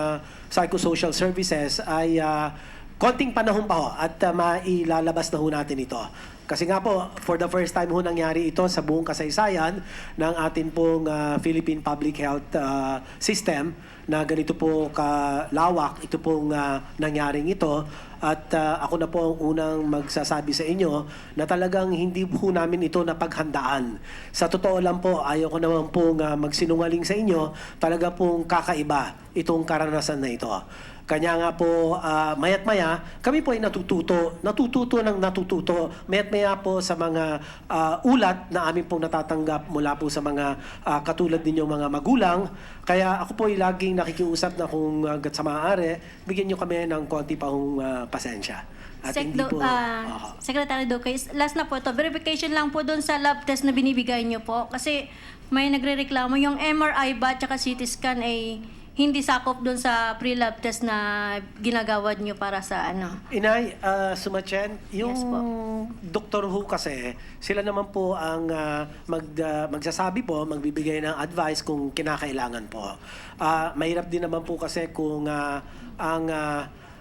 psychosocial services ay konting panahon pa ho at mailalabas na ho natin ito. Kasi nga po, for the first time ho nangyari ito sa buong kasaysayan ng atin pong Philippine Public Health System na ganito po kalawak, ito pong nangyaring ito. At ako na po ang unang magsasabi sa inyo na talagang hindi po namin ito napaghandaan. Sa totoo lang po, ayaw ko naman pong magsinungaling sa inyo, talaga pong kakaiba itong karanasan na ito. Kanya nga po, mayat-maya, kami po ay natututo mayat-maya po sa mga ulat na amin pong natatanggap mula po sa mga katulad ninyong mga magulang. Kaya ako po ay laging nakikiusap na kung hanggat sa maaari, bigyan nyo kami ng konti pa hong pasensya. At hindi po... Secretary Duque, last na po ito, verification lang po doon sa lab test na binibigay nyo po. Kasi may nagre-reklamo, yung MRI ba at CT scan ay hindi sakop doon sa pre-lab test na ginagawa nyo para sa Inay, Sumachen, yung Yes po. Dr. Who kasi, sila naman po ang magsasabi po, magbibigay ng advice kung kinakailangan po. Mahirap din naman po kasi kung ang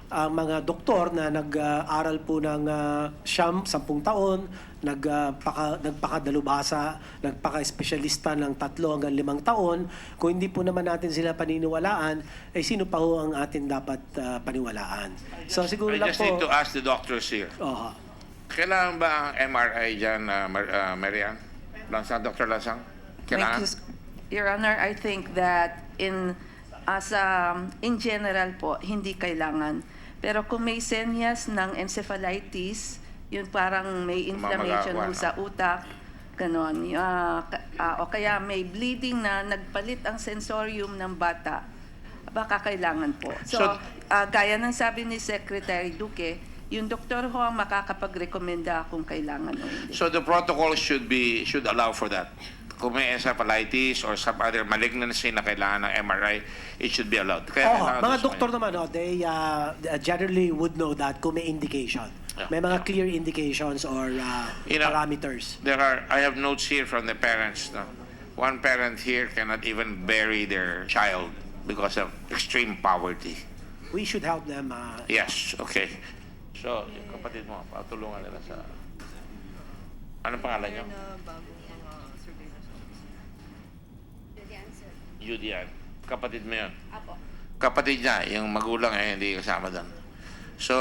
mga doktor na nag-aral po ng 10 taon, nagpakadalubhasa, nagpaka-espesyalista ng 3 hanggang 5 taon, kung hindi po naman natin sila paniniwalaan, eh sino pa ho ang atin dapat paniwalaan? So siguro I lang just po... need to ask the doctors here. Kailangan ba ang MRI dyan, Marian? Lansang, Dr. Lansang? Kailangan? Your Honor, I think that in general po, hindi kailangan. Pero kung may senyas ng encephalitis, yun parang may inflammation sa utak, ganon. O kaya may bleeding na nagpalit ang sensorium ng bata, baka kailangan po. So gaya ng sabi ni Secretary Duque, yung doktor ho ang makakapag-rekomenda kung kailangan o hindi. So the protocol should allow for that. Kung may encephalitis or some other malignancy na kailangan ng MRI, it should be allowed. Kaya mga doktor naman, they generally would know that kung may indication. May mga clear indications or parameters. I have notes here from the parents. No? One parent here cannot even bury their child because of extreme poverty. We should help them. Yes, okay. So, yung kapatid mo, patulungan nila sa... Anong pangalan niyo? Judian. Kapatid mo yun? Apo. Kapatid niya, yung magulang hindi kasama doon. So,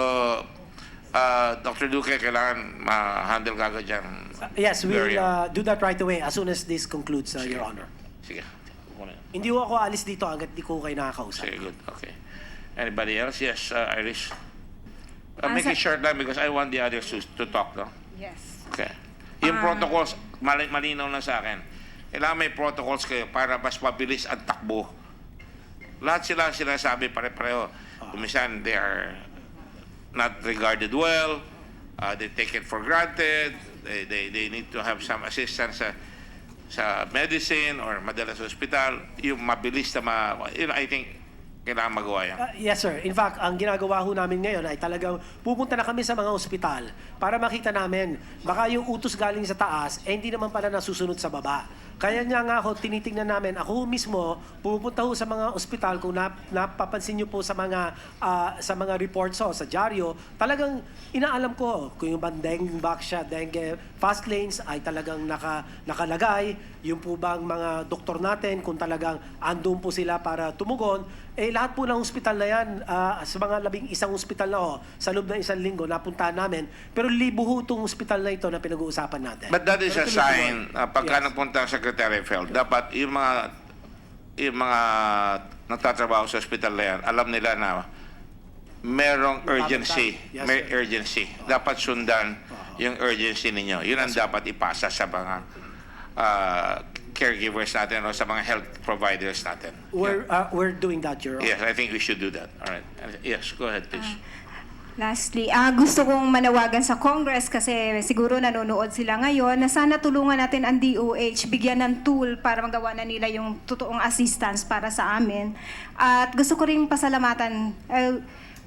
Dr. Duque, kailangan ma-handle kagad dyan. Yes, we'll do that right away as soon as this concludes, Your Honor. Sige. Hindi ko alis dito hanggat di ko kayo nakakausap. Sige, good. Okay. Anybody else? Yes, Iris. Make it short lang because I want the others to talk, no? Yes. Okay. Yung protocols, malinaw na sa akin. Kailangan may protocols kayo para mas mabilis ang takbo. Lahat sila sinasabi pare-pareho. Kumisan, they are not regarded well, they take it for granted, they need to have some assistance sa medicine or madala sa hospital. Yung mabilis na I think kailangan magawa yan. Yes, sir. In fact, ang ginagawa ho namin ngayon ay talagang pupunta na kami sa mga ospital para makita namin baka yung utos galing sa taas hindi naman pala nasusunod sa baba. Kaya nga ho, tinitingnan namin, ako mismo, pupunta ho sa mga ospital kung napapansin niyo po sa mga reports ho, sa dyaryo, talagang inaalam ko kung yung Dengvaxia, dengue, fast lanes ay talagang nakalagay, yung po bang mga doktor natin, kung talagang andun po sila para tumugon, lahat po ng ospital na yan, sa mga 11 ospital na ho, sa loob ng 1 linggo, napuntahan namin. Pero libo ho itong ospital na ito na pinag-uusapan natin. But that is a Pero sign, tuloy-tuloy. pagka Yes. nagpunta ang Secretary of Health, dapat yung mga nagtatrabaho sa ospital na yan, alam nila na merong urgency. Yes, May sir. urgency. Dapat sundan yung urgency ninyo. Yun ang dapat ipasa sa mga caregivers natin o sa mga health providers natin. We're doing that, Your Honor. Yes, I think we should do that. All right. Yes, go ahead, please. Lastly, gusto kong manawagan sa Congress kasi siguro nanonood sila ngayon na sana tulungan natin ang DOH, bigyan ng tool para magawa na nila yung totoong assistance para sa amin. At gusto ko rin pasalamatan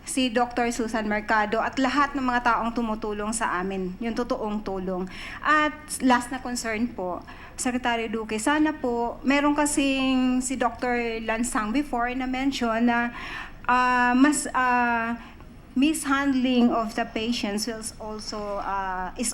si Dr. Susan Mercado at lahat ng mga taong tumutulong sa amin, yung totoong tulong. At last na concern po, Secretary Duque, sana po, meron kasing si Dr. Lansang before na mention na mishandling of the patients is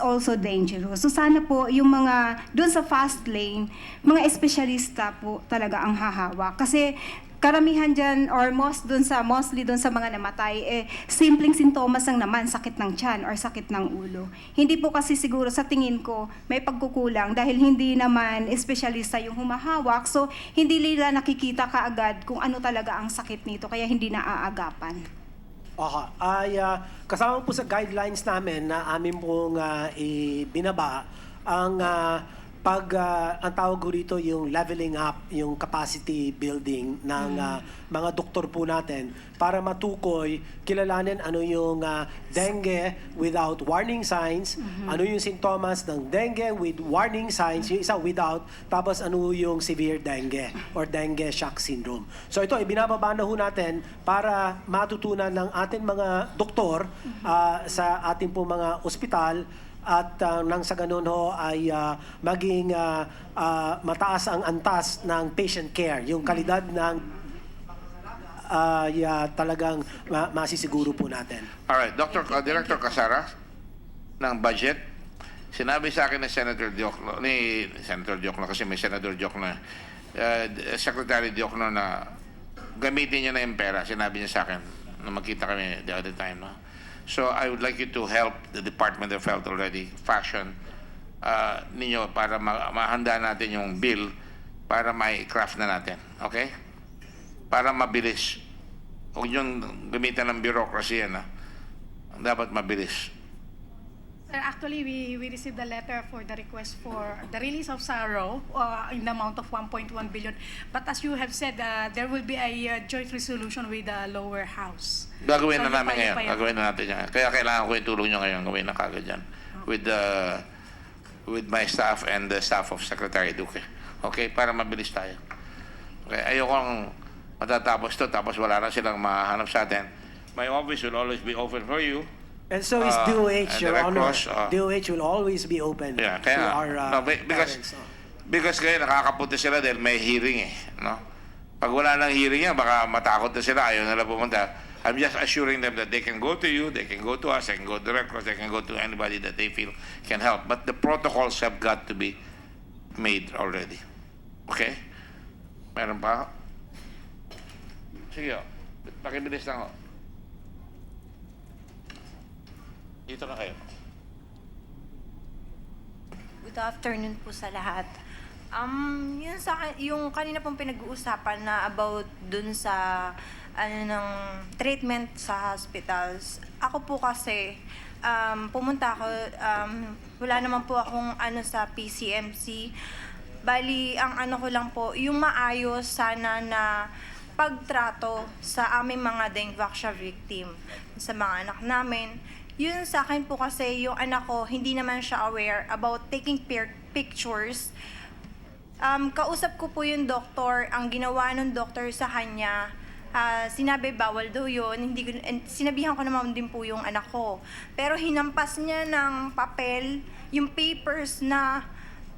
also dangerous. So sana po yung mga doon sa fast lane, mga espesyalista po talaga ang hahawak. Kasi karamihan dyan or mostly doon sa mga namatay, simpleng sintomas lang naman, sakit ng tiyan or sakit ng ulo. Hindi po kasi siguro sa tingin ko may pagkukulang dahil hindi naman espesyalista yung humahawak. So hindi nila nakikita kaagad kung ano talaga ang sakit nito kaya hindi naaagapan. Kasama po sa guidelines namin na amin pong ibinaba ang ang tawag ko rito yung leveling up, yung capacity building ng mga doktor po natin para matukoy, kilalanin ano yung dengue without warning signs, ano yung sintomas ng dengue with warning signs, yung isa without, tapos ano yung severe dengue or dengue shock syndrome. So ito, ibinababa na ho natin para matutunan ng ating mga doktor sa ating po mga ospital at nang sa ganun ho ay maging mataas ang antas ng patient care, yung kalidad ng talagang masisiguro po natin. All right, Director Casara ng budget, sinabi sa akin ni Senator Diokno kasi may Senator Diokno, Secretary Diokno na gamitin niya na yung pera. Sinabi niya sa akin na magkita kami the other time, no? So I would like you to help the Department of Health already fashion ninyo para mahanda natin yung bill para may craft na natin. Okay? Para mabilis. Huwag yung gamitan ng bureaucracy yan. Dapat mabilis. Sir, actually, we received a letter for the request for the release of SARO in the amount of 1.1 billion. But as you have said, there will be a joint resolution with the lower house. Gagawin na namin ngayon. Gagawin na natin yan. Kaya kailangan ko yung tulong nyo ngayon. Gawin na kagad yan. With my staff and the staff of Secretary Duque. Okay? Para mabilis tayo. Okay? Ayokong matatapos to tapos wala na silang mahanap sa atin. My office will always be open for you. And so is DOH, Your Honor. Cross, DOH will always be open yeah, to our parents. Because ngayon nakakapunta sila dahil may hearing no? Pag wala nang hearing yan, baka matakot na sila, ayaw nila pumunta. I'm just assuring them that they can go to you, they can go to us, they can go to Red Cross, they can go to anybody that they feel can help. But the protocols have got to be made already. Okay? Meron pa? Sige, pakibilis lang. Dito na kayo. Good afternoon po sa lahat. Yung kanina pong pinag-uusapan na about dun sa ng treatment sa hospitals. Ako po kasi pumunta ako, wala naman po akong sa PCMC. Bali, ang ko lang po, yung maayos sana na pagtrato sa aming mga Dengvaxia victim, sa mga anak namin. Yun sa akin po kasi yung anak ko, hindi naman siya aware about taking pictures. Kausap ko po yung doktor, ang ginawa ng doktor sa kanya, sinabi bawal daw yun. Hindi ko, and sinabihan ko naman din po yung anak ko. Pero hinampas niya ng papel, yung papers na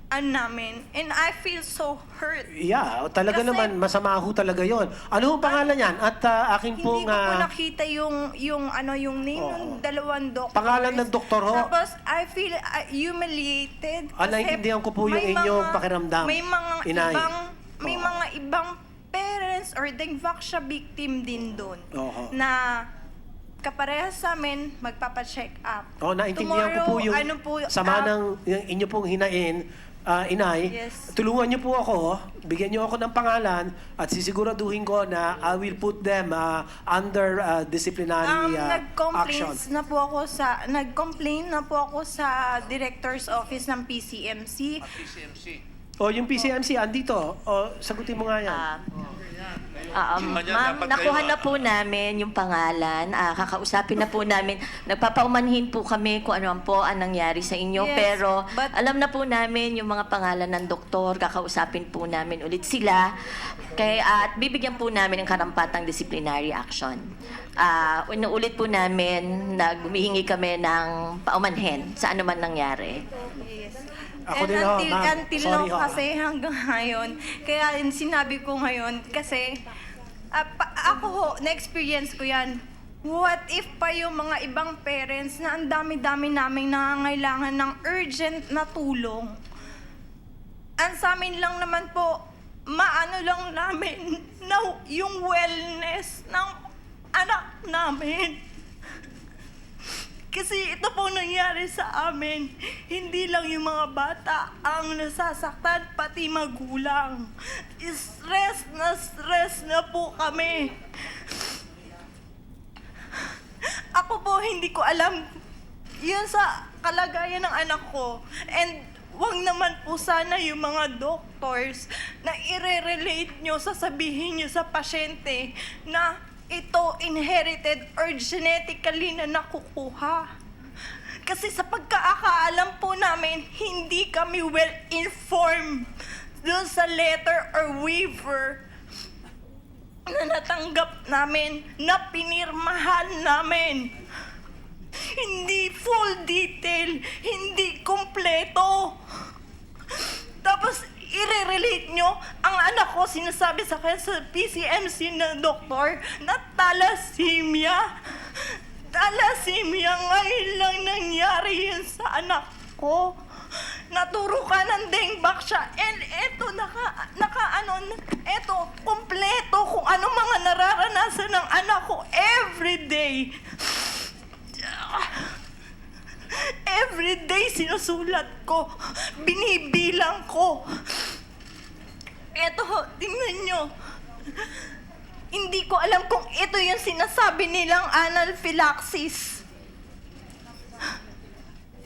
namin. And I feel so hurt. Yeah, talaga Kasi naman, masama ho talaga yon. Ano ang pangalan yan? At aking hindi pong... ko po nakita yung name ng dalawang doktor. Pangalan ng doktor ho? Tapos, I feel humiliated. Naintindihan ko po yung inyong pakiramdam, May mga inay. may mga ibang parents or Dengvaxia victim din doon. Na kaparehas sa amin, magpapacheck up. Naintindihan ko po yung sama ng inyo pong hinain, inay. Yes. Tulungan niyo po ako, bigyan niyo ako ng pangalan at sisiguraduhin ko na I will put them under disciplinary action. Nag-complain na po ako sa Director's Office ng PCMC. Yung PCMC, andito. Sagutin mo nga yan. Ma'am, nakuha na po namin yung pangalan. Kakausapin na po namin. Nagpapaumanhin po kami kung ano po ang nangyari sa inyo. Yes, pero but- alam na po namin yung mga pangalan ng doktor. Kakausapin po namin ulit sila. At bibigyan po namin ng karampatang disciplinary action. Inuulit po namin na humihingi kami ng paumanhin sa ano man nangyari. Ako din ho, ma'am. Until Sorry now ho. kasi hanggang ngayon, kaya sinabi ko ngayon, kasi ako ho, na-experience ko yan. What if pa yung mga ibang parents na ang dami-dami naming nangangailangan ng urgent na tulong? Ang sa amin lang naman po, maano lang namin na yung wellness ng anak namin. Kasi ito po nangyari sa amin. Hindi lang yung mga bata ang nasasaktan, pati magulang. Stress na po kami. Ako po, hindi ko alam yun sa kalagayan ng anak ko. And wag naman po sana yung mga doctors na i-relate nyo, sasabihin nyo sa pasyente na ito inherited or genetically na nakukuha. Kasi sa pagkakaalam po namin, hindi kami well-informed doon sa letter or waiver na natanggap namin, na pinirmahan namin. Hindi full detail, hindi kompleto. Tapos, i-relate nyo, ang anak ko sinasabi sa akin sa PCMC na doktor na thalassemia. Thalassemia, ngayon lang nangyari yun sa anak ko. Naturo ka ng Dengvaxia. And eto, eto, kompleto kung ano mga nararanasan ng anak ko everyday. Everyday sinusulat ko, binibilang ko. Eto, tingnan nyo. Hindi ko alam kung ito yung sinasabi nilang anaphylaxis.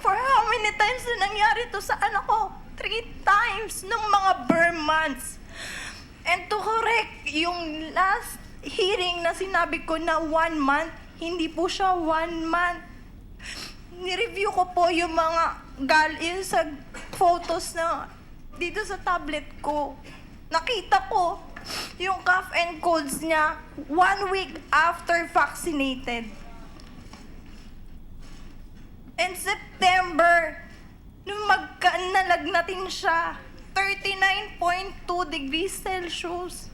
For how many times na nangyari to sa anak ko? 3 times ng mga burn months. And to correct yung last hearing na sinabi ko na 1 month, hindi po siya 1 month. Nireview ko po yung mga yung sa photos na dito sa tablet ko. Nakita ko yung cough and colds niya 1 week after vaccinated. In September, nung nalagnatin siya, 39.2 degrees Celsius.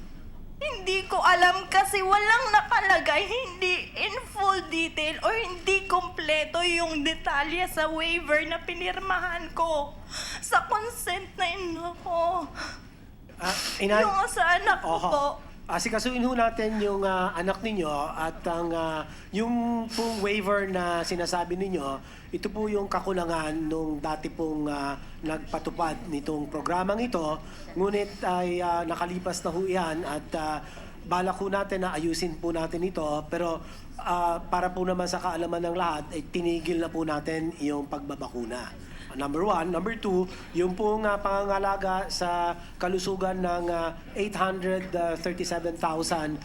Hindi ko alam kasi walang nakalagay, hindi in full detail or hindi kompleto yung detalye sa waiver na pinirmahan ko sa consent na ino ko. Inay, Yung sa anak ko po. Asikasuin ho natin yung anak ninyo at ang yung pong waiver na sinasabi ninyo, ito po yung kakulangan nung dati pong nagpatupad nitong programang ito. Ngunit ay nakalipas na ho yan at balak ho natin na ayusin po natin ito. Pero para po naman sa kaalaman ng lahat, ay tinigil na po natin yung pagbabakuna. Number one. Number two, yung pong pangangalaga sa kalusugan ng 837,000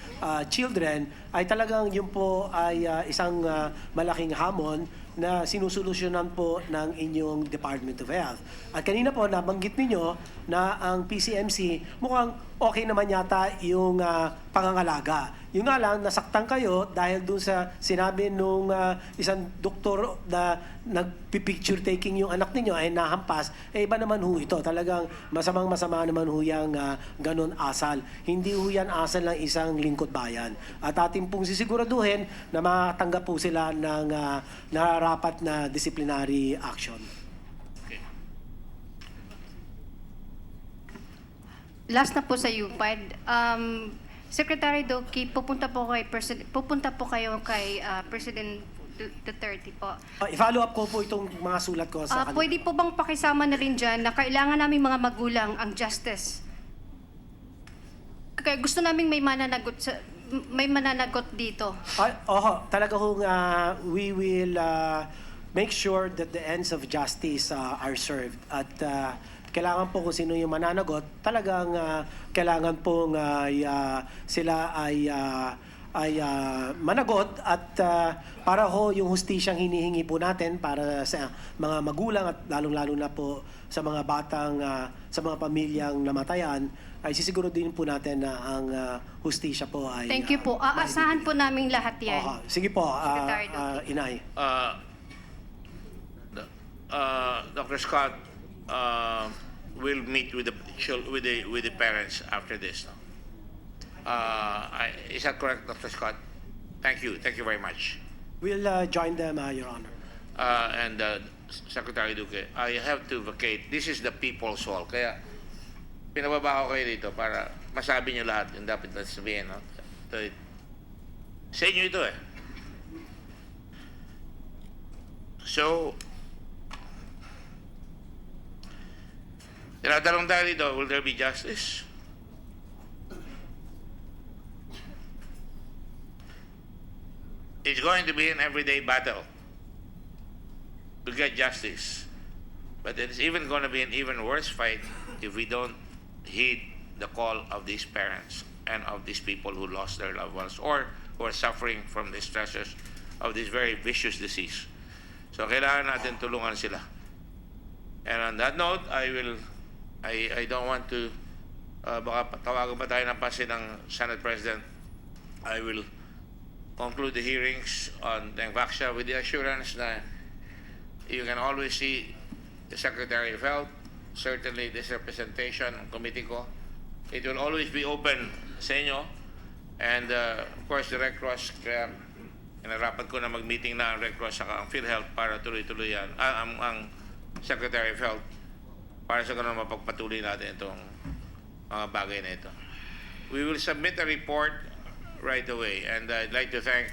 children ay talagang yun po ay isang malaking hamon na sinusolusyonan po ng inyong Department of Health. At kanina po, nabanggit ninyo na ang PCMC mukhang okay naman yata yung pangangalaga. Yung nga lang, nasaktan kayo dahil dun sa sinabi nung isang doktor na nagpipicture taking yung anak ninyo ay nahampas, iba naman ho ito. Talagang masamang-masama naman ho yung ganun asal. Hindi ho yan asal ng isang lingkod bayan. At ating pong sisiguraduhin na makatanggap po sila ng nararapat na disciplinary action. Last na po sa UPAD. Secretary Doki, pupunta po kayo kay President Duterte po. I-follow up ko po itong mga sulat ko sa kanila. Pwede po bang pakisama na rin dyan na kailangan namin mga magulang ang justice? Kaya gusto namin may mananagot dito. Talaga hong we will make sure that the ends of justice are served. At kailangan po kung sino yung mananagot, talagang kailangan pong sila ay managot at para ho yung hustisyang hinihingi po natin para sa mga magulang at lalong-lalo na po sa mga batang, sa mga pamilyang namatayan, ay sisiguro din po natin na ang hustisya po ay... Thank you po. Aasahan po namin lahat yan. Sige po, Secretary Doki. Inay. Dr. Scott will meet with the parents after this. No? Is that correct, Dr. Scott? Thank you very much. We'll join them, Your Honor. And Secretary Duque, I have to vacate. This is the people's hall. Kaya pinababa ko kayo dito para masabi niyo lahat yung dapat sabihin. No? Sa inyo ito eh. So, tinatanong tayo dito, will there be justice? It's going to be an everyday battle to get justice. But it's even going to be an even worse fight if we don't heed the call of these parents and of these people who lost their loved ones or who are suffering from the stresses of this very vicious disease. So kailangan natin tulungan sila. And on that note, I don't want to baka tawagan pa tayo ng pansin ng Senate President. I will conclude the hearings on Dengvaxia with the assurance that you can always see the Secretary of Health, certainly this representation ng committee ko. It will always be open sa inyo. And of course, the Red Cross, kaya inarapat ko na mag-meeting na ang Red Cross saka ang PhilHealth para tuloy-tuloy yan, ang Secretary of Health, para sa ganun mapagpatuloy natin itong mga bagay na ito. We will submit a report right away, and I'd like to thank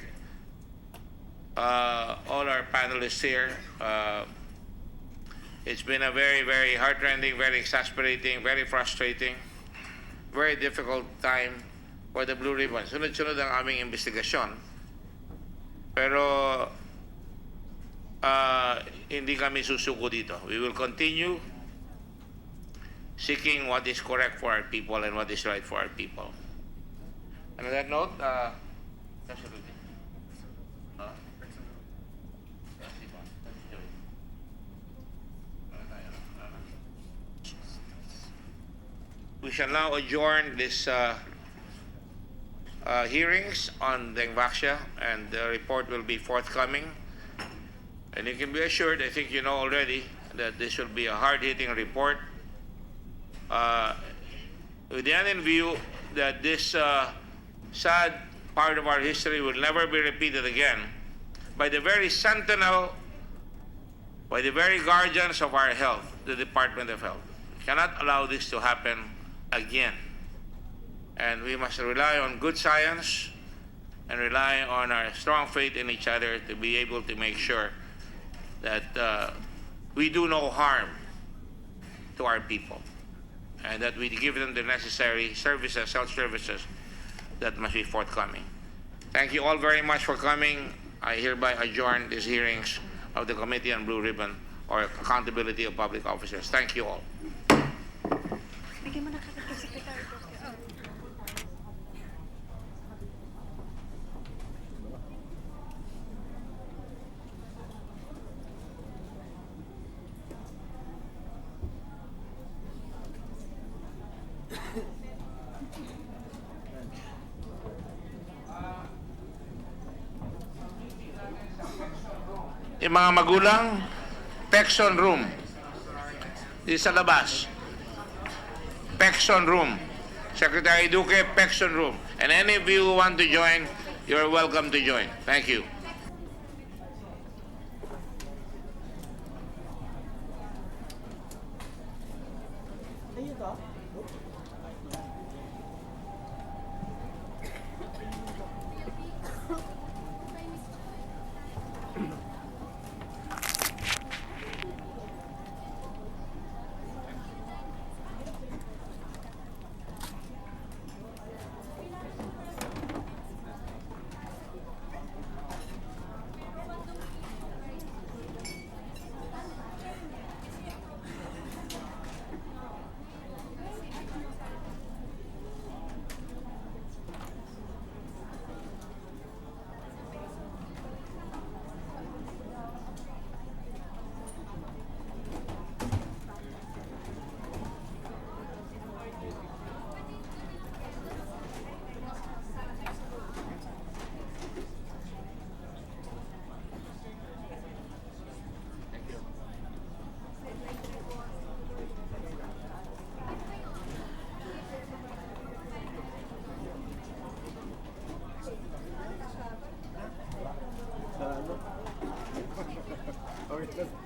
all our panelists here. It's been a very, very heartrending, very exasperating, very frustrating, very difficult time for the Blue Ribbon. Sunod-sunod ang aming investigasyon. Pero hindi kami susuko dito. We will continue seeking what is correct for our people and what is right for our people. And on that note, we shall now adjourn this hearings on Dengvaxia, and the report will be forthcoming. And you can be assured, I think you know already, that this will be a hard-hitting report. With the end in view that this sad part of our history will never be repeated again, by the very sentinel, by the very guardians of our health, the Department of Health. We cannot allow this to happen again. And we must rely on good science and rely on our strong faith in each other to be able to make sure that we do no harm to our people and that we give them the necessary services, health services that must be forthcoming. Thank you all very much for coming. I hereby adjourn these hearings of the Committee on Blue Ribbon or accountability of public officers. Thank you all. Bigyan mo na kami kay Secretary. Yung mga magulang, Pexon room. Di sa labas. Pexon room. Secretary Duque, Pexon room. And any of you who want to join, you're welcome to join. Thank you. Okay.